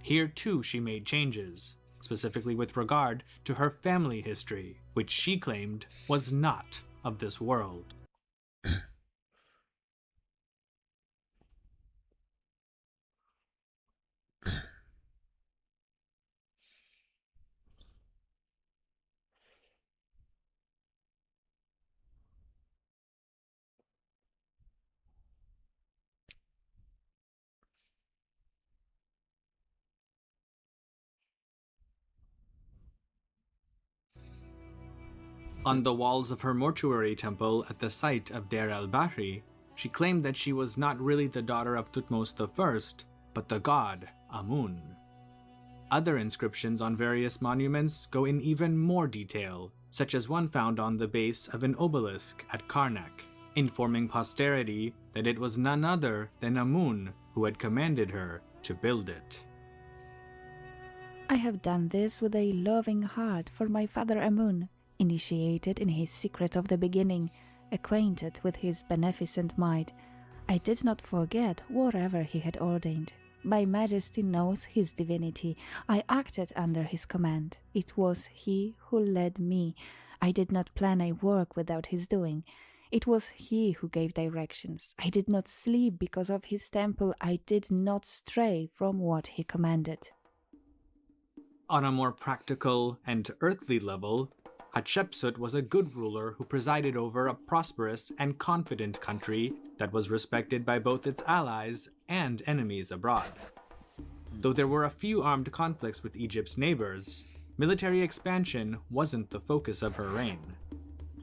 Here too she made changes, specifically with regard to her family history, which she claimed was not of this world. On the walls of her mortuary temple at the site of Deir el-Bahri, she claimed that she was not really the daughter of Thutmose I, but the god Amun. Other inscriptions on various monuments go in even more detail, such as one found on the base of an obelisk at Karnak, informing posterity that it was none other than Amun who had commanded her to build it. I have done this with a loving heart for my father Amun, initiated in his secret of the beginning, acquainted with his beneficent might. I did not forget whatever he had ordained. My Majesty knows his divinity. I acted under his command. It was he who led me. I did not plan a work without his doing. It was he who gave directions. I did not sleep because of his temple. I did not stray from what he commanded. On a more practical and earthly level, Hatshepsut was a good ruler who presided over a prosperous and confident country that was respected by both its allies and enemies abroad. Though there were a few armed conflicts with Egypt's neighbors, military expansion wasn't the focus of her reign.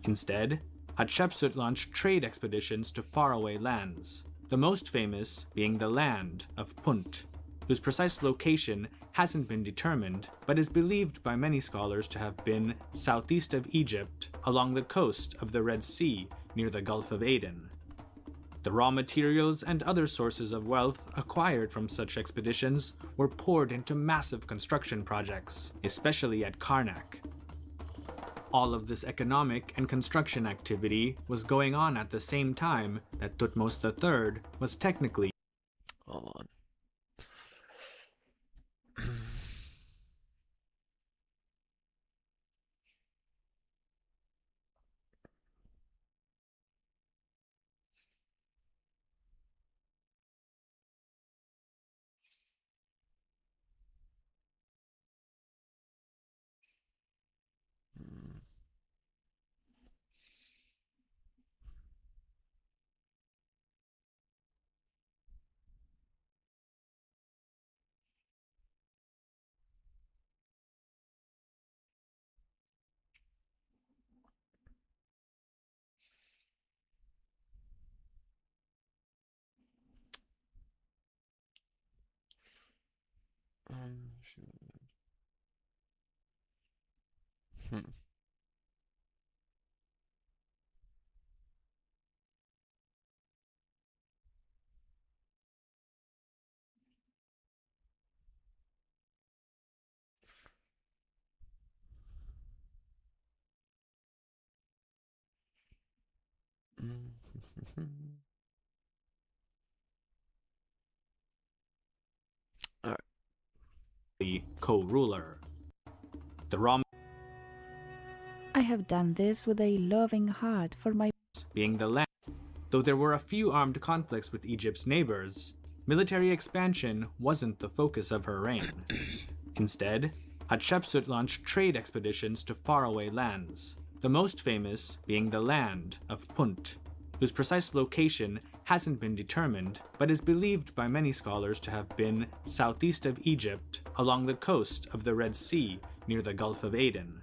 Instead, Hatshepsut launched trade expeditions to faraway lands, the most famous being the land of Punt, whose precise location hasn't been determined, but is believed by many scholars to have been southeast of Egypt, along the coast of the Red Sea near the Gulf of Aden. The raw materials and other sources of wealth acquired from such expeditions were poured into massive construction projects, especially at Karnak. All of this economic and construction activity was going on at the same time that Thutmose III was technically Hold on. Sure. Hmm. All right. co-ruler. The raw I have done this with a loving heart for my being the land. Though there were a few armed conflicts with Egypt's neighbors, military expansion wasn't the focus of her reign. Instead, Hatshepsut launched trade expeditions to faraway lands, the most famous being the land of Punt, whose precise location hasn't been determined, but is believed by many scholars to have been southeast of Egypt, along the coast of the Red Sea near the Gulf of Aden.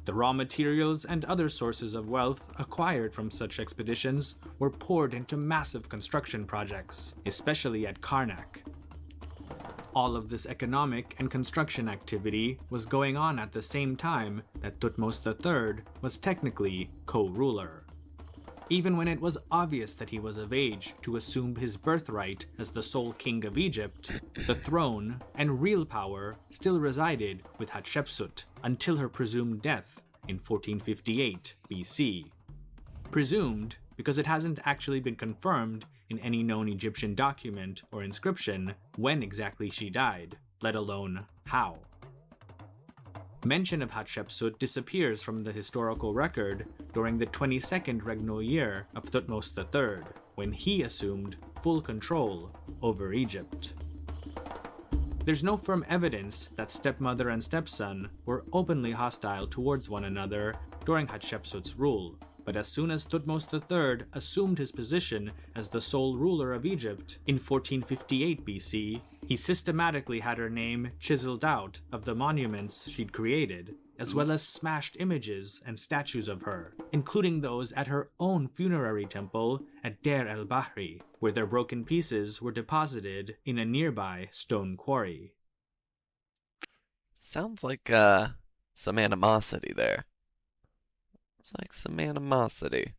The raw materials and other sources of wealth acquired from such expeditions were poured into massive construction projects, especially at Karnak. All of this economic and construction activity was going on at the same time that Thutmose III was technically co-ruler. even when it was obvious that he was of age to assume his birthright as the sole king of Egypt, the throne and real power still resided with Hatshepsut until her presumed death in 1458 BC. Presumed because it hasn't actually been confirmed in any known Egyptian document or inscription when exactly she died, let alone how. Mention of Hatshepsut disappears from the historical record during the 22nd regnal year of Thutmose III, when he assumed full control over Egypt. There's no firm evidence that stepmother and stepson were openly hostile towards one another during Hatshepsut's rule, but as soon as Thutmose III assumed his position as the sole ruler of Egypt in 1458 BC, he systematically had her name chiseled out of the monuments she'd created, as well as smashed images and statues of her, including those at her own funerary temple at Deir el-Bahri, where their broken pieces were deposited in a nearby stone quarry. Sounds like some animosity there. It's like some animosity.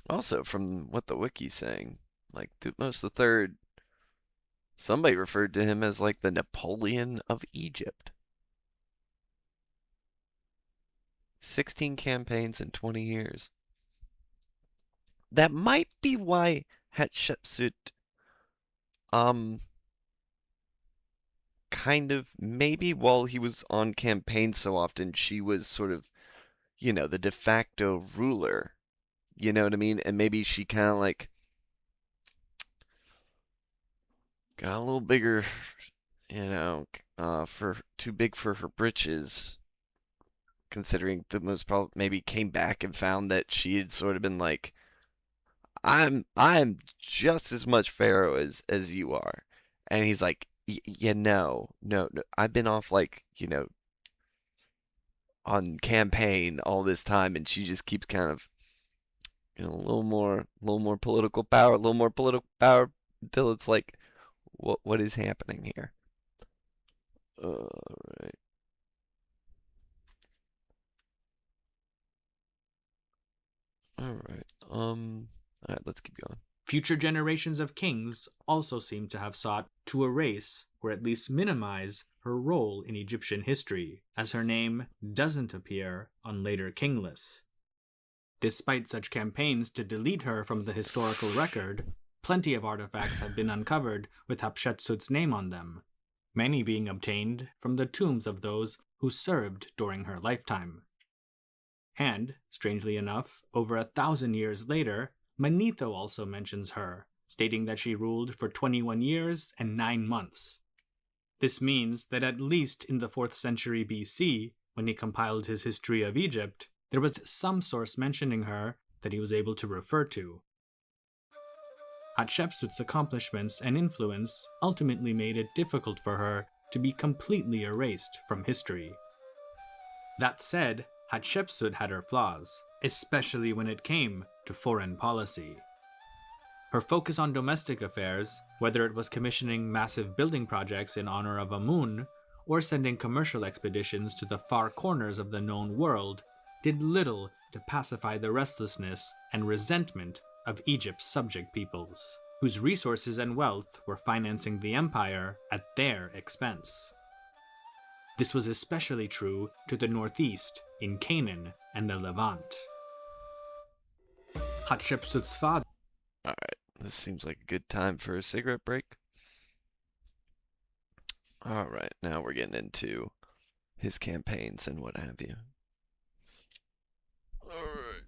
Also, from what the wiki's saying, like Thutmose III, somebody referred to him as like the Napoleon of Egypt. 16 campaigns in 20 years. That might be why Hatshepsut, kind of, maybe while he was on campaign so often, she was sort of, the de facto ruler. You know what I mean? And maybe she kind of like got a little bigger, for too big for her britches, considering the most probably maybe came back and found that she had sort of been like, I'm just as much Pharaoh as you are. And he's like, yeah, no, I've been off like, on campaign all this time, and she just keeps kind of, a little more political power, a little more political power until it's like, what is happening here? All right. All right. All right, let's keep going. Future generations of kings also seem to have sought to erase, or at least minimize, her role in Egyptian history, as her name doesn't appear on later king lists. Despite such campaigns to delete her from the historical record, plenty of artifacts have been uncovered with Hatshepsut's name on them, many being obtained from the tombs of those who served during her lifetime. And, strangely enough, over 1,000 years later, Manetho also mentions her, stating that she ruled for 21 years and 9 months. This means that at least in the 4th century BC, when he compiled his history of Egypt, there was some source mentioning her that he was able to refer to. Hatshepsut's accomplishments and influence ultimately made it difficult for her to be completely erased from history. That said, Hatshepsut had her flaws, especially when it came to foreign policy. Her focus on domestic affairs, whether it was commissioning massive building projects in honor of Amun, or sending commercial expeditions to the far corners of the known world, did little to pacify the restlessness and resentment of Egypt's subject peoples, whose resources and wealth were financing the empire at their expense. This was especially true to the northeast, in Canaan and the Levant. Hatshepsut's father. Alright, this seems like a good time for a cigarette break. Alright, now we're getting into his campaigns and what have you. Alright.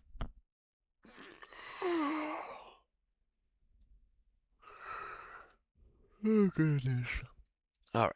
Oh goodness. Alright.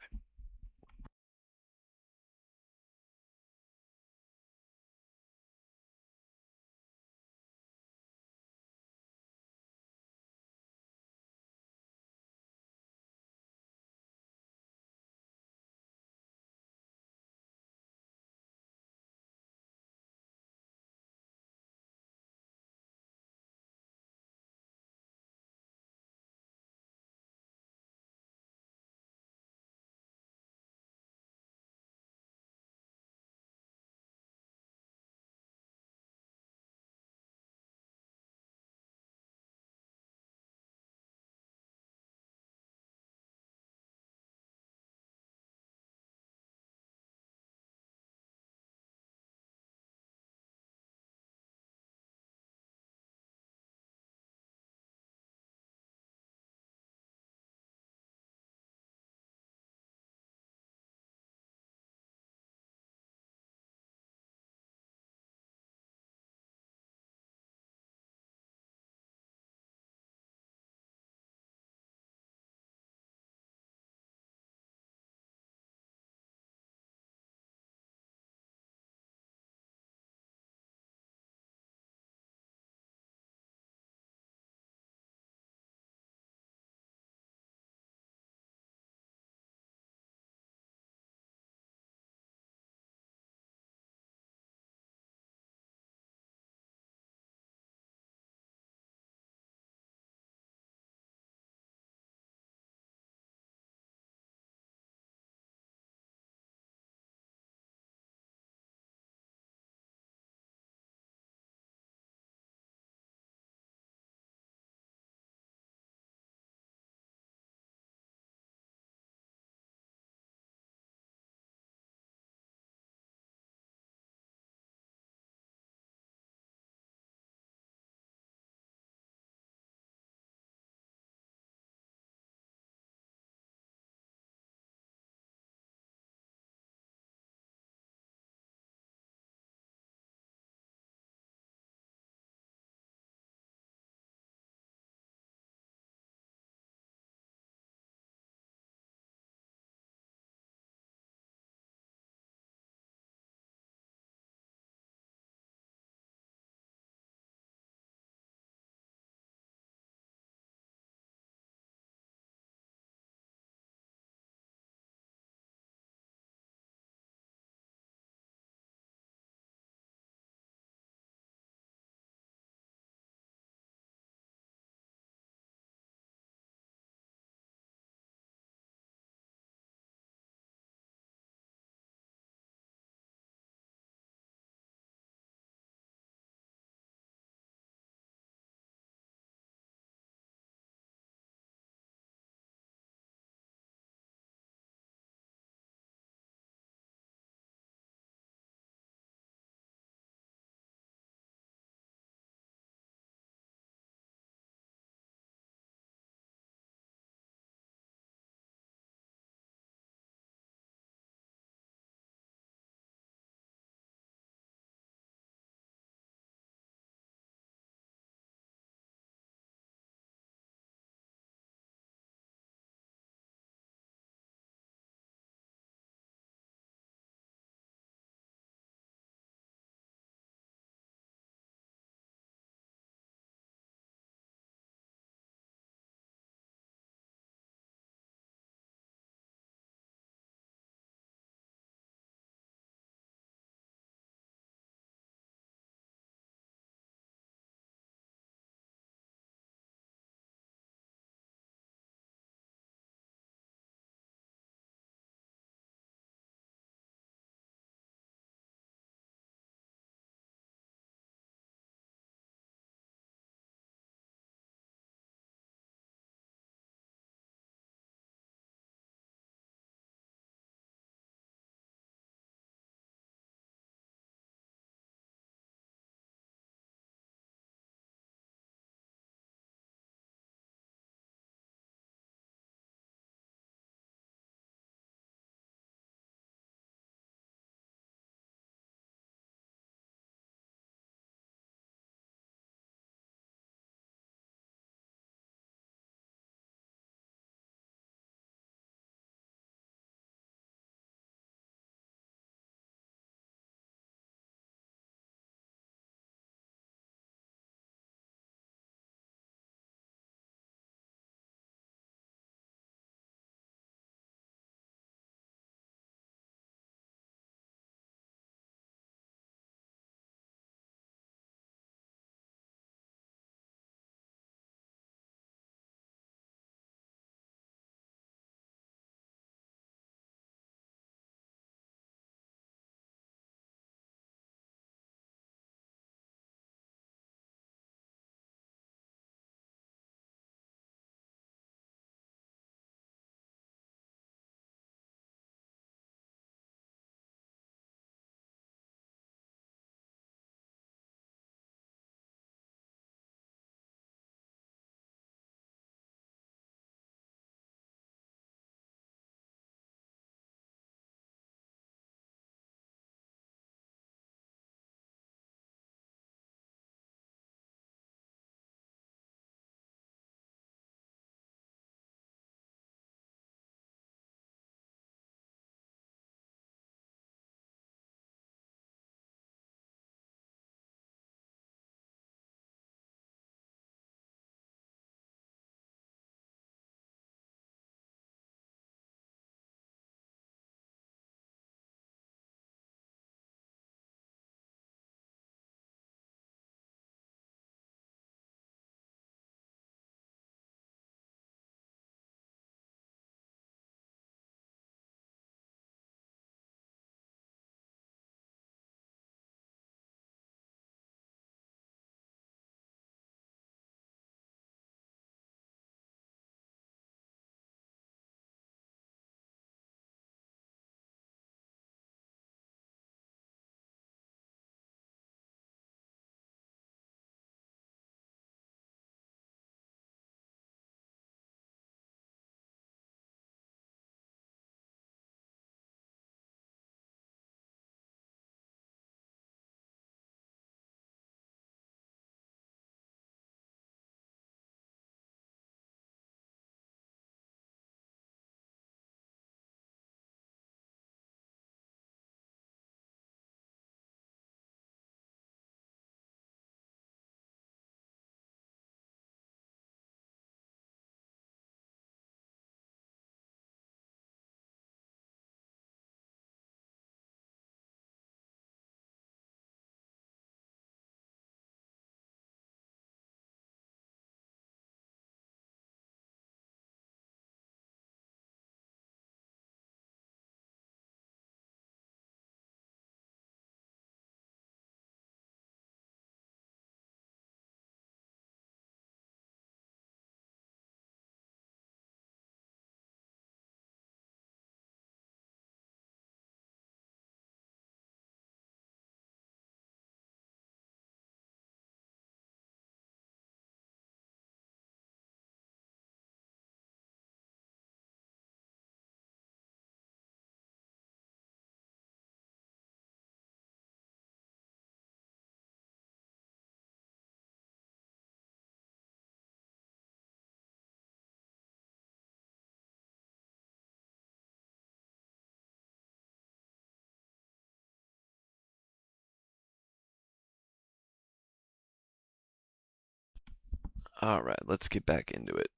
Alright, let's get back into it.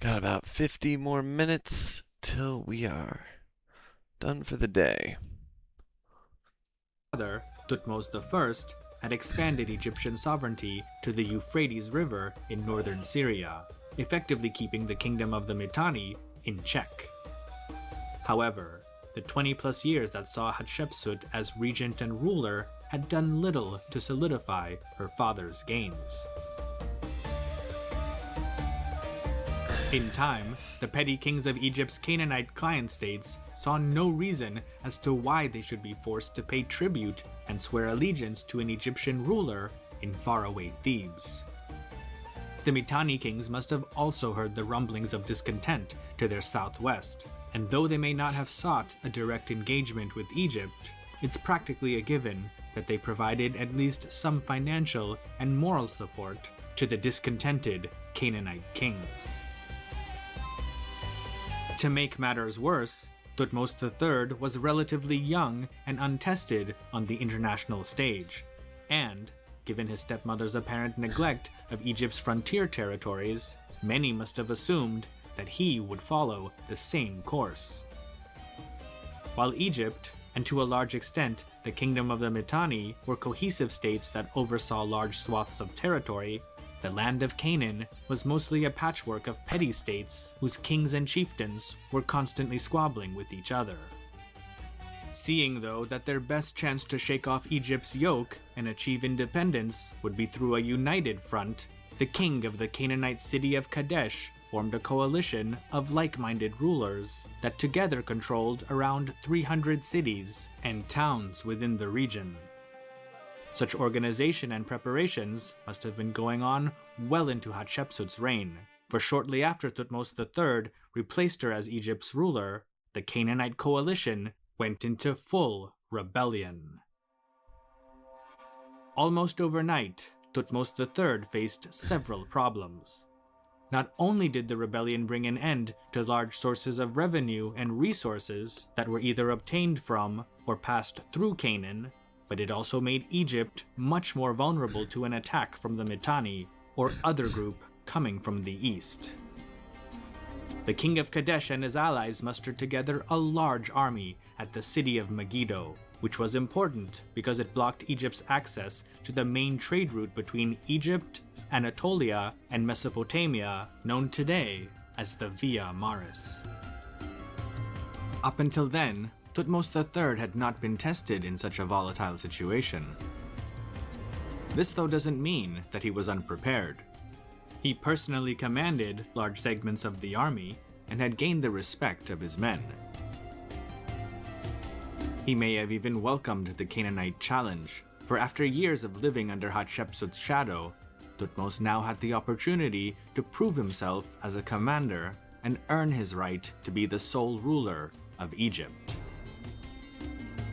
Got about 50 more minutes till we are done for the day. Father, Thutmose I, had expanded Egyptian sovereignty to the Euphrates River in northern Syria, effectively keeping the kingdom of the Mitanni in check. However, the 20-plus years that saw Hatshepsut as regent and ruler had done little to solidify her father's gains. In time, the petty kings of Egypt's Canaanite client states saw no reason as to why they should be forced to pay tribute and swear allegiance to an Egyptian ruler in faraway Thebes. The Mitanni kings must have also heard the rumblings of discontent to their southwest, and though they may not have sought a direct engagement with Egypt, it's practically a given that they provided at least some financial and moral support to the discontented Canaanite kings. To make matters worse, Thutmose III was relatively young and untested on the international stage, and, given his stepmother's apparent neglect of Egypt's frontier territories, many must have assumed that he would follow the same course. While Egypt, and to a large extent the Kingdom of the Mitanni, were cohesive states that oversaw large swaths of territory, the land of Canaan was mostly a patchwork of petty states whose kings and chieftains were constantly squabbling with each other. Seeing, though, that their best chance to shake off Egypt's yoke and achieve independence would be through a united front, the king of the Canaanite city of Kadesh formed a coalition of like-minded rulers that together controlled around 300 cities and towns within the region. Such organization and preparations must have been going on well into Hatshepsut's reign, for shortly after Thutmose III replaced her as Egypt's ruler, the Canaanite coalition went into full rebellion. Almost overnight, Thutmose III faced several problems. Not only did the rebellion bring an end to large sources of revenue and resources that were either obtained from or passed through Canaan, but it also made Egypt much more vulnerable to an attack from the Mitanni or other group coming from the east. The king of Kadesh and his allies mustered together a large army at the city of Megiddo, which was important because it blocked Egypt's access to the main trade route between Egypt, Anatolia, and Mesopotamia, known today as the Via Maris. Up until then, Thutmose III had not been tested in such a volatile situation. This, though, doesn't mean that he was unprepared. He personally commanded large segments of the army and had gained the respect of his men. He may have even welcomed the Canaanite challenge, for after years of living under Hatshepsut's shadow, Thutmose now had the opportunity to prove himself as a commander and earn his right to be the sole ruler of Egypt.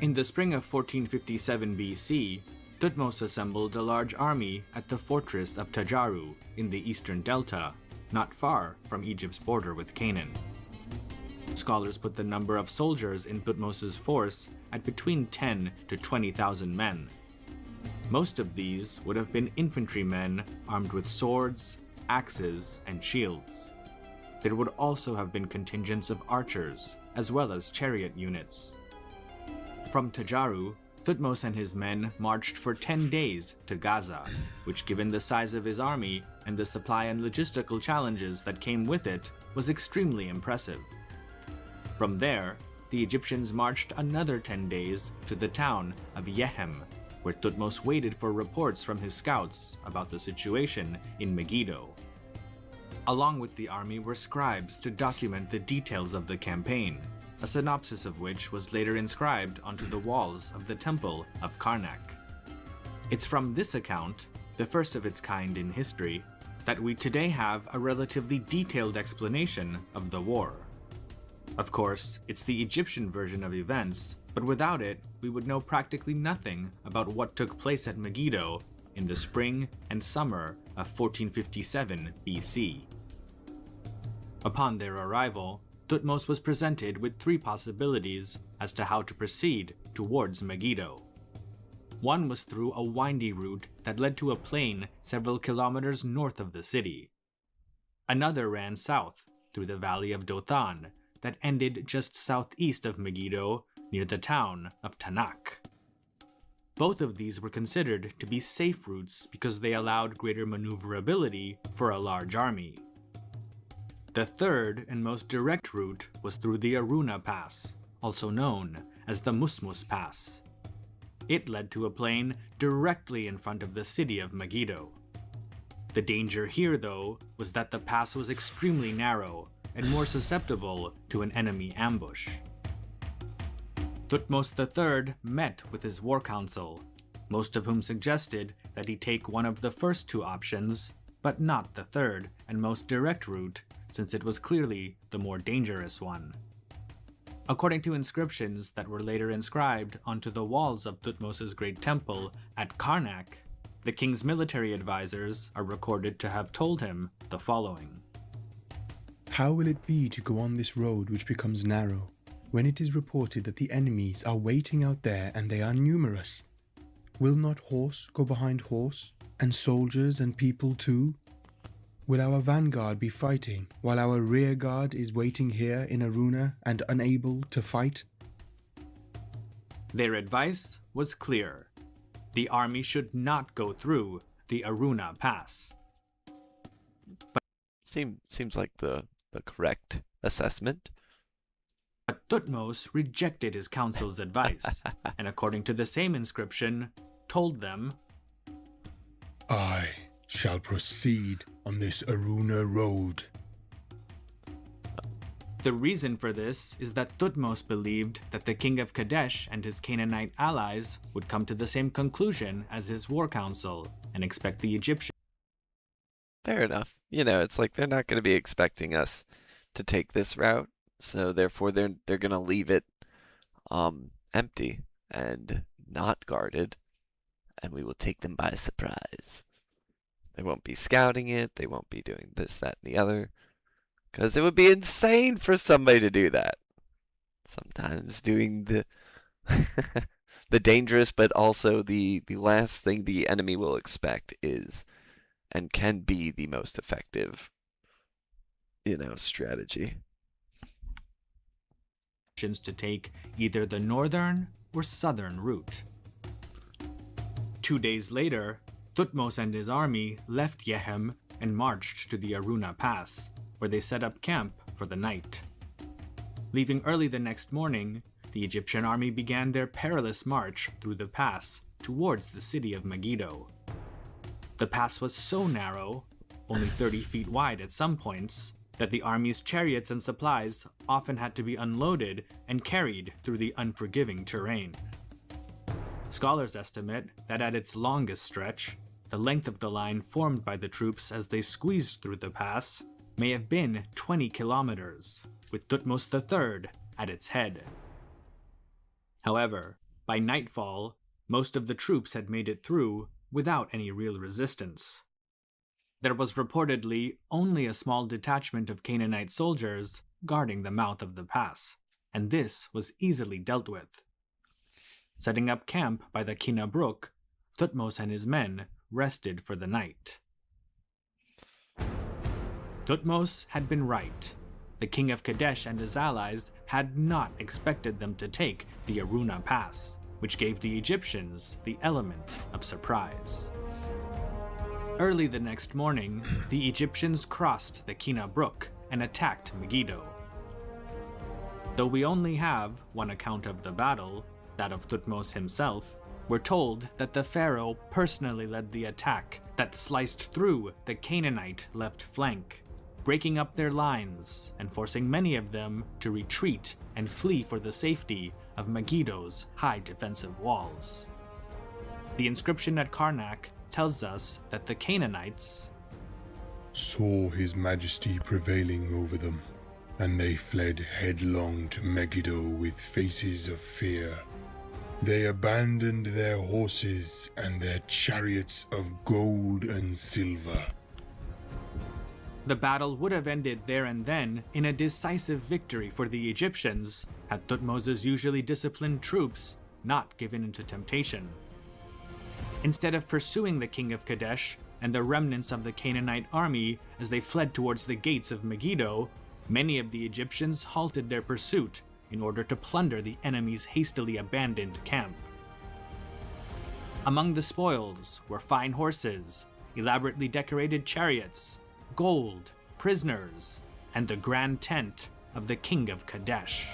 In the spring of 1457 BC, Thutmose assembled a large army at the fortress of Tajaru in the eastern delta, not far from Egypt's border with Canaan. Scholars put the number of soldiers in Thutmose's force at between 10 to 20,000 men. Most of these would have been infantrymen armed with swords, axes, and shields. There would also have been contingents of archers, as well as chariot units. From Tajaru, Thutmose and his men marched for 10 days to Gaza, which, given the size of his army and the supply and logistical challenges that came with it, was extremely impressive. From there, the Egyptians marched another 10 days to the town of Yehem, where Thutmose waited for reports from his scouts about the situation in Megiddo. Along with the army were scribes to document the details of the campaign, a synopsis of which was later inscribed onto the walls of the Temple of Karnak. It's from this account, the first of its kind in history, that we today have a relatively detailed explanation of the war. Of course, it's the Egyptian version of events, but without it, we would know practically nothing about what took place at Megiddo in the spring and summer of 1457 BC. Upon their arrival, Thutmose was presented with 3 possibilities as to how to proceed towards Megiddo. One was through a windy route that led to a plain several kilometers north of the city. Another ran south through the valley of Dothan that ended just southeast of Megiddo near the town of Tanakh. Both of these were considered to be safe routes because they allowed greater maneuverability for a large army. The third and most direct route was through the Aruna Pass, also known as the Musmus Pass. It led to a plain directly in front of the city of Megiddo. The danger here, though, was that the pass was extremely narrow and more susceptible to an enemy ambush. Thutmose III met with his war council, most of whom suggested that he take one of the first two options, but not the third and most direct route, since it was clearly the more dangerous one. According to inscriptions that were later inscribed onto the walls of Thutmose's great temple at Karnak, the king's military advisors are recorded to have told him the following. How will it be to go on this road which becomes narrow, when it is reported that the enemies are waiting out there and they are numerous? Will not horse go behind horse, and soldiers and people too? Will our vanguard be fighting, while our rear guard is waiting here in Aruna and unable to fight? Their advice was clear. The army should not go through the Aruna Pass. Seems like the correct assessment. But Thutmose rejected his council's advice, and according to the same inscription, told them, I shall proceed on this Aruna road. The reason for this is that Thutmose believed that the king of Kadesh and his Canaanite allies would come to the same conclusion as his war council and expect the Egyptians. Fair enough. It's like they're not going to be expecting us to take this route, so therefore they're going to leave it empty and not guarded, and we will take them by surprise. They won't be scouting it, they won't be doing this, that, and the other, because it would be insane for somebody to do that. Sometimes doing the the dangerous but also the last thing the enemy will expect is and can be the most effective, strategy. To take either the northern or southern route. 2 days later, Thutmose and his army left Yehem and marched to the Aruna Pass, where they set up camp for the night. Leaving early the next morning, the Egyptian army began their perilous march through the pass towards the city of Megiddo. The pass was so narrow, only 30 feet wide at some points, that the army's chariots and supplies often had to be unloaded and carried through the unforgiving terrain. Scholars estimate that at its longest stretch, the length of the line formed by the troops as they squeezed through the pass may have been 20 kilometers, with Thutmose III at its head. However, by nightfall, most of the troops had made it through without any real resistance. There was reportedly only a small detachment of Canaanite soldiers guarding the mouth of the pass, and this was easily dealt with. Setting up camp by the Kina Brook, Thutmose and his men rested for the night. Thutmose had been right. The king of Kadesh and his allies had not expected them to take the Aruna Pass, which gave the Egyptians the element of surprise. Early the next morning, the Egyptians crossed the Kina Brook and attacked Megiddo. Though we only have one account of the battle, that of Thutmose himself, we're told that the pharaoh personally led the attack that sliced through the Canaanite left flank, breaking up their lines and forcing many of them to retreat and flee for the safety of Megiddo's high defensive walls. The inscription at Karnak tells us that the Canaanites saw His Majesty prevailing over them, and they fled headlong to Megiddo with faces of fear. They abandoned their horses and their chariots of gold and silver. The battle would have ended there and then in a decisive victory for the Egyptians had Thutmose's usually disciplined troops not given into temptation. Instead of pursuing the king of Kadesh and the remnants of the Canaanite army as they fled towards the gates of Megiddo, many of the Egyptians halted their pursuit in order to plunder the enemy's hastily abandoned camp. Among the spoils were fine horses, elaborately decorated chariots, gold, prisoners, and the grand tent of the king of Kadesh.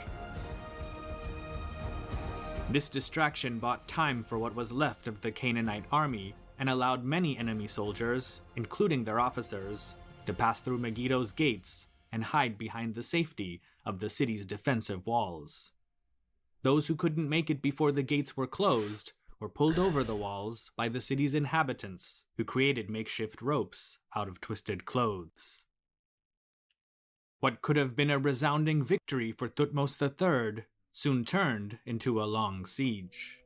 This distraction bought time for what was left of the Canaanite army and allowed many enemy soldiers, including their officers, to pass through Megiddo's gates and hide behind the safety of the city's defensive walls. Those who couldn't make it before the gates were closed were pulled over the walls by the city's inhabitants, who created makeshift ropes out of twisted clothes. What could have been a resounding victory for Thutmose III soon turned into a long siege.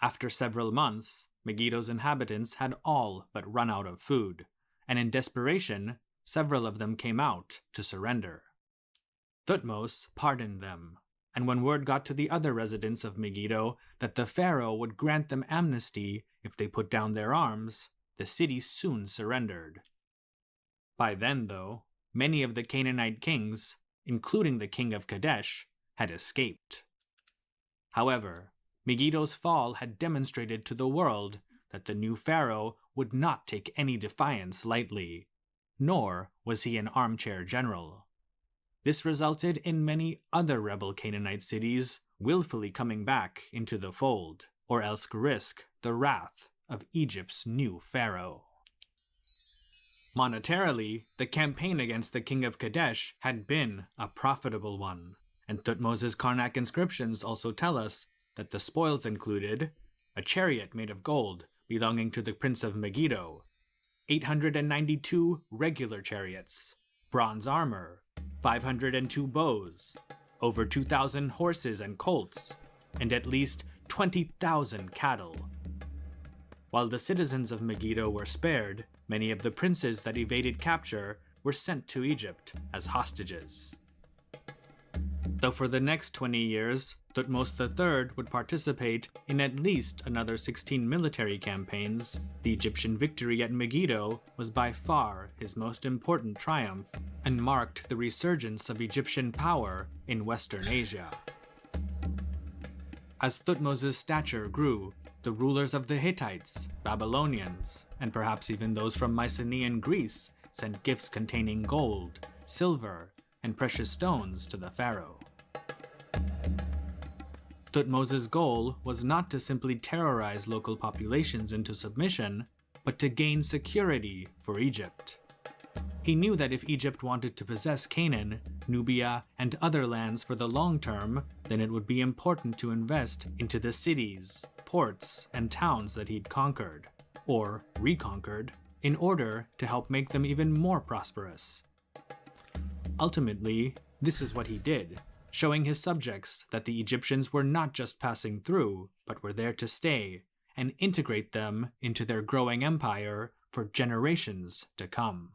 After several months, Megiddo's inhabitants had all but run out of food, and in desperation, several of them came out to surrender. Thutmose pardoned them, and when word got to the other residents of Megiddo that the pharaoh would grant them amnesty if they put down their arms, the city soon surrendered. By then, though, many of the Canaanite kings, including the king of Kadesh, had escaped. However, Megiddo's fall had demonstrated to the world that the new pharaoh would not take any defiance lightly, nor was he an armchair general. This resulted in many other rebel Canaanite cities willfully coming back into the fold, or else risk the wrath of Egypt's new pharaoh. Monetarily, the campaign against the king of Kadesh had been a profitable one, and Thutmose's Karnak inscriptions also tell us that the spoils included a chariot made of gold belonging to the prince of Megiddo, 892 regular chariots, bronze armor, 502 bows, over 2,000 horses and colts, and at least 20,000 cattle. While the citizens of Megiddo were spared, many of the princes that evaded capture were sent to Egypt as hostages. Though for the next 20 years, Thutmose III would participate in at least another 16 military campaigns, the Egyptian victory at Megiddo was by far his most important triumph and marked the resurgence of Egyptian power in Western Asia. As Thutmose's stature grew, the rulers of the Hittites, Babylonians, and perhaps even those from Mycenaean Greece sent gifts containing gold, silver, and precious stones to the pharaoh. Thutmose's goal was not to simply terrorize local populations into submission, but to gain security for Egypt. He knew that if Egypt wanted to possess Canaan, Nubia, and other lands for the long term, then it would be important to invest into the cities, ports, and towns that he'd conquered, or reconquered, in order to help make them even more prosperous. Ultimately, this is what he did, showing his subjects that the Egyptians were not just passing through, but were there to stay, and integrate them into their growing empire for generations to come.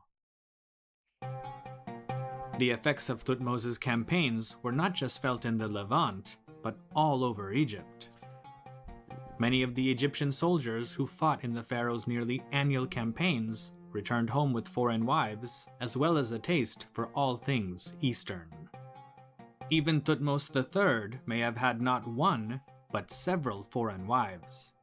The effects of Thutmose's campaigns were not just felt in the Levant, but all over Egypt. Many of the Egyptian soldiers who fought in the pharaoh's nearly annual campaigns returned home with foreign wives, as well as a taste for all things Eastern. Even Thutmose III may have had not one, but several foreign wives.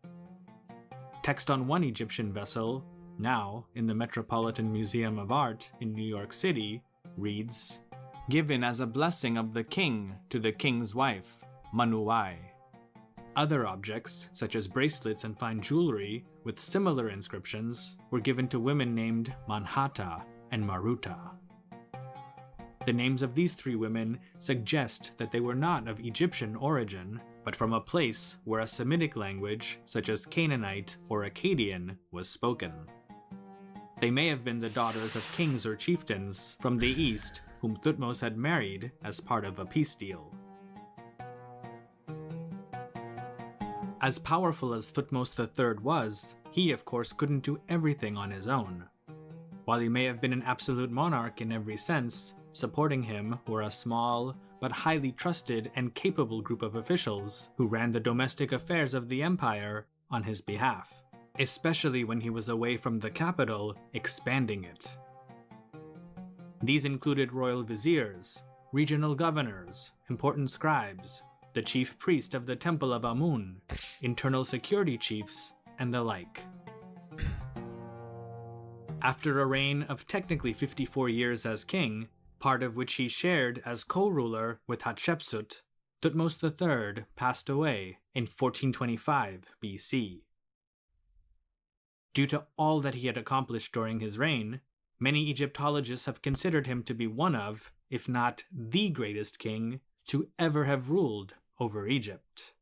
Text on one Egyptian vessel, now in the Metropolitan Museum of Art in New York City, reads, "Given as a blessing of the king to the king's wife, Manuai." Other objects, such as bracelets and fine jewelry with similar inscriptions, were given to women named Manhata and Maruta. The names of these three women suggest that they were not of Egyptian origin, but from a place where a Semitic language, such as Canaanite or Akkadian, was spoken. They may have been the daughters of kings or chieftains from the east whom Thutmose had married as part of a peace deal. As powerful as Thutmose III was, he of course couldn't do everything on his own. While he may have been an absolute monarch in every sense, supporting him were a small but highly trusted and capable group of officials who ran the domestic affairs of the empire on his behalf, especially when he was away from the capital, expanding it. These included royal viziers, regional governors, important scribes, the chief priest of the Temple of Amun, internal security chiefs, and the like. After a reign of technically 54 years as king, part of which he shared as co-ruler with Hatshepsut, Thutmose III passed away in 1425 BC. Due to all that he had accomplished during his reign, many Egyptologists have considered him to be one of, if not the greatest king, to ever have ruled over Egypt.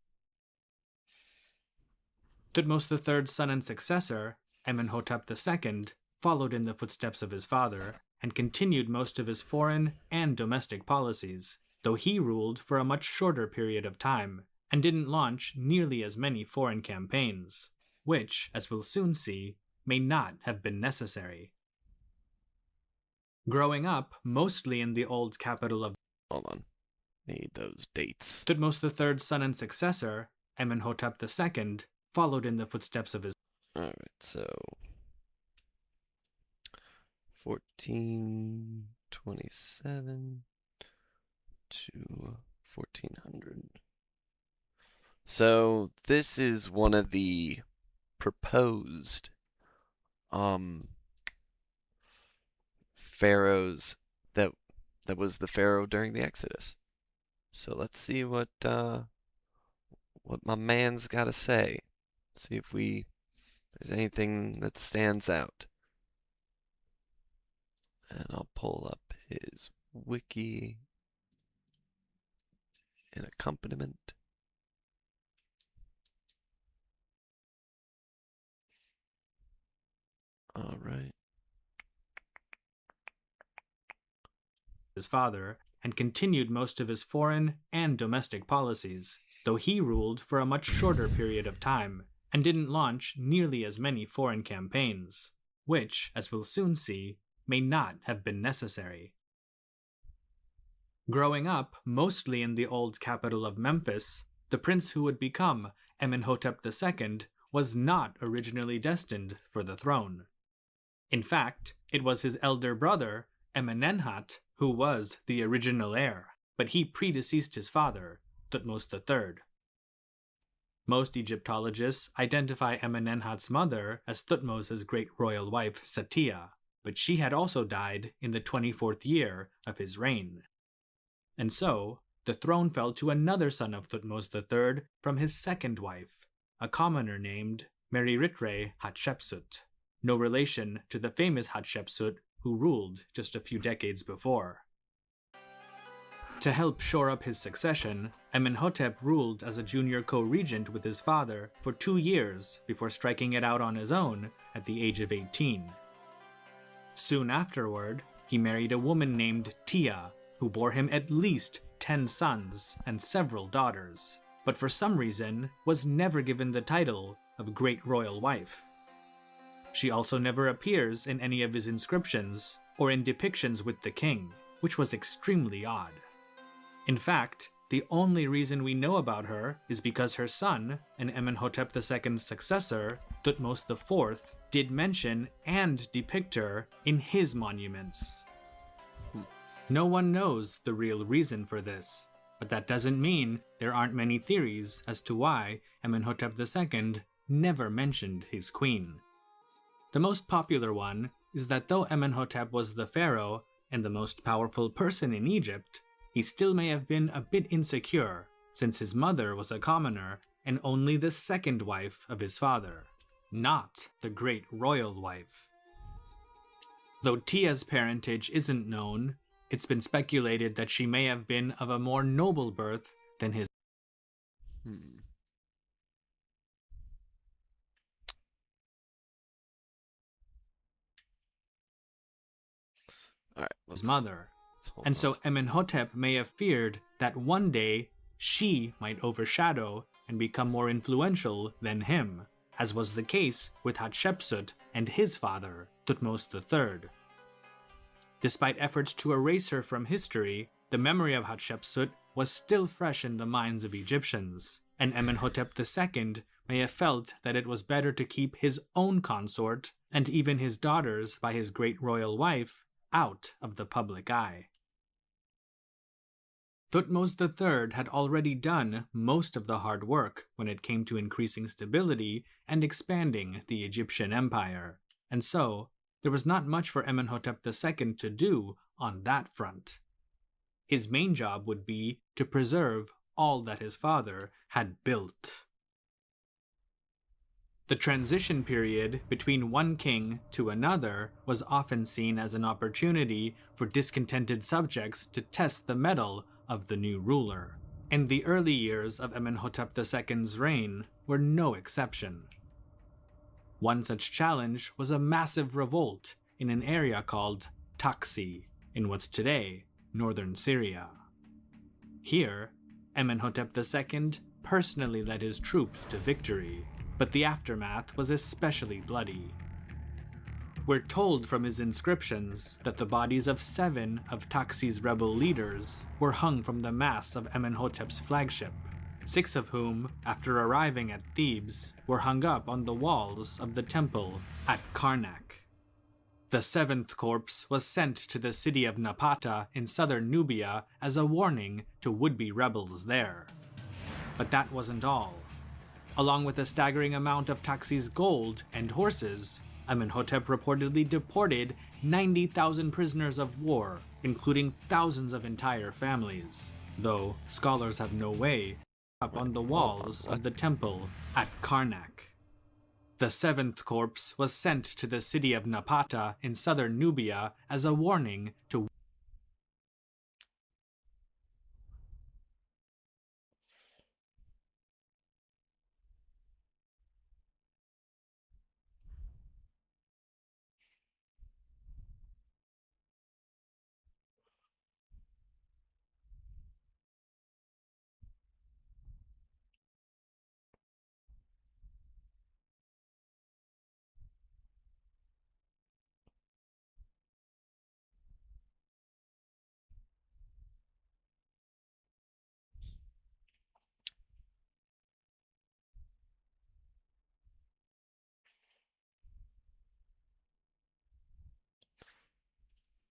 Thutmose III's son and successor, Amenhotep II, followed in the footsteps of his father and continued most of his foreign and domestic policies, though he ruled for a much shorter period of time and didn't launch nearly as many foreign campaigns, which, as we'll soon see, may not have been necessary. Growing up mostly in the old capital of Hold on. Need those dates. Thutmose III's son and successor, Amenhotep II, followed in the footsteps of his Alright, so 1427 to 1400. So this is one of the proposed pharaohs that was the pharaoh during the Exodus. So let's see what my man's got to say. See if there's anything that stands out. And I'll pull up his wiki and accompaniment. All right. his father and continued most of his foreign and domestic policies, though he ruled for a much shorter period of time and didn't launch nearly as many foreign campaigns, which, as we'll soon see, may not have been necessary. Growing up mostly in the old capital of Memphis, the prince who would become Amenhotep II was not originally destined for the throne. In fact, it was his elder brother, Amenenhat, who was the original heir, but he predeceased his father, Thutmose III. Most Egyptologists identify Amenenhat's mother as Thutmose's great royal wife Satia, but she had also died in the 24th year of his reign. And so, the throne fell to another son of Thutmose III from his second wife, a commoner named Meriritre Hatshepsut, no relation to the famous Hatshepsut who ruled just a few decades before. To help shore up his succession, Amenhotep ruled as a junior co-regent with his father for 2 years before striking it out on his own at the age of 18. Soon afterward, he married a woman named Tia, who bore him at least 10 sons and several daughters, but for some reason was never given the title of Great Royal Wife. She also never appears in any of his inscriptions or in depictions with the king, which was extremely odd. In fact, the only reason we know about her is because her son, and Amenhotep II's successor, Thutmose IV, did mention and depict her in his monuments. No one knows the real reason for this, but that doesn't mean there aren't many theories as to why Amenhotep II never mentioned his queen. The most popular one is that though Amenhotep was the pharaoh and the most powerful person in Egypt, he still may have been a bit insecure, since his mother was a commoner and only the second wife of his father, not the great royal wife. Though Tia's parentage isn't known, it's been speculated that she may have been of a more noble birth than his mother. And so Amenhotep may have feared that one day she might overshadow and become more influential than him, as was the case with Hatshepsut and his father, Thutmose III. Despite efforts to erase her from history, the memory of Hatshepsut was still fresh in the minds of Egyptians, and Amenhotep II may have felt that it was better to keep his own consort, and even his daughters by his great royal wife, out of the public eye. Thutmose III had already done most of the hard work when it came to increasing stability and expanding the Egyptian empire, and so there was not much for Amenhotep II to do on that front. His main job would be to preserve all that his father had built. The transition period between one king to another was often seen as an opportunity for discontented subjects to test the mettle of the new ruler, and the early years of Amenhotep II's reign were no exception. One such challenge was a massive revolt in an area called Taxi, in what's today northern Syria. Here, Amenhotep II personally led his troops to victory, but the aftermath was especially bloody. We're told from his inscriptions that the bodies of 7 of Taxi's rebel leaders were hung from the masts of Amenhotep's flagship, 6 of whom, after arriving at Thebes, were hung up on the walls of the temple at Karnak. The 7th corpse was sent to the city of Napata in southern Nubia as a warning to would-be rebels there. But that wasn't all. Along with a staggering amount of Taxi's gold and horses, Amenhotep reportedly deported 90,000 prisoners of war, including thousands of entire families, though scholars have no way up on the walls of the temple at Karnak. The 7th corpse was sent to the city of Napata in southern Nubia as a warning to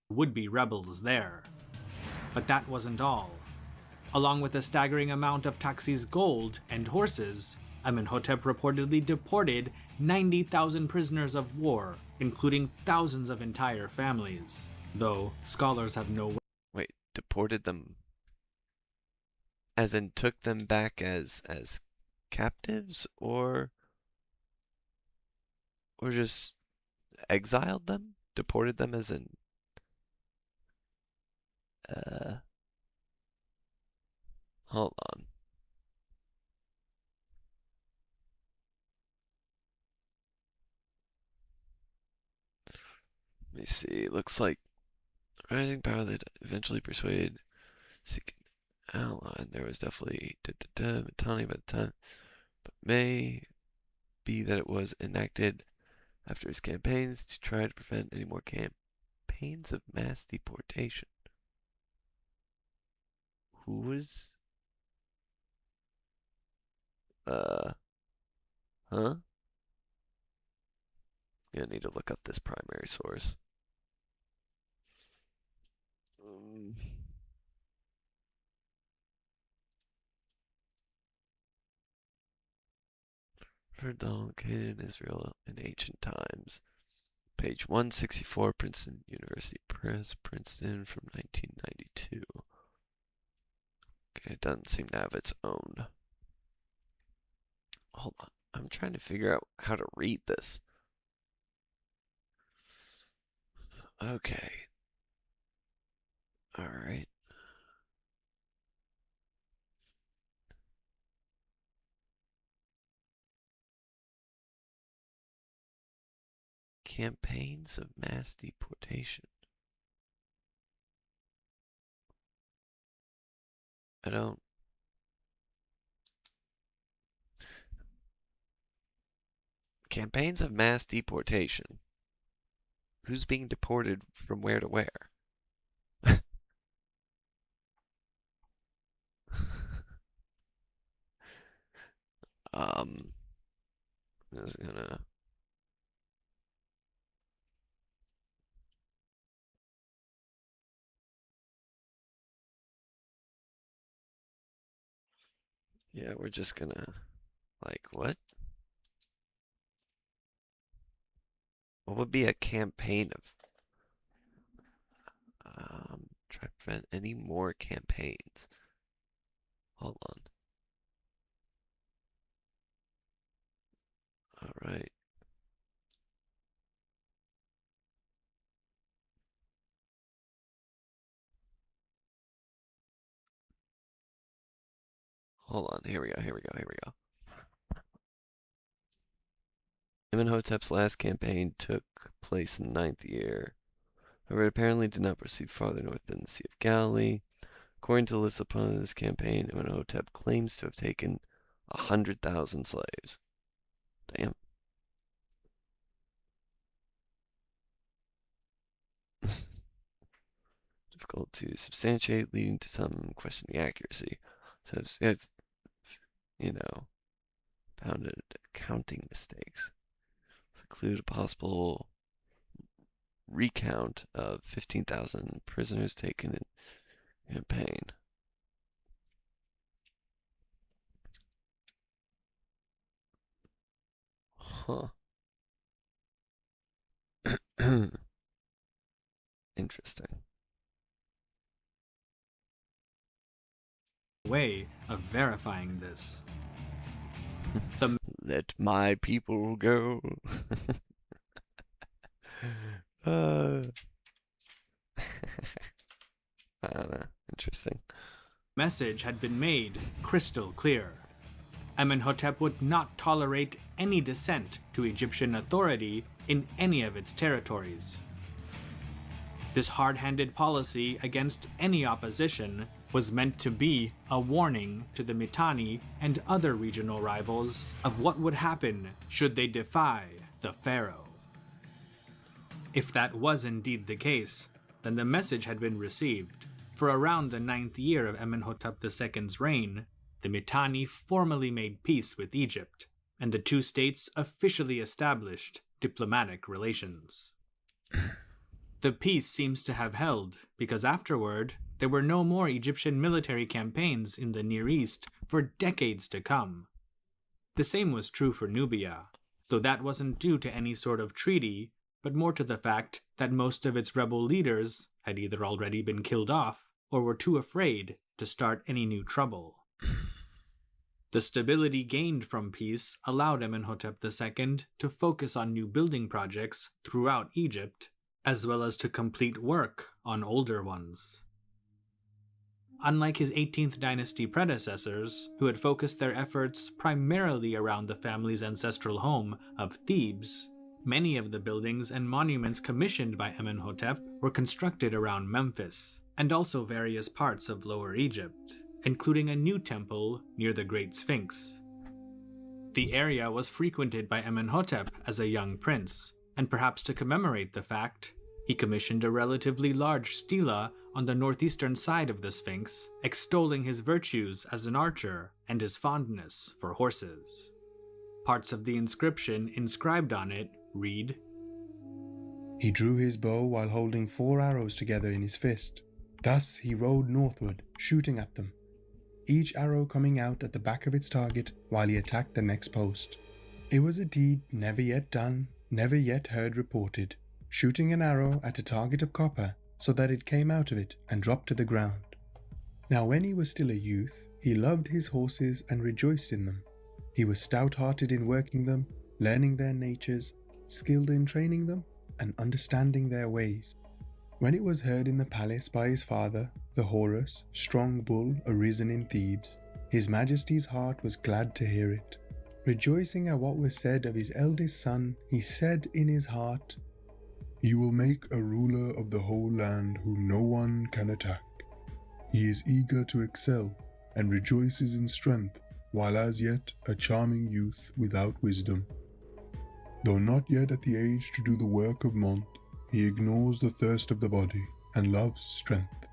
would-be rebels there. But that wasn't all. Along with a staggering amount of Taxi's gold and horses, Amenhotep reportedly deported 90,000 prisoners of war, including thousands of entire families, though scholars have no way. Wait, deported them as in took them back as captives or just exiled them? Deported them as in hold on. Let me see. It looks like rising power that eventually persuaded seeking ally. There was definitely Mitanni by the time, but may be that it was enacted after his campaigns to try to prevent any more campaigns of mass deportation. Who was huh? Yeah, I need to look up this primary source. For located in Israel in ancient times. Page 164, Princeton University Press, Princeton from 1992. Okay, it doesn't seem to have its own. Hold on, I'm trying to figure out how to read this. Okay. Alright. Campaigns of mass deportation. I don't. Campaigns of mass deportation. Who's being deported from where to where? I'm just gonna. Yeah, we're just gonna. Like, what? What would be a campaign of. Try to prevent any more campaigns. Hold on. Alright. Hold on. Here we go. Amenhotep's last campaign took place in the 9th year. However, it apparently did not proceed farther north than the Sea of Galilee. According to the list upon this campaign, Amenhotep claims to have taken 100,000 slaves. Damn. Difficult to substantiate, leading to some questioning the accuracy. So it's found accounting mistakes. This include a possible recount of 15,000 prisoners taken in campaign. Huh. Interesting. Way of verifying this. Let my people go. I don't know. Interesting. Message had been made crystal clear. Amenhotep would not tolerate any dissent to Egyptian authority in any of its territories. This hard-handed policy against any opposition was meant to be a warning to the Mitanni and other regional rivals of what would happen should they defy the pharaoh. If that was indeed the case, then the message had been received. For around the 9th year of Amenhotep II's reign, the Mitanni formally made peace with Egypt, and the two states officially established diplomatic relations. The peace seems to have held because afterward, there were no more Egyptian military campaigns in the Near East for decades to come. The same was true for Nubia, though that wasn't due to any sort of treaty, but more to the fact that most of its rebel leaders had either already been killed off or were too afraid to start any new trouble. The stability gained from peace allowed Amenhotep II to focus on new building projects throughout Egypt, as well as to complete work on older ones. Unlike his 18th dynasty predecessors, who had focused their efforts primarily around the family's ancestral home of Thebes, many of the buildings and monuments commissioned by Amenhotep were constructed around Memphis, and also various parts of Lower Egypt, including a new temple near the Great Sphinx. The area was frequented by Amenhotep as a young prince, and perhaps to commemorate the fact, he commissioned a relatively large stela on the northeastern side of the Sphinx, extolling his virtues as an archer and his fondness for horses. Parts of the inscription inscribed on it read, He drew his bow while holding 4 arrows together in his fist. Thus he rode northward, shooting at them, each arrow coming out at the back of its target while he attacked the next post. It was a deed never yet done, never yet heard reported, shooting an arrow at a target of copper so that it came out of it and dropped to the ground. Now when he was still a youth, he loved his horses and rejoiced in them. He was stout-hearted in working them, learning their natures, skilled in training them, and understanding their ways. When it was heard in the palace by his father, the Horus, strong bull arisen in Thebes, his majesty's heart was glad to hear it. Rejoicing at what was said of his eldest son, he said in his heart, He will make a ruler of the whole land whom no one can attack. He is eager to excel and rejoices in strength, while as yet a charming youth without wisdom. Though not yet at the age to do the work of Mont, he ignores the thirst of the body and loves strength.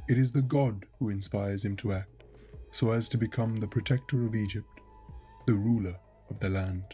It is the god who inspires him to act, so as to become the protector of Egypt, the ruler of the land.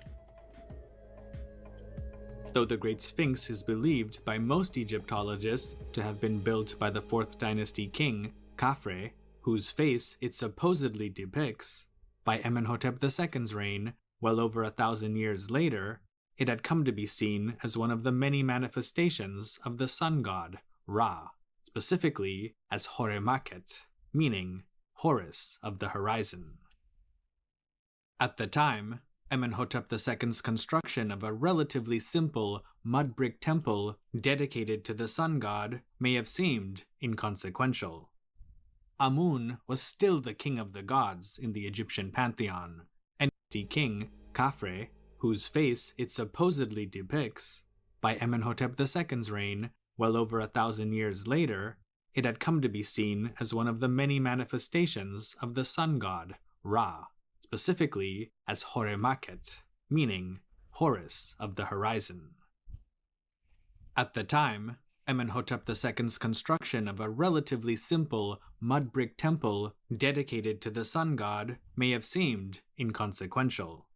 though the Great Sphinx is believed by most Egyptologists to have been built by the 4th dynasty king, Khafre, whose face it supposedly depicts, by Amenhotep II's reign, well over 1,000 years later, it had come to be seen as one of the many manifestations of the sun god, Ra, specifically as Horemakhet, meaning Horus of the horizon. At the time, Amenhotep II's construction of a relatively simple mud brick temple dedicated to the sun god may have seemed inconsequential. Amun was still the king of the gods in the Egyptian pantheon, and the king, Khafre, whose face it supposedly depicts, by Amenhotep II's reign, well over 1,000 years later, it had come to be seen as one of the many manifestations of the sun god, Ra, specifically as Horemakhet, meaning Horus of the horizon. At the time, Amenhotep II's construction of a relatively simple mud brick temple dedicated to the sun god may have seemed inconsequential.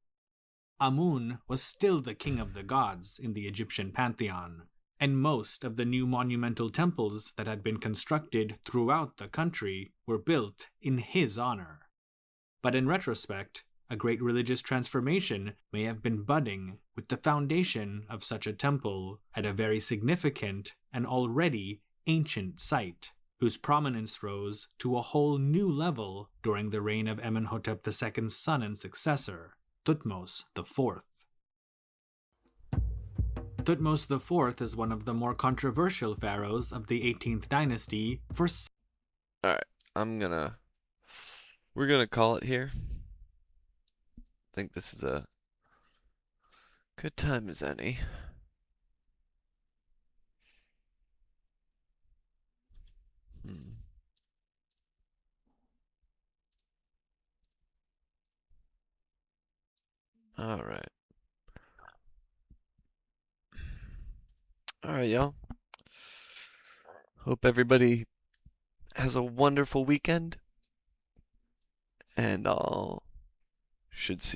Amun was still the king of the gods in the Egyptian pantheon, and most of the new monumental temples that had been constructed throughout the country were built in his honor. But in retrospect, a great religious transformation may have been budding with the foundation of such a temple at a very significant and already ancient site, whose prominence rose to a whole new level during the reign of Amenhotep II's son and successor, Thutmose IV. Thutmose IV is one of the more controversial pharaohs of the 18th dynasty for... Alright, we're gonna call it here. I think this is a good time as any. Alright. Alright, y'all. Hope everybody has a wonderful weekend. And I'll should see